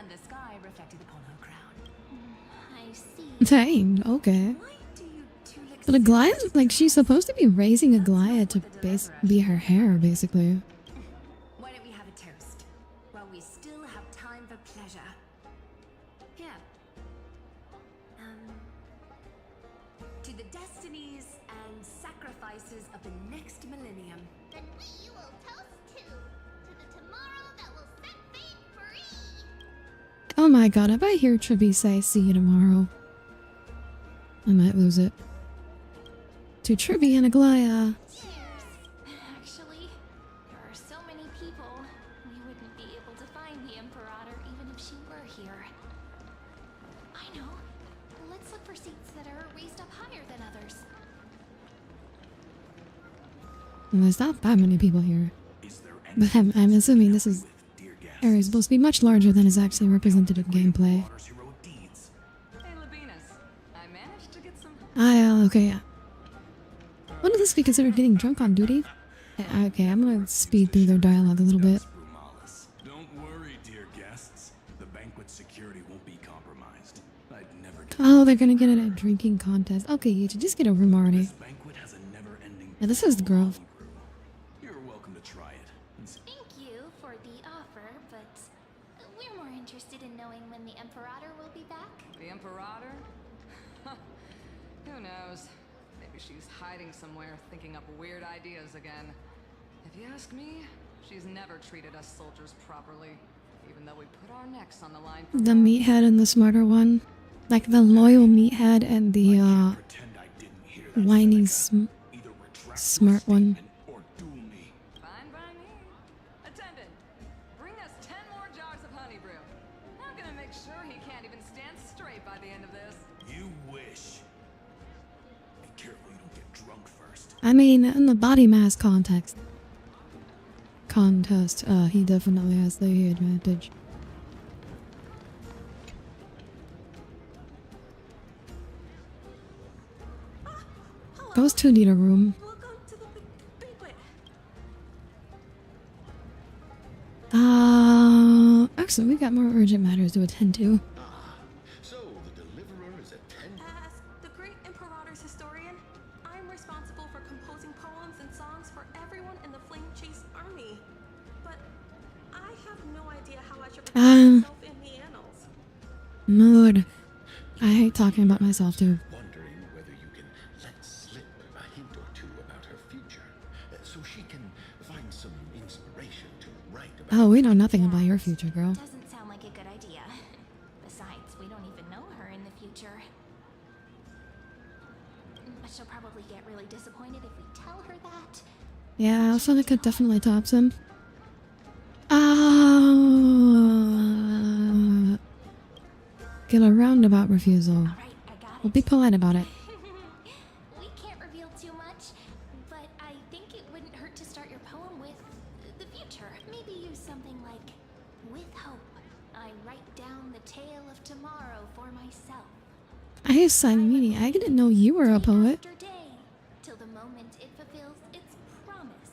and the sky reflected upon her crown. I see. Dang, okay. But Aglaya, like, she's supposed to be raising Aglaya to be her hair, basically. Why don't we have a toast? While we still have time for pleasure. Here. To the destinies and sacrifices of the next millennium. Then we will toast to the tomorrow that will set fate free. Oh my god, if I hear Tribby say see you tomorrow, I might lose it. To Tribby and Aglaya. Actually, there are so many people, we wouldn't be able to find the Imperator even if she were here. I know. Let's look for seats that are raised up higher than others. And there's not that many people here. But I'm assuming this area is supposed to be much larger than is actually represented in gameplay. Hey, Labinas. I managed to get some. Okay, yeah. Wouldn't this be considered getting drunk on duty? Okay, I'm gonna speed through their dialogue a little bit. Don't worry, dear guests. The banquet security won't be compromised. I'd never. Oh, they're gonna get it at a drinking contest. Okay, you should just get over Marty. Banquet has a never-ending. Yeah, this is the Grove. You're welcome to try it. Thank you for the offer, but we're more interested in knowing when the Imperator will be back. The Imperator? Who knows? Maybe she's hiding somewhere, thinking up weird ideas again. If you ask me, she's never treated us soldiers properly, even though we put our necks on the line for The meathead and the smarter one. Like the loyal meathead and the whiny smart one. Fine by me. Attendant, bring us 10 more jars of honey brew. I'm gonna make sure he can't even stand straight by the end of this. You wish. Be careful you don't get drunk first. I mean, in the body mass contest, he definitely has the advantage. Those two need a room. Actually, we got more urgent matters to attend to. So the deliverer is attending. As the great Imperator's historian, I'm responsible for composing poems and songs for everyone in the Flame Chase army. But I have no idea how I should present myself in the annals. Lord, I hate talking about myself too. Wondering whether you can let slip a hint or two about her future, so she can find some inspiration to write about. Oh, we know nothing about your future, girl. Doesn't sound like a good idea. Besides, we don't even know her in the future. disappointed if we tell her that. Yeah, Sonic could definitely tops him. Get a roundabout refusal. We'll be polite about it. We can't reveal too much, but I think it wouldn't hurt to start your poem with the future. Maybe use something like, with hope, I write down the tale of tomorrow for myself. I signed meaning. I didn't know you were a poet. After day, till the moment it fulfills its promise.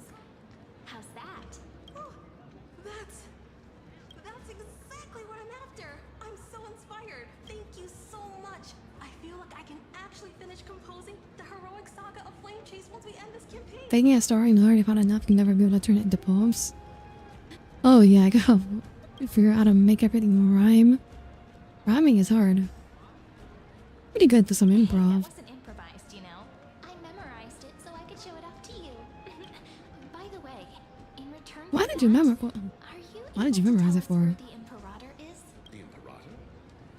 How's that? Oh, that's exactly what I'm after. I'm so inspired. Thank you so much. I feel like I can actually finish composing the heroic saga of Flame Chase once we end this campaign. Thinking a story and already found enough, you can never be able to turn it into poems. Oh yeah, I gotta figure out how to make everything rhyme. Rhyming is hard. Pretty good for some improv. That wasn't improvised, you know. I memorized it so I could show it off to you. By the way, in return Why did you Why did you memorize it for? the Imperator is? The Imperator?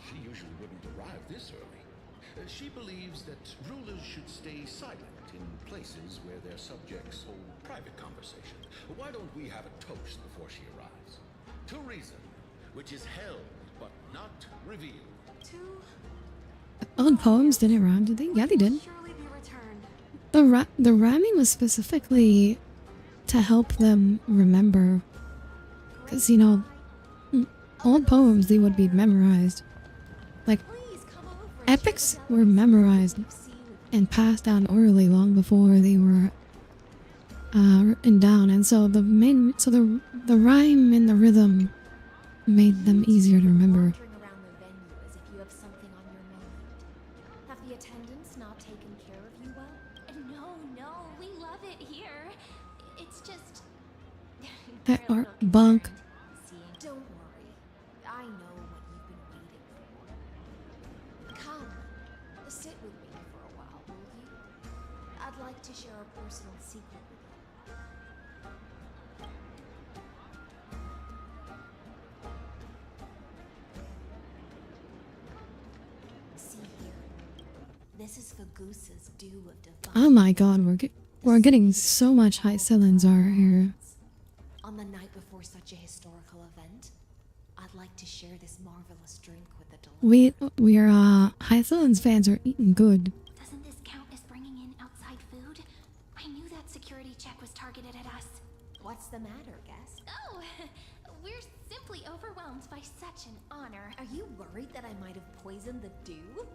She usually wouldn't arrive this early. She believes that rulers should stay silent in places where their subjects hold private conversation. Why don't we have a toast before she arrives? To reason, which is held but not revealed. Old poems didn't rhyme, did they? Yeah, they did. Surely be returned. The rhyming was specifically to help them remember. Because, you know, old poems, they would be memorized. Like, epics were memorized and passed down orally long before they were written down. And so the rhyme and the rhythm made them easier to remember. Around the venue as if you have something on your mind. Have the attendants not taken care of you well? No, we love it here. It's just... Or bunk. Don't worry. I know what you've been waiting for. Come, sit with me for a while, will you? I'd like to share a personal secret with you. See here. This is LYGUS's Dew of Divine. Oh my god, we're getting so much high Celen'zar here. On the night before such a historical event, I'd like to share this marvelous drink with the High Celen's fans are eating good. Doesn't this count as bringing in outside food? I knew that security check was targeted at us. What's the matter, guest? Oh, we're simply overwhelmed by such an honor. Are you worried that I might have poisoned the dew?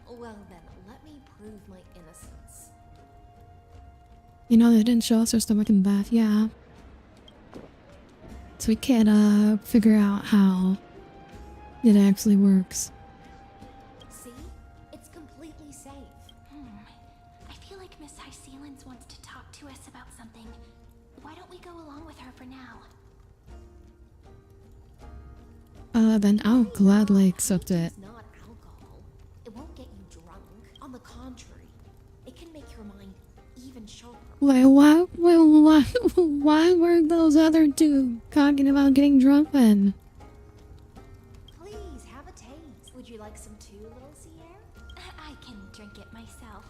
Well then, let me prove my innocence. You know, they didn't show us her stomach in the bath, yeah. So we can't figure out how it actually works. See? It's completely safe. I feel like Miss High Sealens wants to talk to us about something. Why don't we go along with her for now? Then I'll gladly accept it. It's not alcohol. It won't get you drunk. On the contrary, it can make your mind even sharper. Why were those other two talking about getting drunk then? Please, have a taste. Would you like some too, little Sierra? I can drink it myself.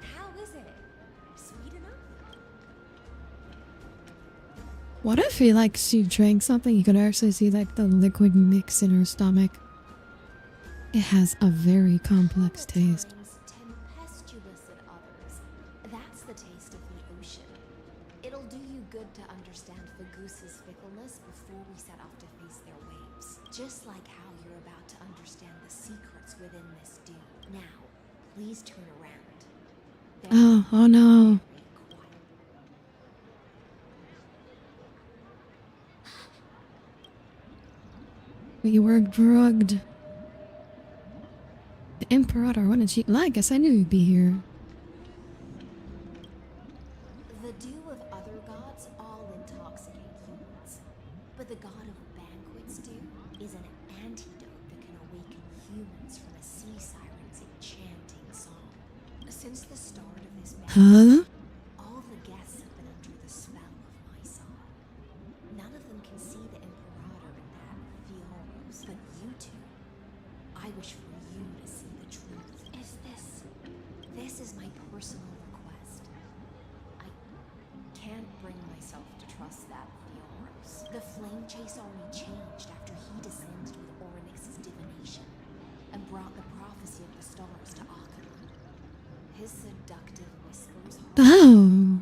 How is it? Sweet enough? What if she drank something, you could actually see like the liquid mix in her stomach? It has a very complex taste. Tempestuous at others. That's the taste of the ocean. It'll do you good to understand LYGUS's fickleness before we set off to face their waves. Just like how you're about to understand the secrets within this dew. Now, please turn around. Oh no. We were drugged. The Imperator, when did she? LYGUS, I knew you'd be here. The dew of other gods all intoxicate humans. But the god of banquets dew is an antidote that can awaken humans from a sea siren's enchanting song. Since the start of this Huh? all the guests have been under the spell of my song. None of them can see the Imperator in that Fioros, but you two. I wish for you to see the truth. Is this my personal request. I can't bring myself to trust that Theoros. The flame chase only changed after he descended with Orynyx's divination and brought the prophecy of the stars to Akuma. His seductive whispers Oh.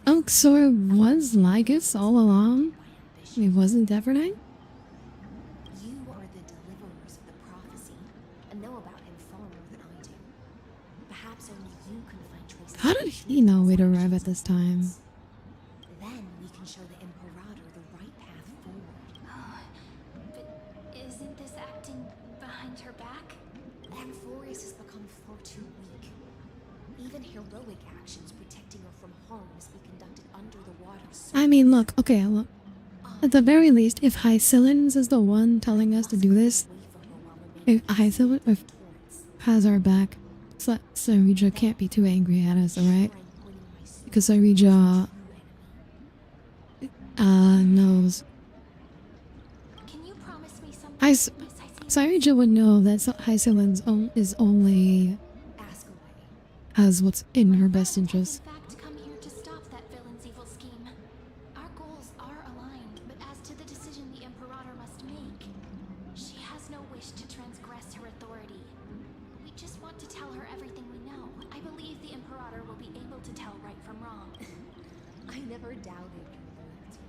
Oh, so it was LYGUS all along? It wasn't Evernite? You are the deliverers of the prophecy and know about him far more than I do. Perhaps only you can find traces. How did he know we'd arrive at this time? Then we can show the Imperator the right path forward. But isn't this acting behind her back? Amphorius has become far too weak. Even heroic actions protecting her from harm must be conducted under the water. I mean, look, okay, look. At the very least, if Hycillens is the one telling us to do this, if Hycillens has our back, Sarija can't be too angry at us, alright? Because Sarija knows. Can you promise me something? Sarija would know that Hycillens is only has what's in her best interest. In fact, come here to stop that villain's evil scheme. Our goals are aligned, but as to the decision the Imperator must make, she has no wish to transgress her authority. We just want to tell her everything we know. I believe the Imperator will be able to tell right from wrong. I never doubted your loyalty.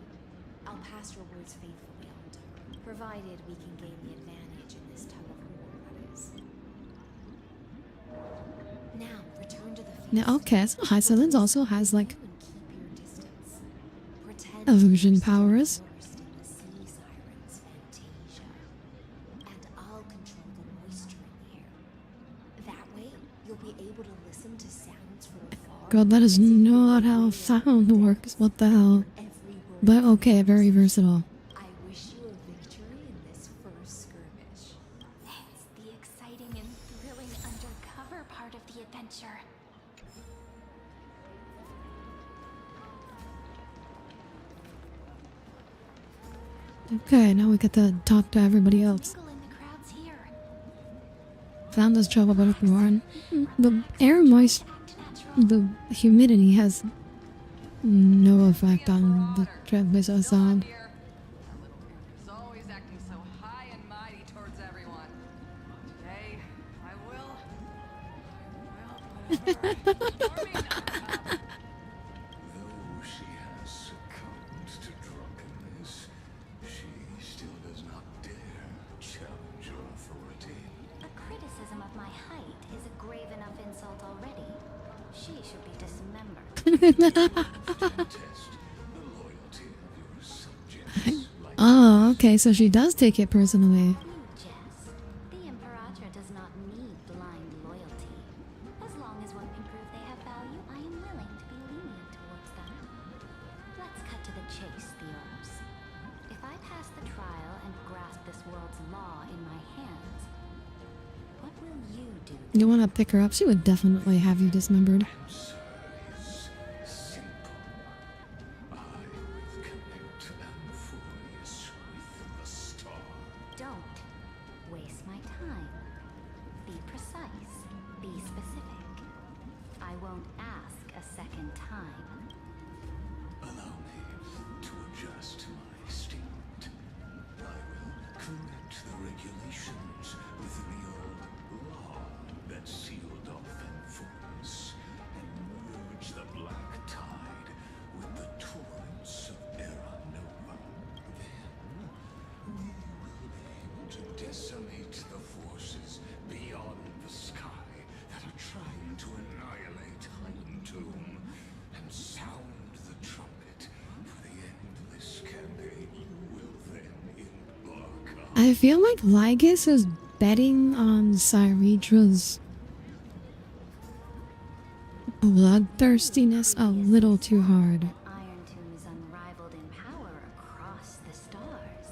I'll pass your words faithfully on to her, provided we can gain the advantage in this tug of war, that is. Now, return to the feast. Now, okay, so Hycillens also has like illusion powers. And I'll control the moisture in the air. That way, you'll be able to listen to sounds from afar. God, that is not how sound works. What the hell? But okay, very versatile. I wish you a victory in this first skirmish. It's the exciting and thrilling undercover part of the adventure. Okay, now we get to talk to everybody else. Sound does travel better through Warren. The air moist, the humidity has no effect on the transmission of sound. Is always acting so high and mighty towards everyone. Today, I will Though she has succumbed to drunkenness, she still does not dare challenge your authority. A criticism of my height is a grave enough insult already. She should be dismembered. Oh, okay, so she does take it personally. The Imperator does not need blind loyalty. As long as one can prove they have value, I am willing to be lenient towards them. Let's cut to the chase, Theoros. If I pass the trial and grasp this world's law in my hands, what will you do? You want to pick her up? She would definitely have you dismembered. Don't waste my time. Be precise. Be specific. I won't ask a second time. Allow me to adjust my statement. I will correct the regulations within the old law that sealed off Amphorius and merge the black tide with the torrents of Era Nova. Then we will be able to decimate the forces beyond the sky that are trying to annihilate Highland Tomb and sound the trumpet for the endless campaign you will then embark on. I feel like LYGUS is betting on Cyredra's bloodthirstiness a little too hard. Iron Tomb is unrivaled in power across the stars.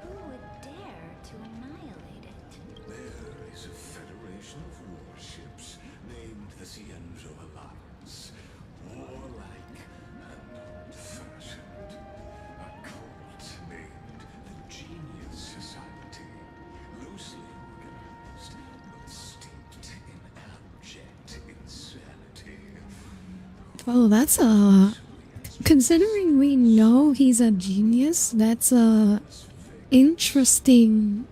Who would dare to annihilate it? There is a federation of warships named the Cienzo Alliance. Warlike and old-fashioned. A cult named the Genius Society. Loosely organized, but steeped in abject insanity. Well, that's considering we know he's a genius, that's a interesting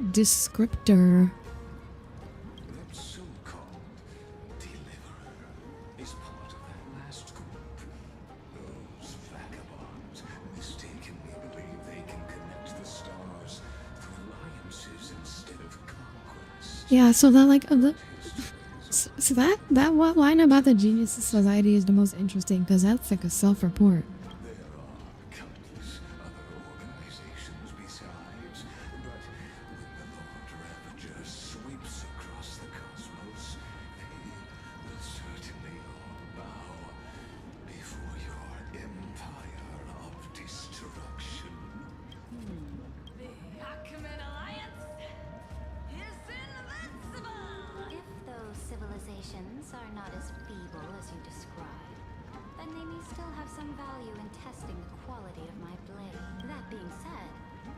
descriptor. That so-called deliverer is part of that last group. Those vagabonds mistakenly believe they can connect the stars through alliances instead of conquest. Yeah, so that like so that line about the genius society is the most interesting because that's like a self-report. There are countless other organizations besides, but when the Lord Ravager sweeps across the cosmos, they will certainly all bow before your empire of destruction. The Acumen Alliance is invincible! If those civilizations are not as feeble as you describe, then they may still have some value in testing the quality of my blade. That being said,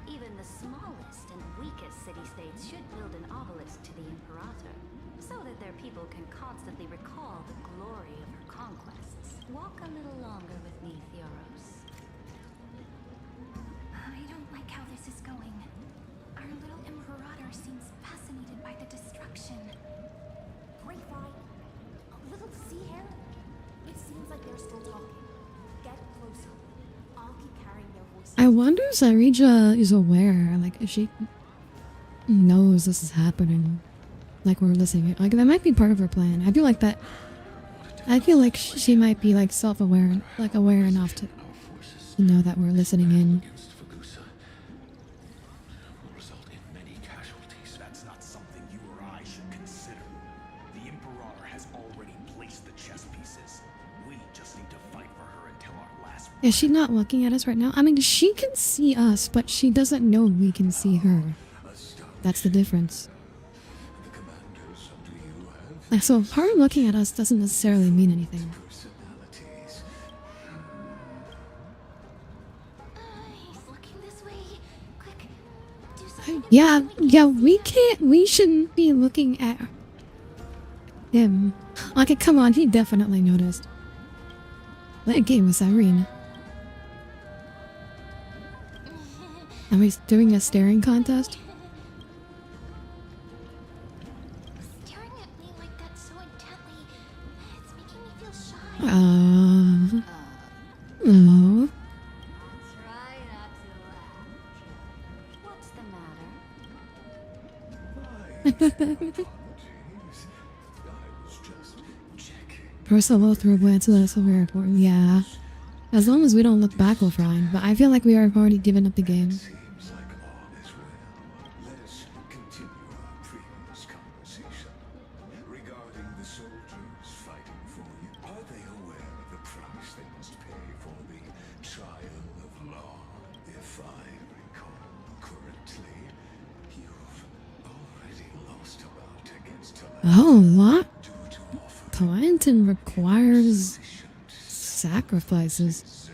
even the smallest and weakest city-states should build an obelisk to the Imperator, so that their people can constantly recall the glory of her conquests. Walk a little longer with me, Theoros. I don't like how this is going. Our little Imperator seems fascinated by the destruction. Grapevine, a little sea hair. It seems like they're still talking. Get closer. I'll keep carrying their voices. I wonder if Zyrija is aware, like if she knows this is happening, like we're listening. Like that might be part of her plan. I feel like that. I feel like she might be like self-aware, like aware enough to know that we're listening in. Against Fagusa will result in many casualties. That's not something you or I should consider. The Imperator has already placed the chess pieces. We just need to fight for her until our last. Is she not looking at us right now? I mean, she can see us, but she doesn't know we can see her. That's the difference. The commanders under you have Like, so her looking at us doesn't necessarily mean anything. personalities. He's looking this way. Quick, do something. Yeah, we shouldn't be looking at him. Okay, come on, he definitely noticed. That game with Irene. Are we doing a staring contest? Staring at me like that so intently, it's making me feel shy. Oh. Try not to laugh. What's the matter? Apologies. I was just checking. Percival through a glance at us over airport. Yeah. As long as we don't look back, we're fine. But I feel like we are already giving up the game. Seems like all is well. Let's continue our previous conversation. Regarding the soldiers fighting for you, are they aware of the price they must pay for the trial of law? If I recall correctly, you've already lost a bout against Oh, what? Clanton requires sacrifices.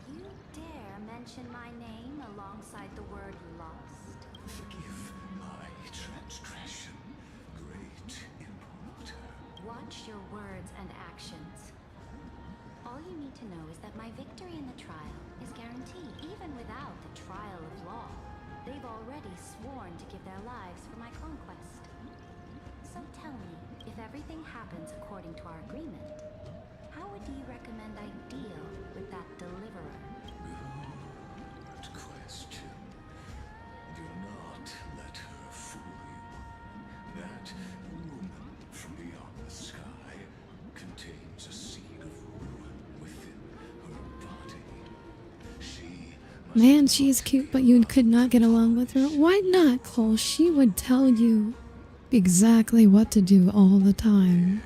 You dare mention my name alongside the word lost? Forgive my transgression, great Imperator. Watch your words and actions. All you need to know is that my victory in the trial is guaranteed, even without the trial of law. They've already sworn to give their lives for my conquest. So tell me, if everything happens according to our agreement, how would you recommend I deal with that deliverer? Good question. Do not let her fool you. That woman from beyond the sky contains a seed of ruin within her body. She Man, she's cute, but you could not get along with her. Why not, Cole? She would tell you exactly what to do all the time.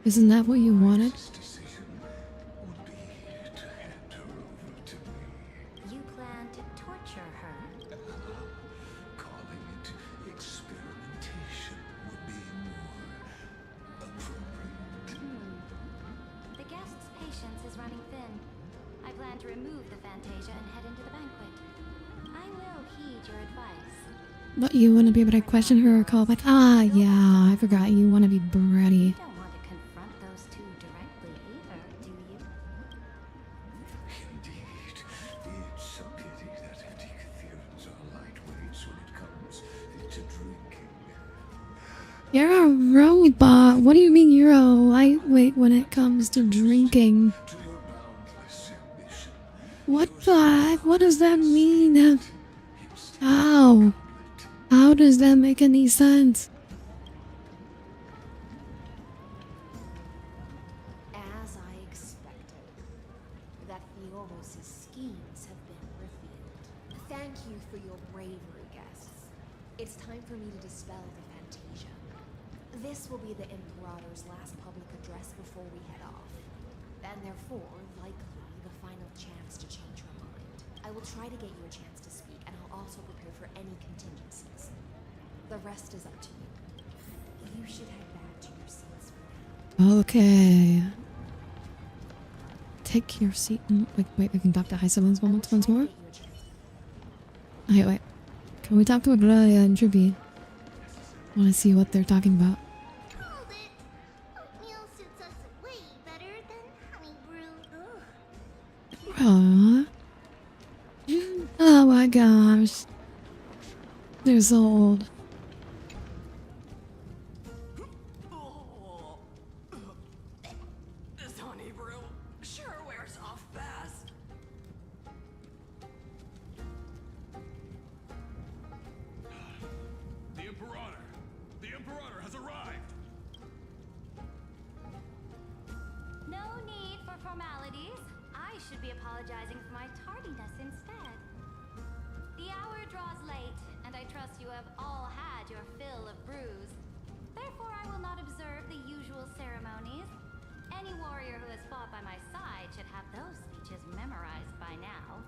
Isn't that what you wanted? decision would be to hand her over to me. You plan to torture her? Calling it experimentation would be more appropriate. The guest's patience is running thin. I plan to remove the Fantasia and head into the banquet. I will heed your advice. But you wouldn't be able to question her or call back. Ah, yeah, I forgot. You want to be bratty. Don't want to confront those two directly. You're a robot. What do you mean you're a lightweight when it comes to drinking? What the? What does that mean? How? How does that make any sense? As I expected, that Theoros's schemes have been revealed. Thank you for your bravery, guests. It's time for me to dispel the Fantasia. This will be the Imperator's last public address before we head off, and therefore, likely, the final chance to change her mind. I will try to get you a chance to speak, and I'll also prepare for any contingencies. The rest is up to you. You should head back to your seats for now. Okay. Take your seat. Wait, we can talk to High Siblings once more? Okay, wait. Can we talk to Audire and Trippy? I want to see what they're talking about. Aww. Oh my gosh. They're so old. This honey brew sure wears off fast. The Imperator! The Imperator has arrived! No need for formalities. I should be apologizing for my tardiness instead. The hour draws late, and I trust you have all had your fill of brews. Therefore, I will not observe the usual ceremonies. Any warrior who has fought by my side should have those speeches memorized by now.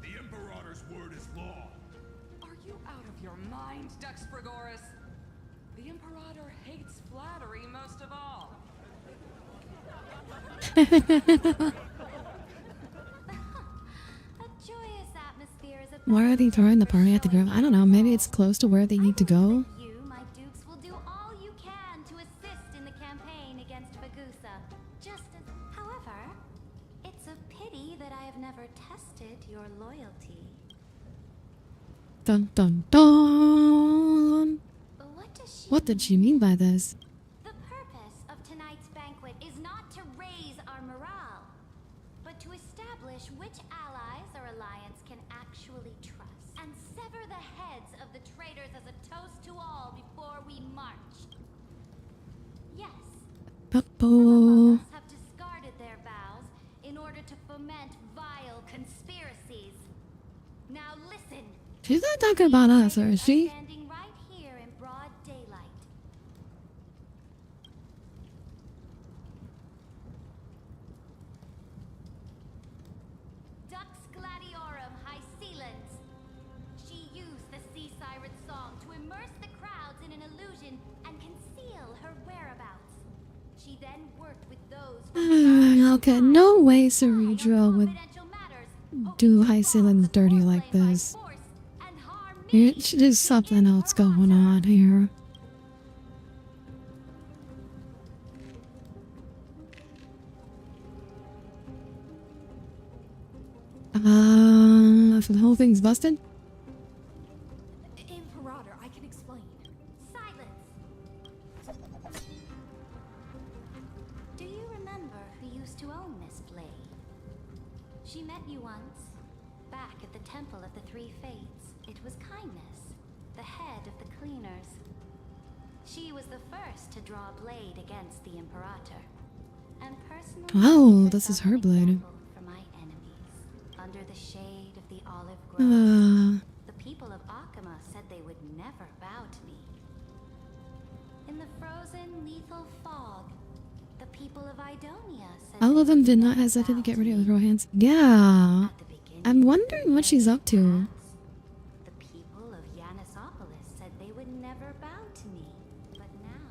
The Imperator's word is law. Are you out of your mind, Dux Frigoris? The Imperator hates flattery most of all. A joyous atmosphere is Why are they throwing the party at the grove? I don't know. Maybe it's close to where they need to go. You, my dukes, will do all you can to assist in the campaign against Vagusa. Just as, however, it's a pity that I have never tested your loyalty. Dun dun dun. What did she mean by this? The purpose of tonight's banquet is not to raise our morale, but to establish which allies our alliance can actually trust, and sever the heads of the traitors as a toast to all before we march. Yes, Bubble. have discarded their vows in order to foment vile conspiracies. Now listen. She's not talking about us, or is she? Standing right here in broad daylight. Dux Gladiorum High Sealens. She used the Sea Siren song to immerse the crowds in an illusion and conceal her whereabouts. She then worked with those Okay, no way Ceredra would do High Ceilings dirty like this. There's something else going on here. So the whole thing's busted? Imperator, I can explain. Silence! Do you remember who used to own this blade? She met you once, back at the Temple of the Three Fates. It was Kindness, the head of the cleaners. She was the first to draw a blade against the Imperator. And personally, Oh, this is her blade. for my enemies, under the shade of the olive grove. The people of Akama said they would never bow to me. In the frozen, lethal fog, the people of Idonia said All of them did not hesitate to get rid of her hands. Yeah. I'm wondering what she's up to. the people of Yanisopolis said they would never bow to me. But now,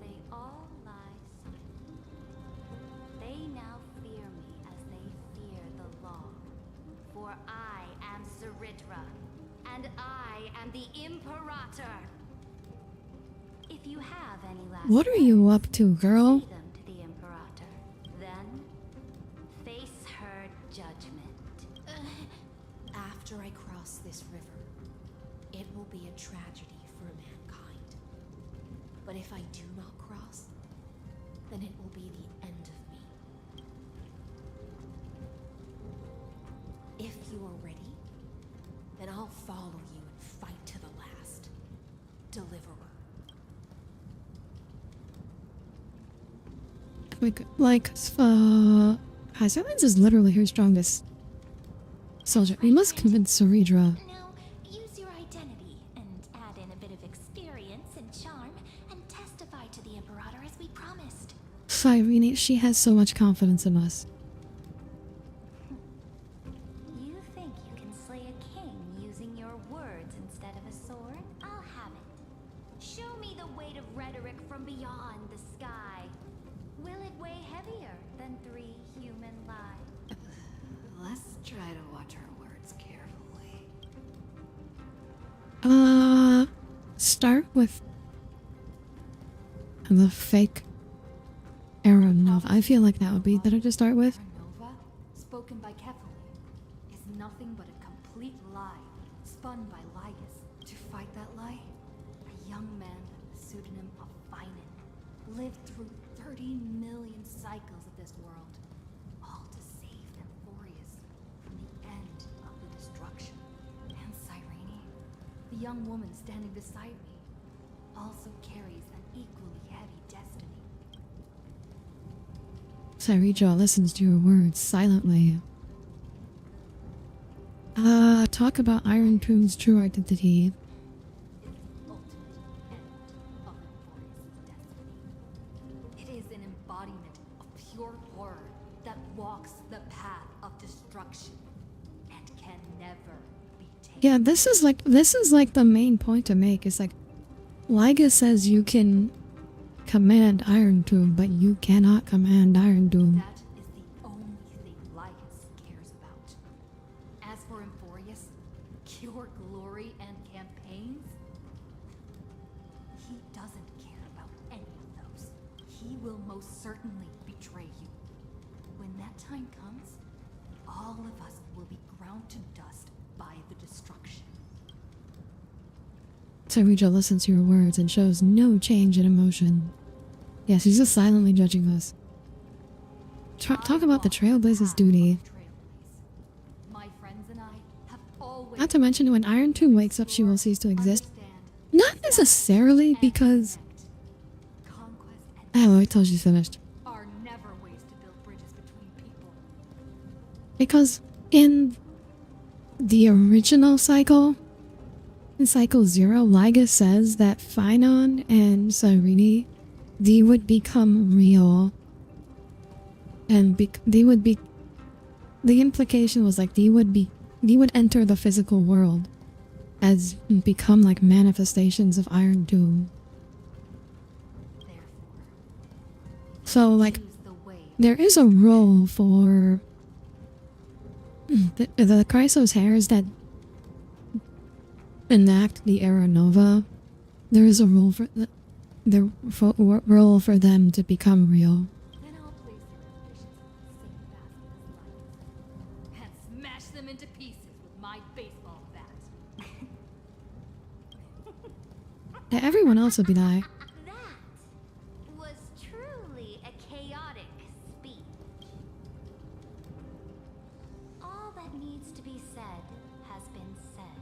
they all lie silent. They now fear me as they fear the law. For I am Ceredra, and I am the Imperator. If you have any last What are you up to, girl? say them to the Imperator. Then, face her judgment. After I cross this river, it will be a tragedy for mankind. But if I do not cross, then it will be the end of me. If you are ready, then I'll follow you and fight to the last. Deliverer. Hyzerlands is literally her strongest soldier. We must convince Saridra. Now, use your identity and add in a bit of experience and charm and testify to the Imperator as we promised. Cyrene, she has so much confidence in us. You think you can slay a king using your words instead of a sword? I'll have it. Show me the weight of rhetoric from beyond the sky. Will it weigh heavier than 3 human lives? Let's try to watch our words carefully. Start with the fake Aeronova. I feel like that would be better to start with. Nova, spoken by Kefali, is nothing but a complete lie, spun by LYGUS. To fight that lie, a young man with the pseudonym of Finan lived through 30 million cycles of this world, all to save Amphorius from the end of the destruction. And Cyrene, the young woman standing beside me, also carries an equally heavy destiny. Saridra listens to your words silently. Talk about Iron Tomb's true identity. It is an embodiment of pure horror that walks the path of destruction and can never be taken. Yeah, this is like the main point to make. Is like, LYGUS says you can command Iron Tomb, but you cannot command Iron Tomb. That is the only thing LYGUS cares about. As for Amphorius, pure glory and campaigns, he doesn't care about any of those. He will most certainly betray you. When that time comes, all of us will be ground to dust by the destruction. Saridra listens to your words and shows no change in emotion. Yeah, she's just silently judging us. Talk about the Trailblaze's duty. My friends and I have always... Not to mention, when Iron Tomb wakes up, she will cease to exist. Not necessarily because... Oh, wait till she's finished. are never ways to build bridges between people. Because in the original cycle, in Cycle 0, LYGUS says that Finan and Cyrene, they would become real. And they would be... The implication was like they would enter the physical world as become like manifestations of Iron Doom. So like, there is a role for the Chrysos hairs that enact the Era Nova. There is a role for role for them to become real. And smash them into pieces with my baseball bat. Everyone else would be like, Was truly a chaotic speech. All that needs to be said has been said.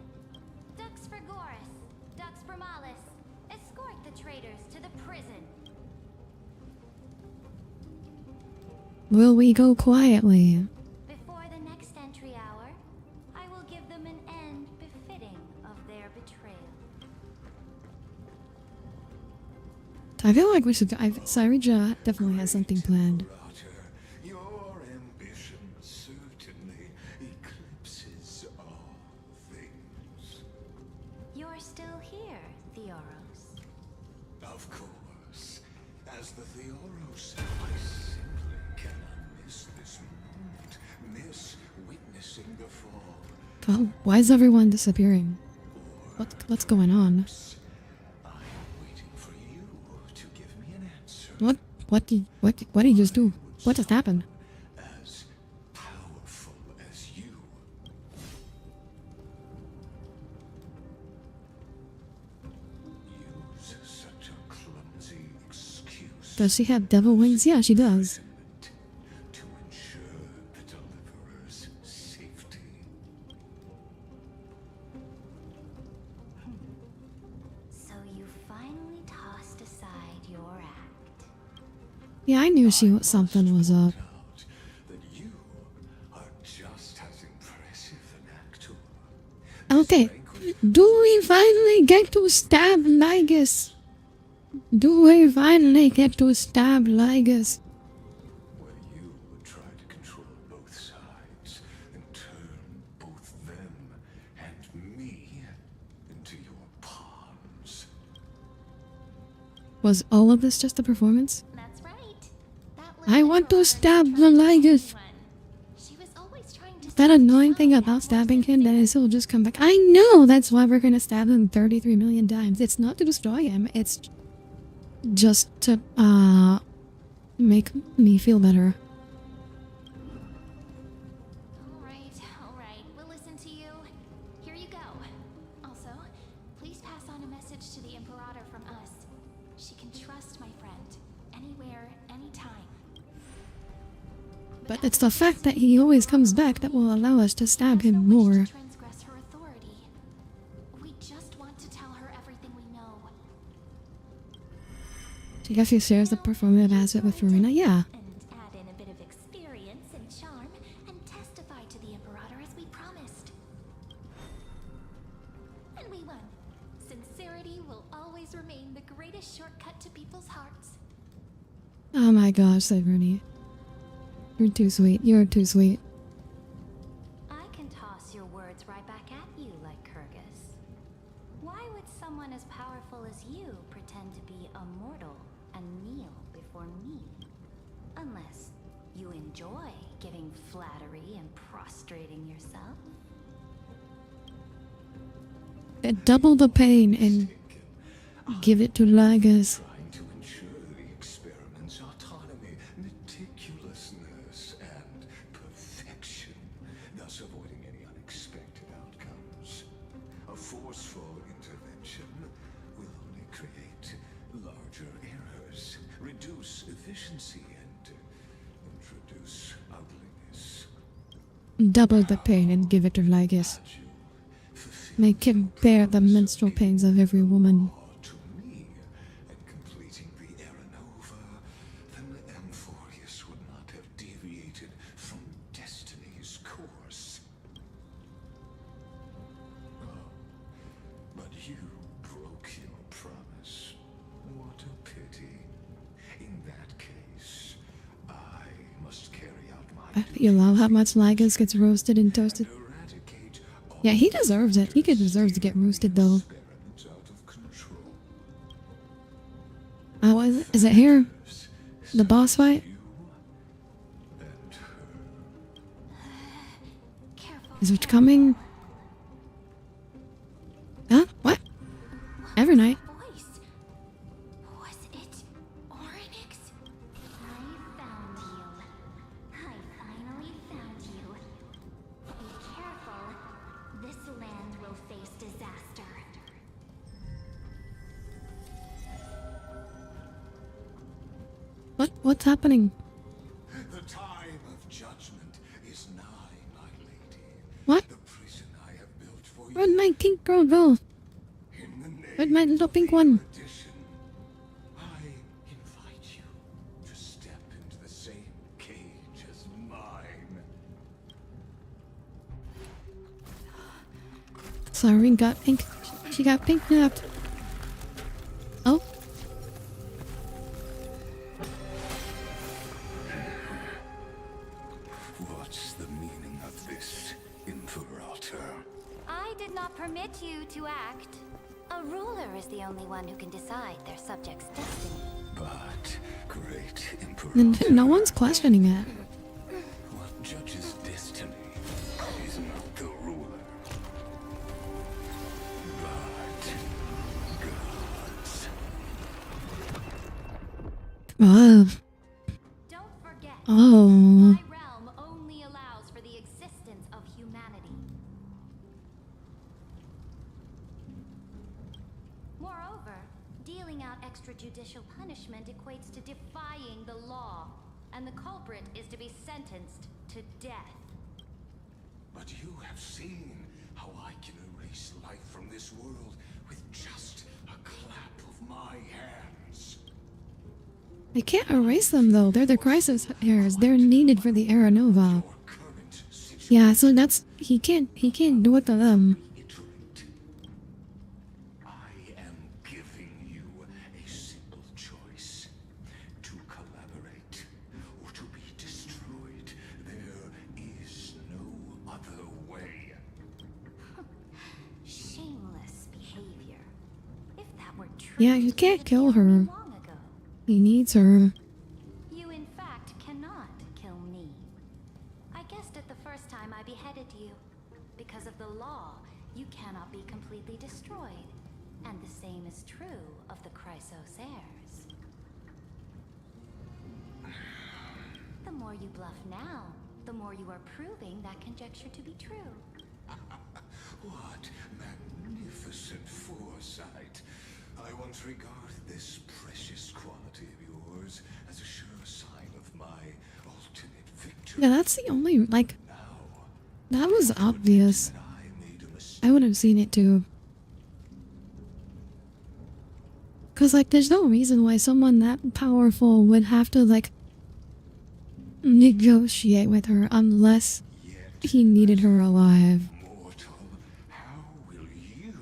Dux for Goris, Dux for Malus. Escort the traitors to the prison. will we go quietly? Before the next entry hour, I will give them an end befitting of their betrayal. I feel like we should... Saridra definitely has something planned. Your ambition certainly eclipses all things. You're still here, Theoros. Of course. As the Theoros, I simply cannot miss this moment. Miss witnessing the fall. Well, why is everyone disappearing? What's going on? What did he just do? What just happened? As powerful as you. Use such a clumsy Does she have devil wings? Yeah, she does. To ensure the deliverer's safety. So you finally tossed aside your act. Yeah, I knew something was up. That you are just as impressive an actor. Okay, do we finally get to stab LYGUS? Do we finally get to stab LYGUS? Where you would try to control both sides and turn both them and me into your pawns. Was all of this just a performance? That's right. I want to stab the LYGUS. She was always trying to That annoying thing about stabbing him, that is he'll just come back. I know, that's why we're gonna stab him 33 million times. It's not to destroy him, it's just to, make me feel better. Alright, we'll listen to you. Here you go. Also, please pass on a message to the Imperator from us. She can trust my friend. Anywhere, anytime. But it's the fact that he always comes back that will allow us to stab him more. Transgress her authority. We just want to tell her everything we know. I guess he shares the performative asset with Farina. Yeah. And add in a bit of experience and charm and testify to the Imperator as we promised. And we won. Sincerity will always remain the greatest shortcut to people's hearts. Oh my gosh, Severny. You're too sweet. You're too sweet. I can toss your words right back at you, LYGUS. Why would someone as powerful as you pretend to be a mortal and kneel before me? Unless you enjoy giving flattery and prostrating yourself. Double the pain and give it to LYGUS. Trying to ensure the experiment's autonomy, meticulousness, and perfection, thus avoiding any unexpected outcomes. A forceful intervention will only create larger errors, reduce efficiency, and introduce ugliness. Double the pain and give it to LYGUS. Make him bear the menstrual pains of every woman. To me, and completing the Aranova, then the Amphorius would not have deviated from destiny's course. Oh, but you broke your promise. What a pity. In that case, I must carry out my I bet you love how much LYGUS gets roasted and toasted. Yeah, he deserves it. He deserves to get roasted though. Is it here? The boss fight? Is it coming? Huh? What? Every night. Was it Oryx? I found you. I finally found you. Be careful. This land will face disaster. What's happening? The time of judgment is nigh, my lady. What? The prison I have built for you. Where'd my pink girl go? Where'd my little pink one? I invite you to step into the same cage as mine. Sorry, got pink. She got pink napped. Oh. What's the meaning of this, Imperator? I did not permit you to act. A ruler is the only one who can decide their subject's destiny. But, great Imperator, No one's questioning it. what judges destiny is not the ruler, but gods. Oh. Don't forget, Oh. my realm only allows for the existence of humanity. Moreover, dealing out extrajudicial judicial punishment equates to defying the law, and the culprit is to be sentenced to death. But you have seen how I can erase life from this world with just a clap of my hands. I can't erase them though. They're the crisis hairs. They're needed for the Era Nova. Yeah, so that's he can't do it to them. I am giving you a simple choice: to collaborate or to be destroyed. There is no other way. Shameless behavior. If that were true, Yeah, you can't kill her. He needs her. you in fact cannot kill me. I guessed it the first time I beheaded you. Because of the law, you cannot be completely destroyed. And the same is true of the Chrysos heirs. The more you bluff now, the more you are proving that conjecture to be true. What magnificent foresight. I once regarded this precious quality of yours as a sure sign of my ultimate victory. Yeah, that's the only, like, that was obvious. I would have seen it too. Cause like, there's no reason why someone that powerful would have to like negotiate with her unless he needed her alive. How will you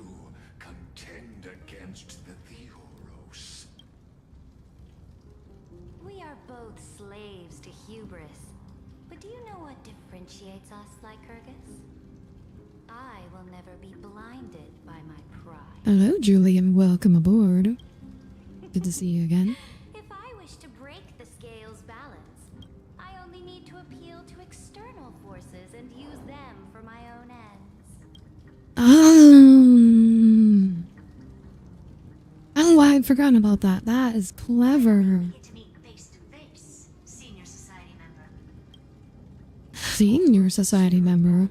contend against the Theoros? We are both slaves to hubris. But do you know what differentiates us, LYGUS? I will never be blinded by my pride. Hello, Julian. Welcome aboard. Good to see you again. If I wish to break the scale's balance, I only need to appeal to external forces and use them for my own ends. Oh, I'd forgotten about that. That is clever. Senior society member.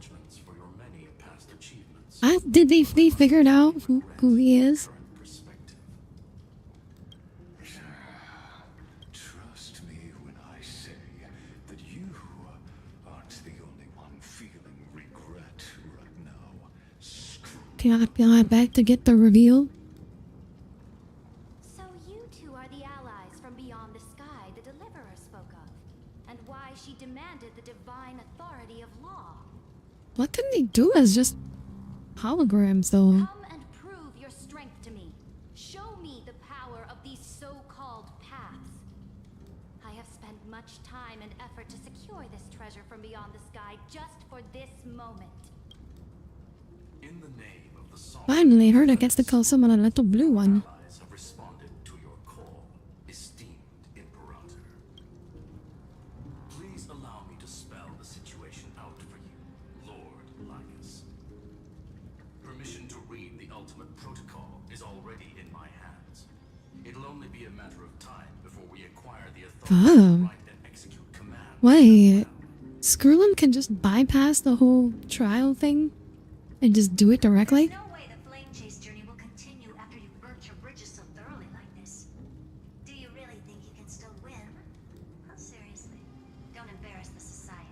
Did they figured out who he is? Trust me when I say that you aren't the only one feeling regret right now. Can I beg to get the reveal? So you two are the allies from beyond the sky the Deliverer spoke of, and why she demanded the divine authority of law. What can they do as just holograms though? Come and prove your strength to me. Show me the power of these so-called paths. I have spent much time and effort to secure this treasure from beyond the sky just for this moment. In the name of the song, Finally, Herda gets to call someone a little blue one. allies have responded to your call, esteemed Imperator. Please allow me to spell the situation out for you, Lord LYGUS. Permission to read the ultimate protocol is already in my hands. It'll only be a matter of time before we acquire the authority to write and execute commands. Wait, Skrullin can just bypass the whole trial thing and just do it directly? There's no way the flame chase journey will continue after you've burnt your bridges so thoroughly like this. Do you really think you can still win? Oh, seriously. Don't embarrass the society.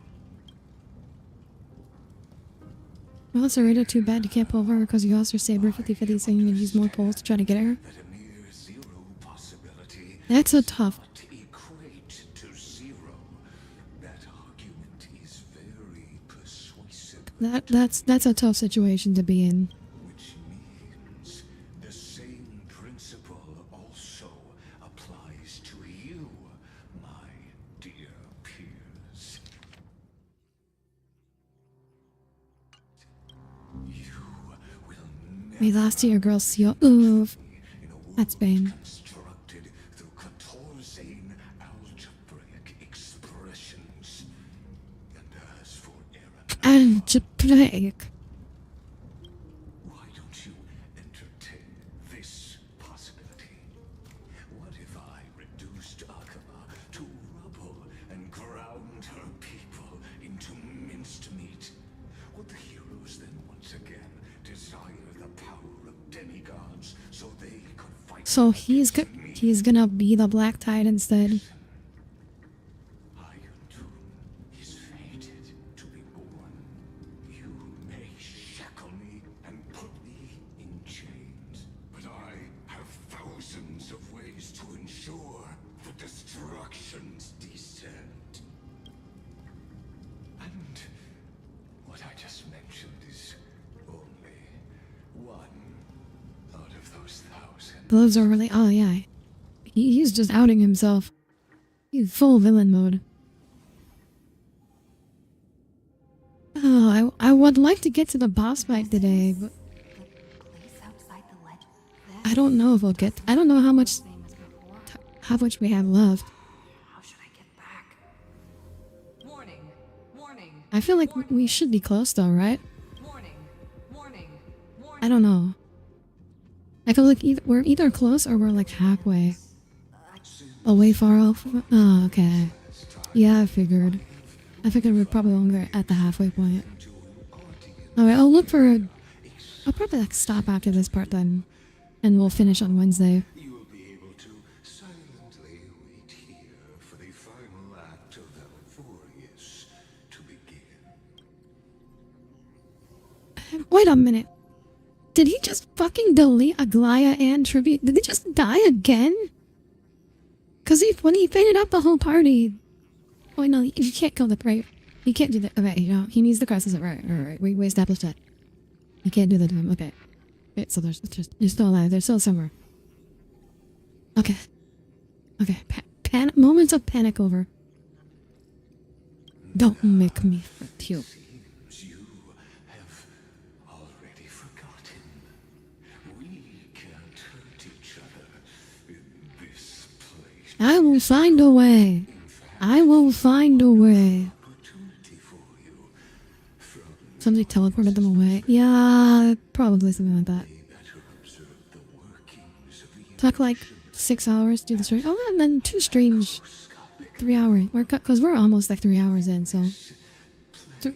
Well, it's already too bad you can't pull her because you lost her saber 50-50 so you need to use more pulls to try to get her. That's a tough. Equate to zero. That argument is very persuasive. That's a tough situation to be in. Which means the same principle also applies to you, my dear peers. You will We lost to your girl Seal. Oof. That's bane. constructed through Catorzain algebraic expressions. And as for Algebraic. why don't you entertain this possibility? What if I reduced Akama to rubble and ground her people into minced meat? Would the heroes then once again desire the power of demigods so they could fight? So he's gonna be the Black Tide instead. Is fated to be born. You may shackle me and put me in chains, but I have thousands of ways to ensure the destruction's descent. And what I just mentioned is only one out of those thousand. Those are really. Oh, yeah. He's just outing himself. He's full villain mode. Oh, I would like to get to the boss fight today, but I don't know if we'll get. I don't know how much we have left. I feel like we should be close though, right? I don't know. I feel like we're either close or we're like halfway. Oh, way far off? Oh, okay. Yeah, I figured. We're probably longer at the halfway point. Alright, I'll look for I'll probably like stop after this part then. And we'll finish on Wednesday. You will be able to silently wait here for the final act of Valforius to begin. Wait a minute. Did he just fucking delete Aglaya and Tribute? Did they just die again? Cause when he fainted up the whole party. Oh no, you can't kill the prey. You can't do that. Okay, you know, he needs the crosses. Right. We established that. You can't do that to him. Okay. Wait, so they're still alive. They're still somewhere. Okay. Okay. Moments of panic over. Don't make me hurt you. You have already forgotten. We can't hurt each other in this place. I will find a way. I will find a way. Somebody teleported them away. Yeah, probably something like that. Took like 6 hours to do the stream. Oh, and then 2 streams. 3 hours. Because we're almost like 3 hours in, so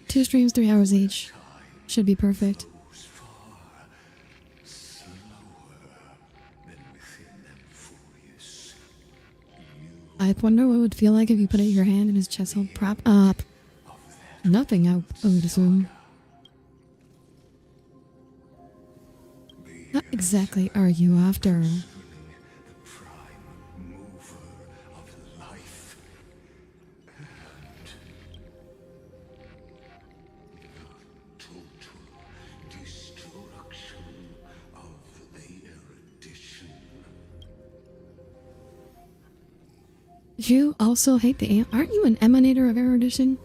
2 streams, 3 hours each. Should be perfect. I wonder what it would feel like if you put your hand in his chest hole. Prop up. Nothing, I would assume. What exactly are you after? You also hate the ant? Aren't you an emanator of erudition?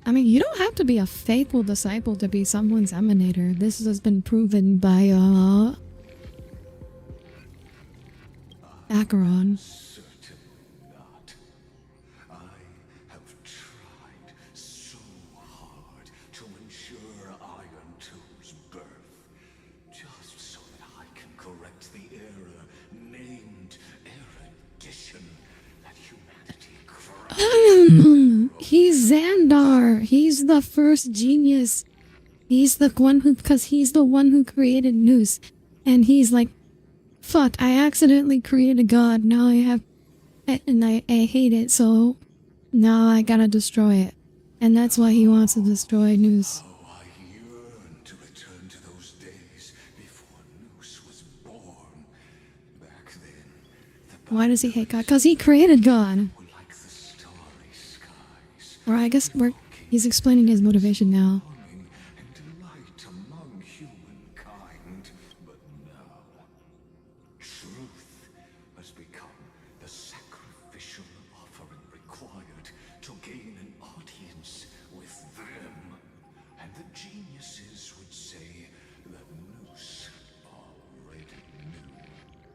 I mean, you don't have to be a faithful disciple to be someone's emanator. This has been proven by, Acheron. He's Xandar. He's the first genius. He's the one who, because he's the one who created Noose. And he's like, fuck, I accidentally created a god. Now I have, and I hate it, so now I gotta destroy it. And that's why he wants to destroy Noose. Why does he hate God? Because he created God. Or I guess he's explaining his motivation now.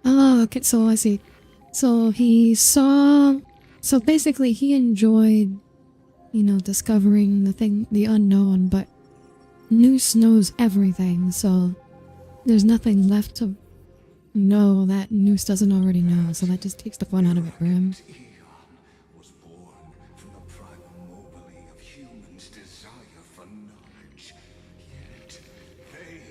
Oh, okay, so I see. So he saw... So basically he enjoyed, you know, discovering the unknown, but Noose knows everything, so there's nothing left to know that Noose doesn't already know, so that just takes the fun out of it for him. They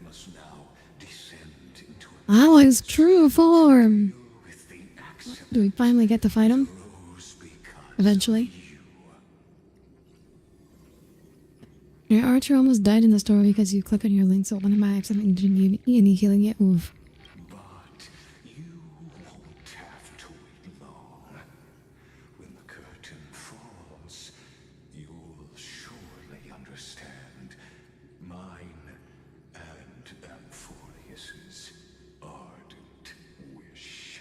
must now descend into Alloy's true form. Do we finally get to fight him? Eventually. Your archer almost died in the story because you clicked on your link, so one of my accidentally didn't give you any healing yet. Oof. But you won't have to wait long. When the curtain falls, you'll surely understand mine and Amphorius's ardent wish.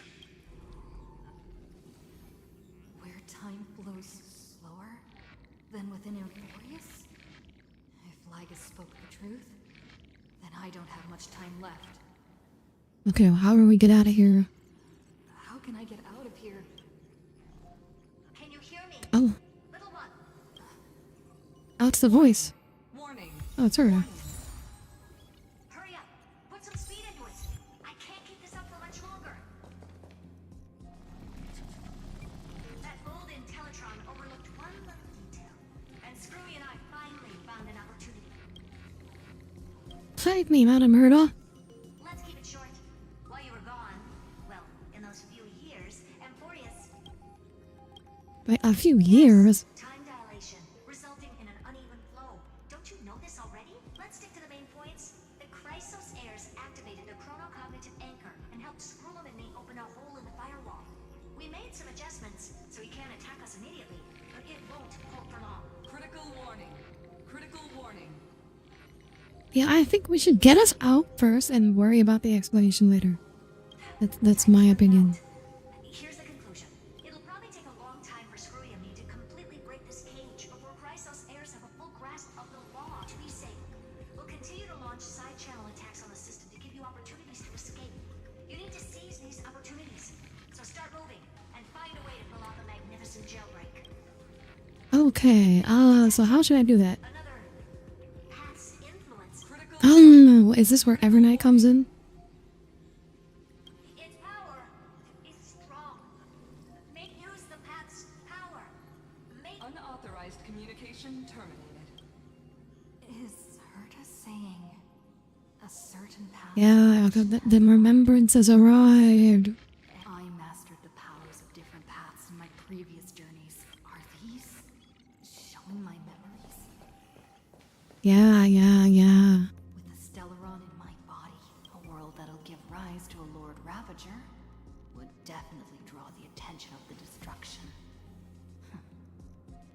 Where time flows slower than within Amphorius? If LYGUS spoke the truth, then I don't have much time left. Okay, well, how do we get out of here? How can I get out of here? Can you hear me? Oh. Little one. Oh, it's the voice. Warning. Oh, it's her. Hurry up. Put some speed into it. I can't keep this up for much longer. That old Intellitron overlooked one little detail, and Screwy and I finally found an opportunity. Fight me, Madam Murda. Let's keep it short. While you were gone, well, in those few years, Amphorius. Wait, a few years? Time dilation, resulting in an uneven flow. Don't you know this already? Let's stick to the main points. The Chrysos heirs activated the chronocognitive anchor and helped Scrollum and me open a hole in the firewall. We made some adjustments, so he can't attack us immediately, but it won't hold for long. Critical warning. Critical warning. Yeah, I think we should get us out first and worry about the explanation later. That's my opinion. Here's the conclusion. It'll probably take a long time for Screwy and me to completely break this cage before Chrysos heirs have a full grasp of the law. To be safe, we'll continue to launch side-channel attacks on the system to give you opportunities to escape. You need to seize these opportunities. So start moving and find a way to pull off a magnificent jailbreak. Okay, so how should I do that? Path's influence. Oh, is this where Evernight comes in? Its power is strong. Make use the path's power. Make Unauthorized communication terminated. Is Herta saying a certain path? Yeah, the remembrance has arrived. I mastered the powers of different paths in my previous journeys. Are these showing my memories? Yeah. With the Stellaron in my body, a world that'll give rise to a Lord Ravager would definitely draw the attention of the destruction.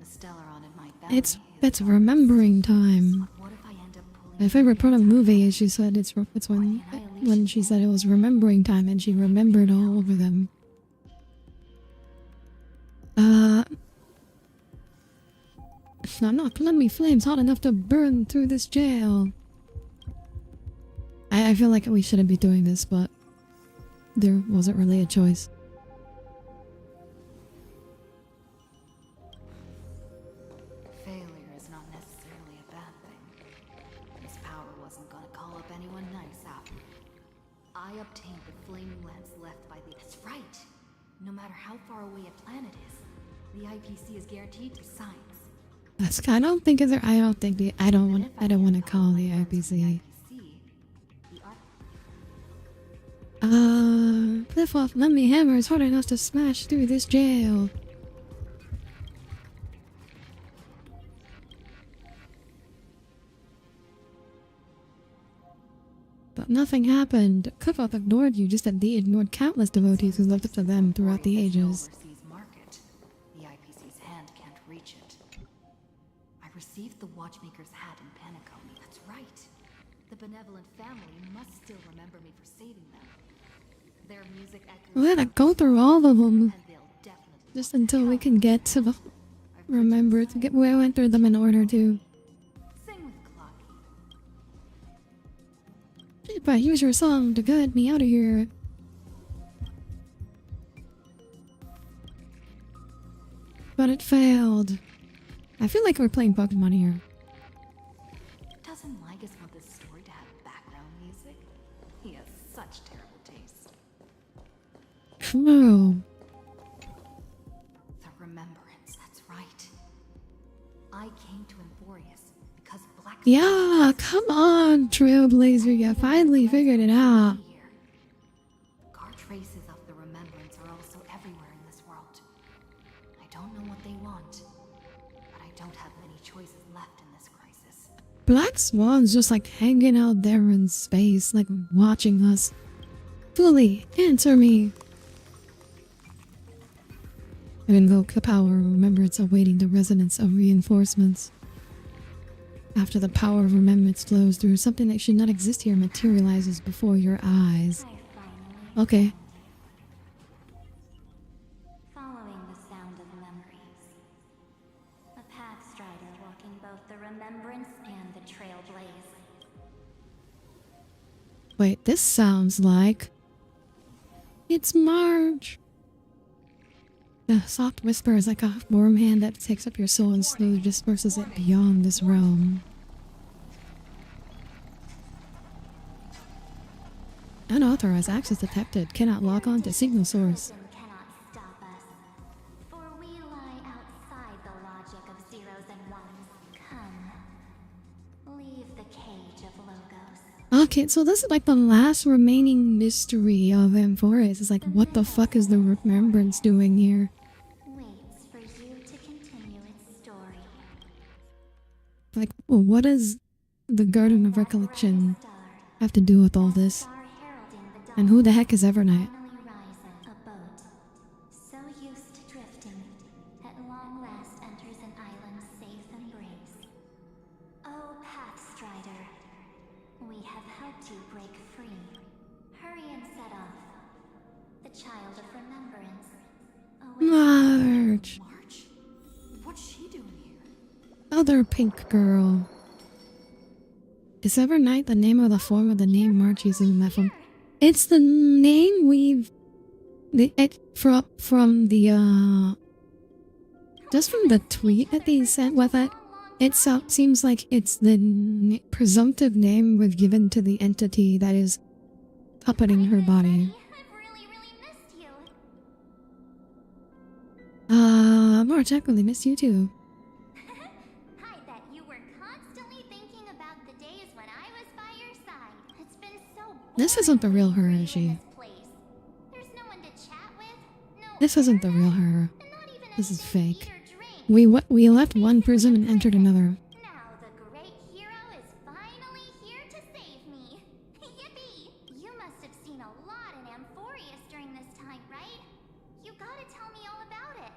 The Stellaron in my belly. It's remembering time. What if I end up pulling My favorite part of the movie is she said it's when she said it was remembering time and she remembered all over them. I'm not me flames hot enough to burn through this jail. I feel like we shouldn't be doing this, but there wasn't really a choice. Failure is not necessarily a bad thing. This power wasn't gonna call up anyone nice after. I obtained the flaming lens left by the... That's right! No matter how far away a planet is, the IPC is guaranteed to science. I don't think I don't want to call the IPC. Flip off Lemmy Hammer is hard enough to smash through this jail. But nothing happened. Kufoth ignored you just as they ignored countless devotees who looked up to them throughout the ages. Market. The IPC's hand can't reach it. I received the Watchmaker's hat in Panicone. That's right. The benevolent family must still remember me for saving them. Their music echoes. We had to go through all of them. Just until we can get to the... Remember to get... We went through them in order too. But use your song to guide me out of here. But it failed. I feel like we're playing Pokemon here. Doesn't LYGUS want this story to have background music? He has such terrible taste. True. The remembrance, that's right. I came to Amphorius because Black Yeah, come on, Trailblazer, you finally figured it out. Traces of the remembrance are also everywhere in this world. I don't know what they want, but I don't have many choices left in this crisis. Black Swan's just like hanging out there in space, like watching us. Fully answer me. And invoke the power of remembrance, awaiting the resonance of reinforcements. After the power of remembrance flows through, something that should not exist here materializes before your eyes. Okay. Following the sound of memories. A path strider walking both the remembrance and the trailblaze. Wait, this sounds like... It's Marge! The soft whisper is like a warm hand that takes up your soul and slowly disperses it beyond this realm. Unauthorized access detected. Cannot log on to signal source. Cannot stop us, for we lie outside the logic of zeros and ones. Come, leave the cage of logos. Okay, so this is like the last remaining mystery of Amphoris. It's like, what the fuck is the remembrance doing here? Waits for you to continue its story. Like, well, what does the Garden of Recollection have to do with all this? And who the heck is Evernight? A boat, so used to drifting, at long last enters an island's safe embrace. Oh, Pathstrider, we have helped you break free. Hurry and set off. The child of remembrance. Marge! March? What's she doing here? Other pink girl. Is Evernight the name of the form of the name Marge uses in that film? It's the name we've... From the, just from the tweet that they sent with it, it seems like it's the presumptive name we've given to the entity that is puppeting her body. Marge, I really missed you too. I bet you were constantly thinking about the days when I was by your side. It's been so This isn't the real her, is she? There's no one to chat with. No, This isn't the real her. This is fake. We left one prison and entered another. now the great hero is finally here to save me. Yippee! You must have seen a lot in Amphoreus during this time, right? You gotta tell me all about it.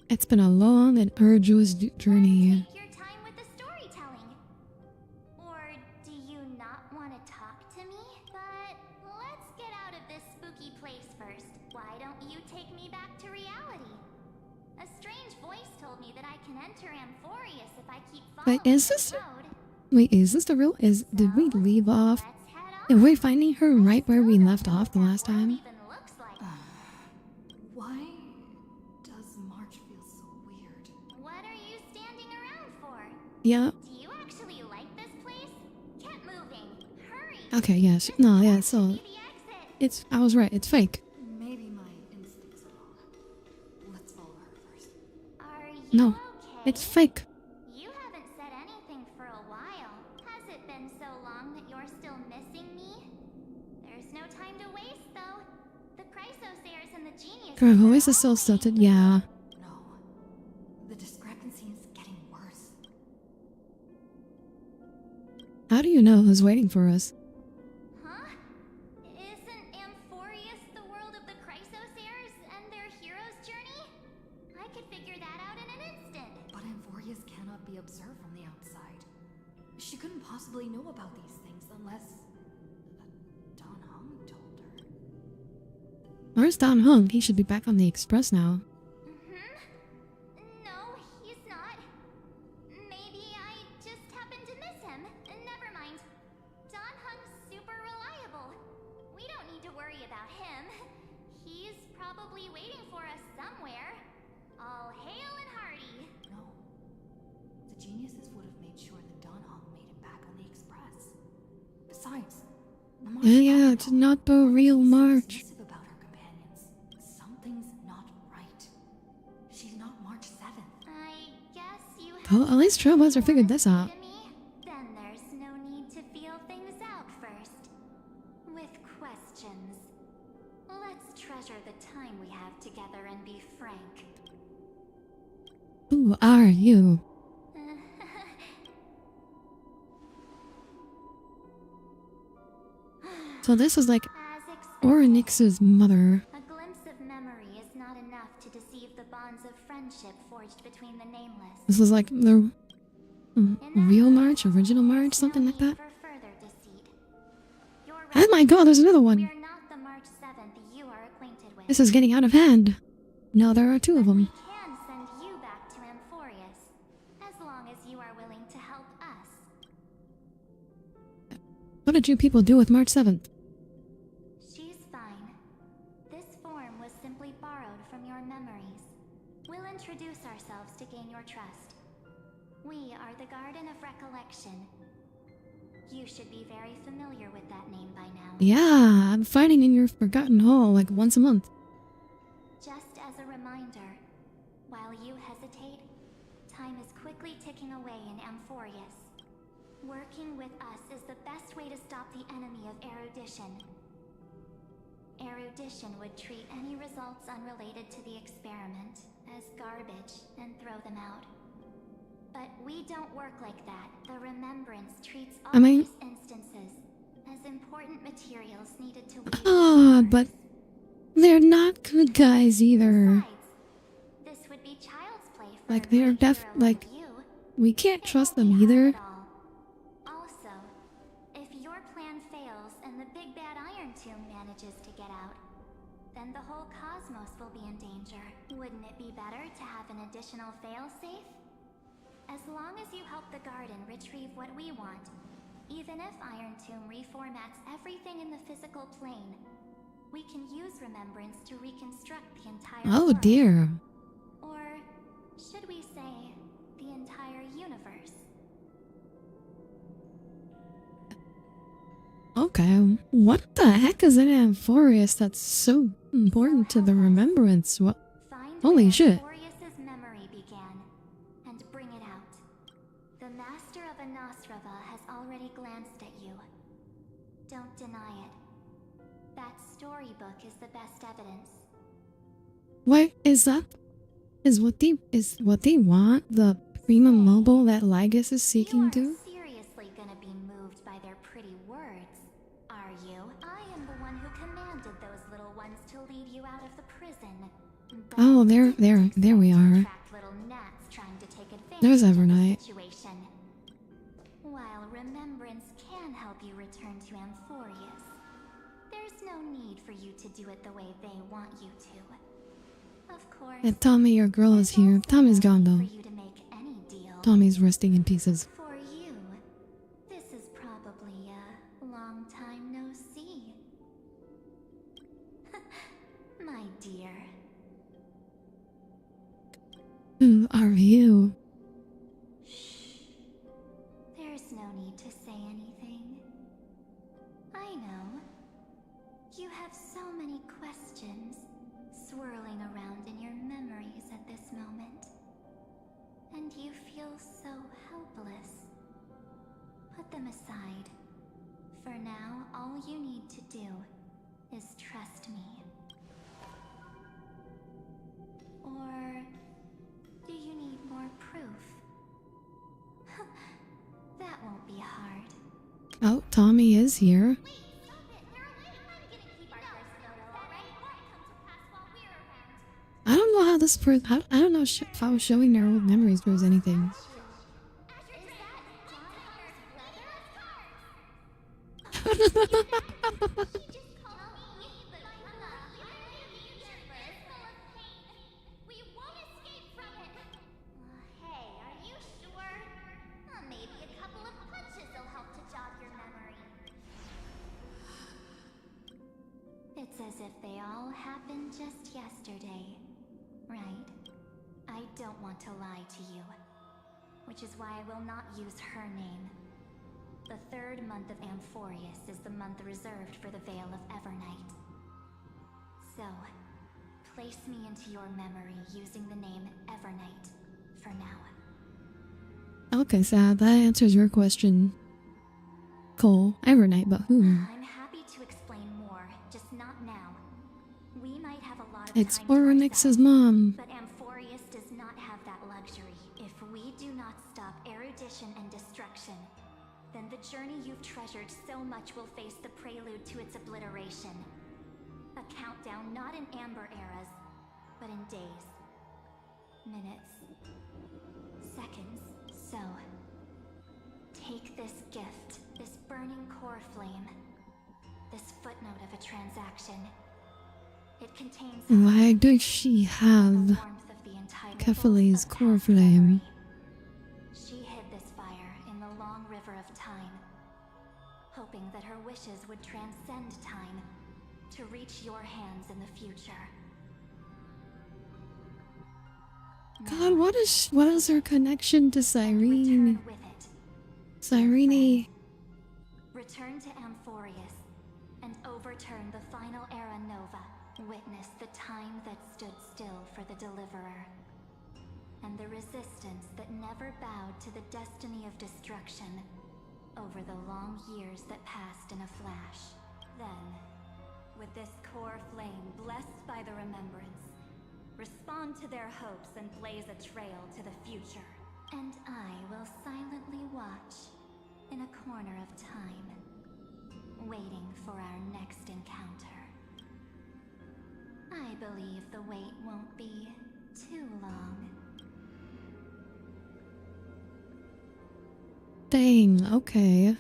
It's been a long and arduous journey. Take your time with the storytelling. Or do you not want to talk to me? But let's get out of this spooky place first. Why don't you take me back to reality? A strange voice told me that I can enter Amphoreus if I keep following Wait, is this... Wait, is this the real... Did we leave off? Are we finding her right where we left off the last time? Why does March feel so weird? What are you standing around for? Yeah. Do you actually like this place? Keep moving. Hurry. Okay, yes. No, yeah, so... It's... I was right. It's fake. Maybe my instincts are wrong. Let's follow her first. Are you No. okay? It's fake. You haven't said anything for a while. Has it been so long that you're still missing me? There's no time to waste, though. The Chrysosairs and the genius. Her voice is so stilted, yeah. No. The discrepancy is getting worse. How do you know who's waiting for us? Huh? Isn't Amphoreus the world of the Chrysosairs and their hero's journey? I could figure that out in an instant. But Amphoreus cannot be observed from the outside. She couldn't possibly know about these things unless... Don Hung told her. Where's Don Hung? He should be back on the Express now. No, he's not. Maybe I just happened to miss him. Never mind. Don Hung's super reliable. We don't need to worry about him. He's probably waiting for us somewhere. All hail and hearty. No. The geniuses would have made sure that Don Hung made it back on the Express. Besides, the March Yeah, it's not the real March. about her companions. Something's not right. She's not March 7th. I guess you Tell at least Trailblazer figured this out. Then there's no need to feel things out first. With questions. Let's treasure the time we have together and be frank. Who are you? So this is like Orynyx's mother. A glimpse of memory is not enough to deceive the bonds of friendship forged between the nameless. This is like the real March, original March, something like that. Oh my god, there's another one. This is getting out of hand. Now there are two of them. Can send you back to Amphorius, as long as you are willing to help us. What did you people do with March 7th? She's fine. This form was simply borrowed from your memories. We'll introduce ourselves to gain your trust. We are the Garden of Recollection. You should be very familiar with that name by now. Yeah, I'm fighting in your Forgotten Hall like once a month. Just as a reminder, while you hesitate, time is quickly ticking away in Amphorius. Working with us is the best way to stop the enemy of erudition. Erudition would treat any results unrelated to the experiment as garbage and throw them out. But we don't work like that. The Remembrance treats all these instances as important materials needed to weave. Ah, but they're not good guys either. This would be child's play for Like they're like we can't trust them either. Also, if your plan fails and the big bad Iron Tomb manages to get out, then the whole cosmos will be in danger. Wouldn't it be better to have an additional failsafe? As long as you help the garden retrieve what we want, even if Iron Tomb reformats everything in the physical plane, we can use Remembrance to reconstruct the entire world. Dear. Or should we say, the entire universe? Okay, what the heck is in Amphorius that's so important to the Remembrance? What? Holy shit. Amphorius's memory began, and bring it out. The Master of Anosrava has already glanced at you. Don't deny it. That storybook is the best evidence. What is that? Is what they want the Prima Mobile that LYGUS is seeking to? Seriously gonna be moved by their pretty words, are you? I am the one who commanded those little ones to lead you out of the prison. Oh, there we are. Little gnats trying to take advantage There's of the Evernight. situation. While Remembrance can help you return to Amphorius, there's no need for you to do it the way they want you to. Of course. And Tommy, your girl is here. Tommy's gone though. You to make any deal. Tommy's resting in pieces. For you, this is probably a long time no see. My dear. Who are you? There's no need to say anything. I know. You have so many questions swirling around in your memories at this moment. And you feel so helpless. Put them aside. For now, all you need to do is trust me. Or do you need more proof? That won't be hard. Oh, Tommy is here. I don't know how this I don't know how showing their old memories does anything. Hey, are you sure? Maybe a couple of punches will help to jog your memory. It's as if they all happened just yesterday, right? I don't want to lie to you, which is why I will not use her name. The third month of Amphorius is the month reserved for the Veil of Evernight. So, place me into your memory using the name Evernight for now. Okay, so that answers your question. Cole, Evernight, but who? I'm happy to explain more, just not now. We might have a lot of It's time to Oronix's ourselves, mom. but Amphorius does not have that luxury. If we do not stop erudition and destruction, then the journey you've treasured so much will face the prelude to its obliteration. A countdown not in amber eras, but in days, minutes, seconds. So, take this gift, this burning core flame, this footnote of a transaction. It contains Why does she have Kephaly's core flame? She hid this fire in the long river of time, hoping that her wishes would transcend time to reach your hands in the future. God, what is her connection to Cyrene? Cyrene. Return to Amphorius and overturn the final era Nova. Witness the time that stood still for the Deliverer, and the resistance that never bowed to the destiny of destruction over the long years that passed in a flash. Then, with this core flame blessed by the remembrance, respond to their hopes and blaze a trail to the future. And I will silently watch in a corner of time, waiting for our next encounter. I believe the wait won't be too long. Dang, okay.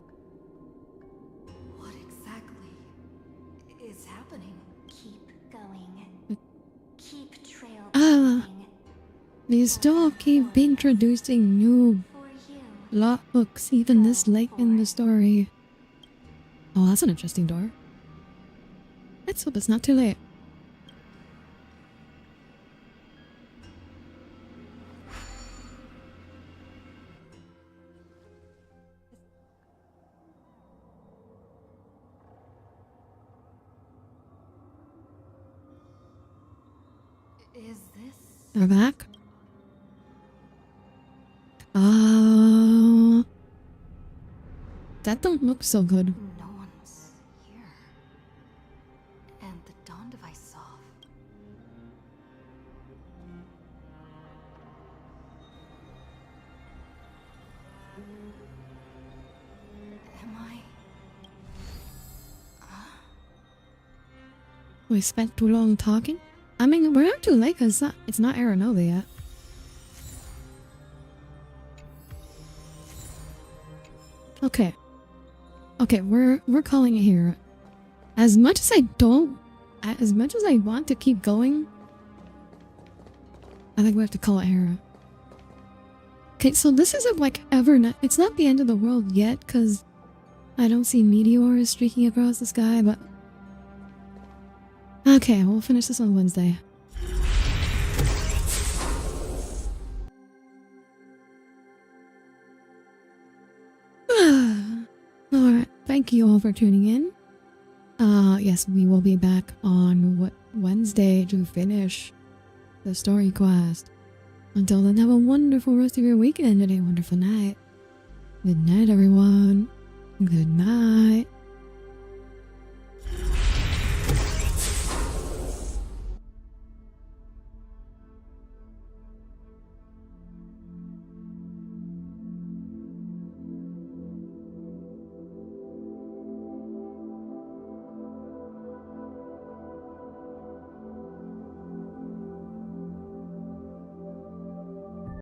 What exactly is happening? Keep going. Keep trail. They still keep introducing new lot books even this late in the story. Oh, that's an interesting door. Let's hope it's not too late. Is this... They're back? That don't look so good. No one's here. And the dawn device off. Am I... We spent too long talking? I mean, we're not too late because it's not Aranova yet. Okay. Okay, we're calling it here. As much as I want to keep going, I think we have to call it here. Okay, so this isn't like it's not the end of the world yet because I don't see meteors streaking across the sky, but okay, we'll finish this on Wednesday. Alright, thank you all for tuning in. Yes, we will be back on Wednesday to finish the story quest. Until then, have a wonderful rest of your weekend and a wonderful night. Good night, everyone. Good night.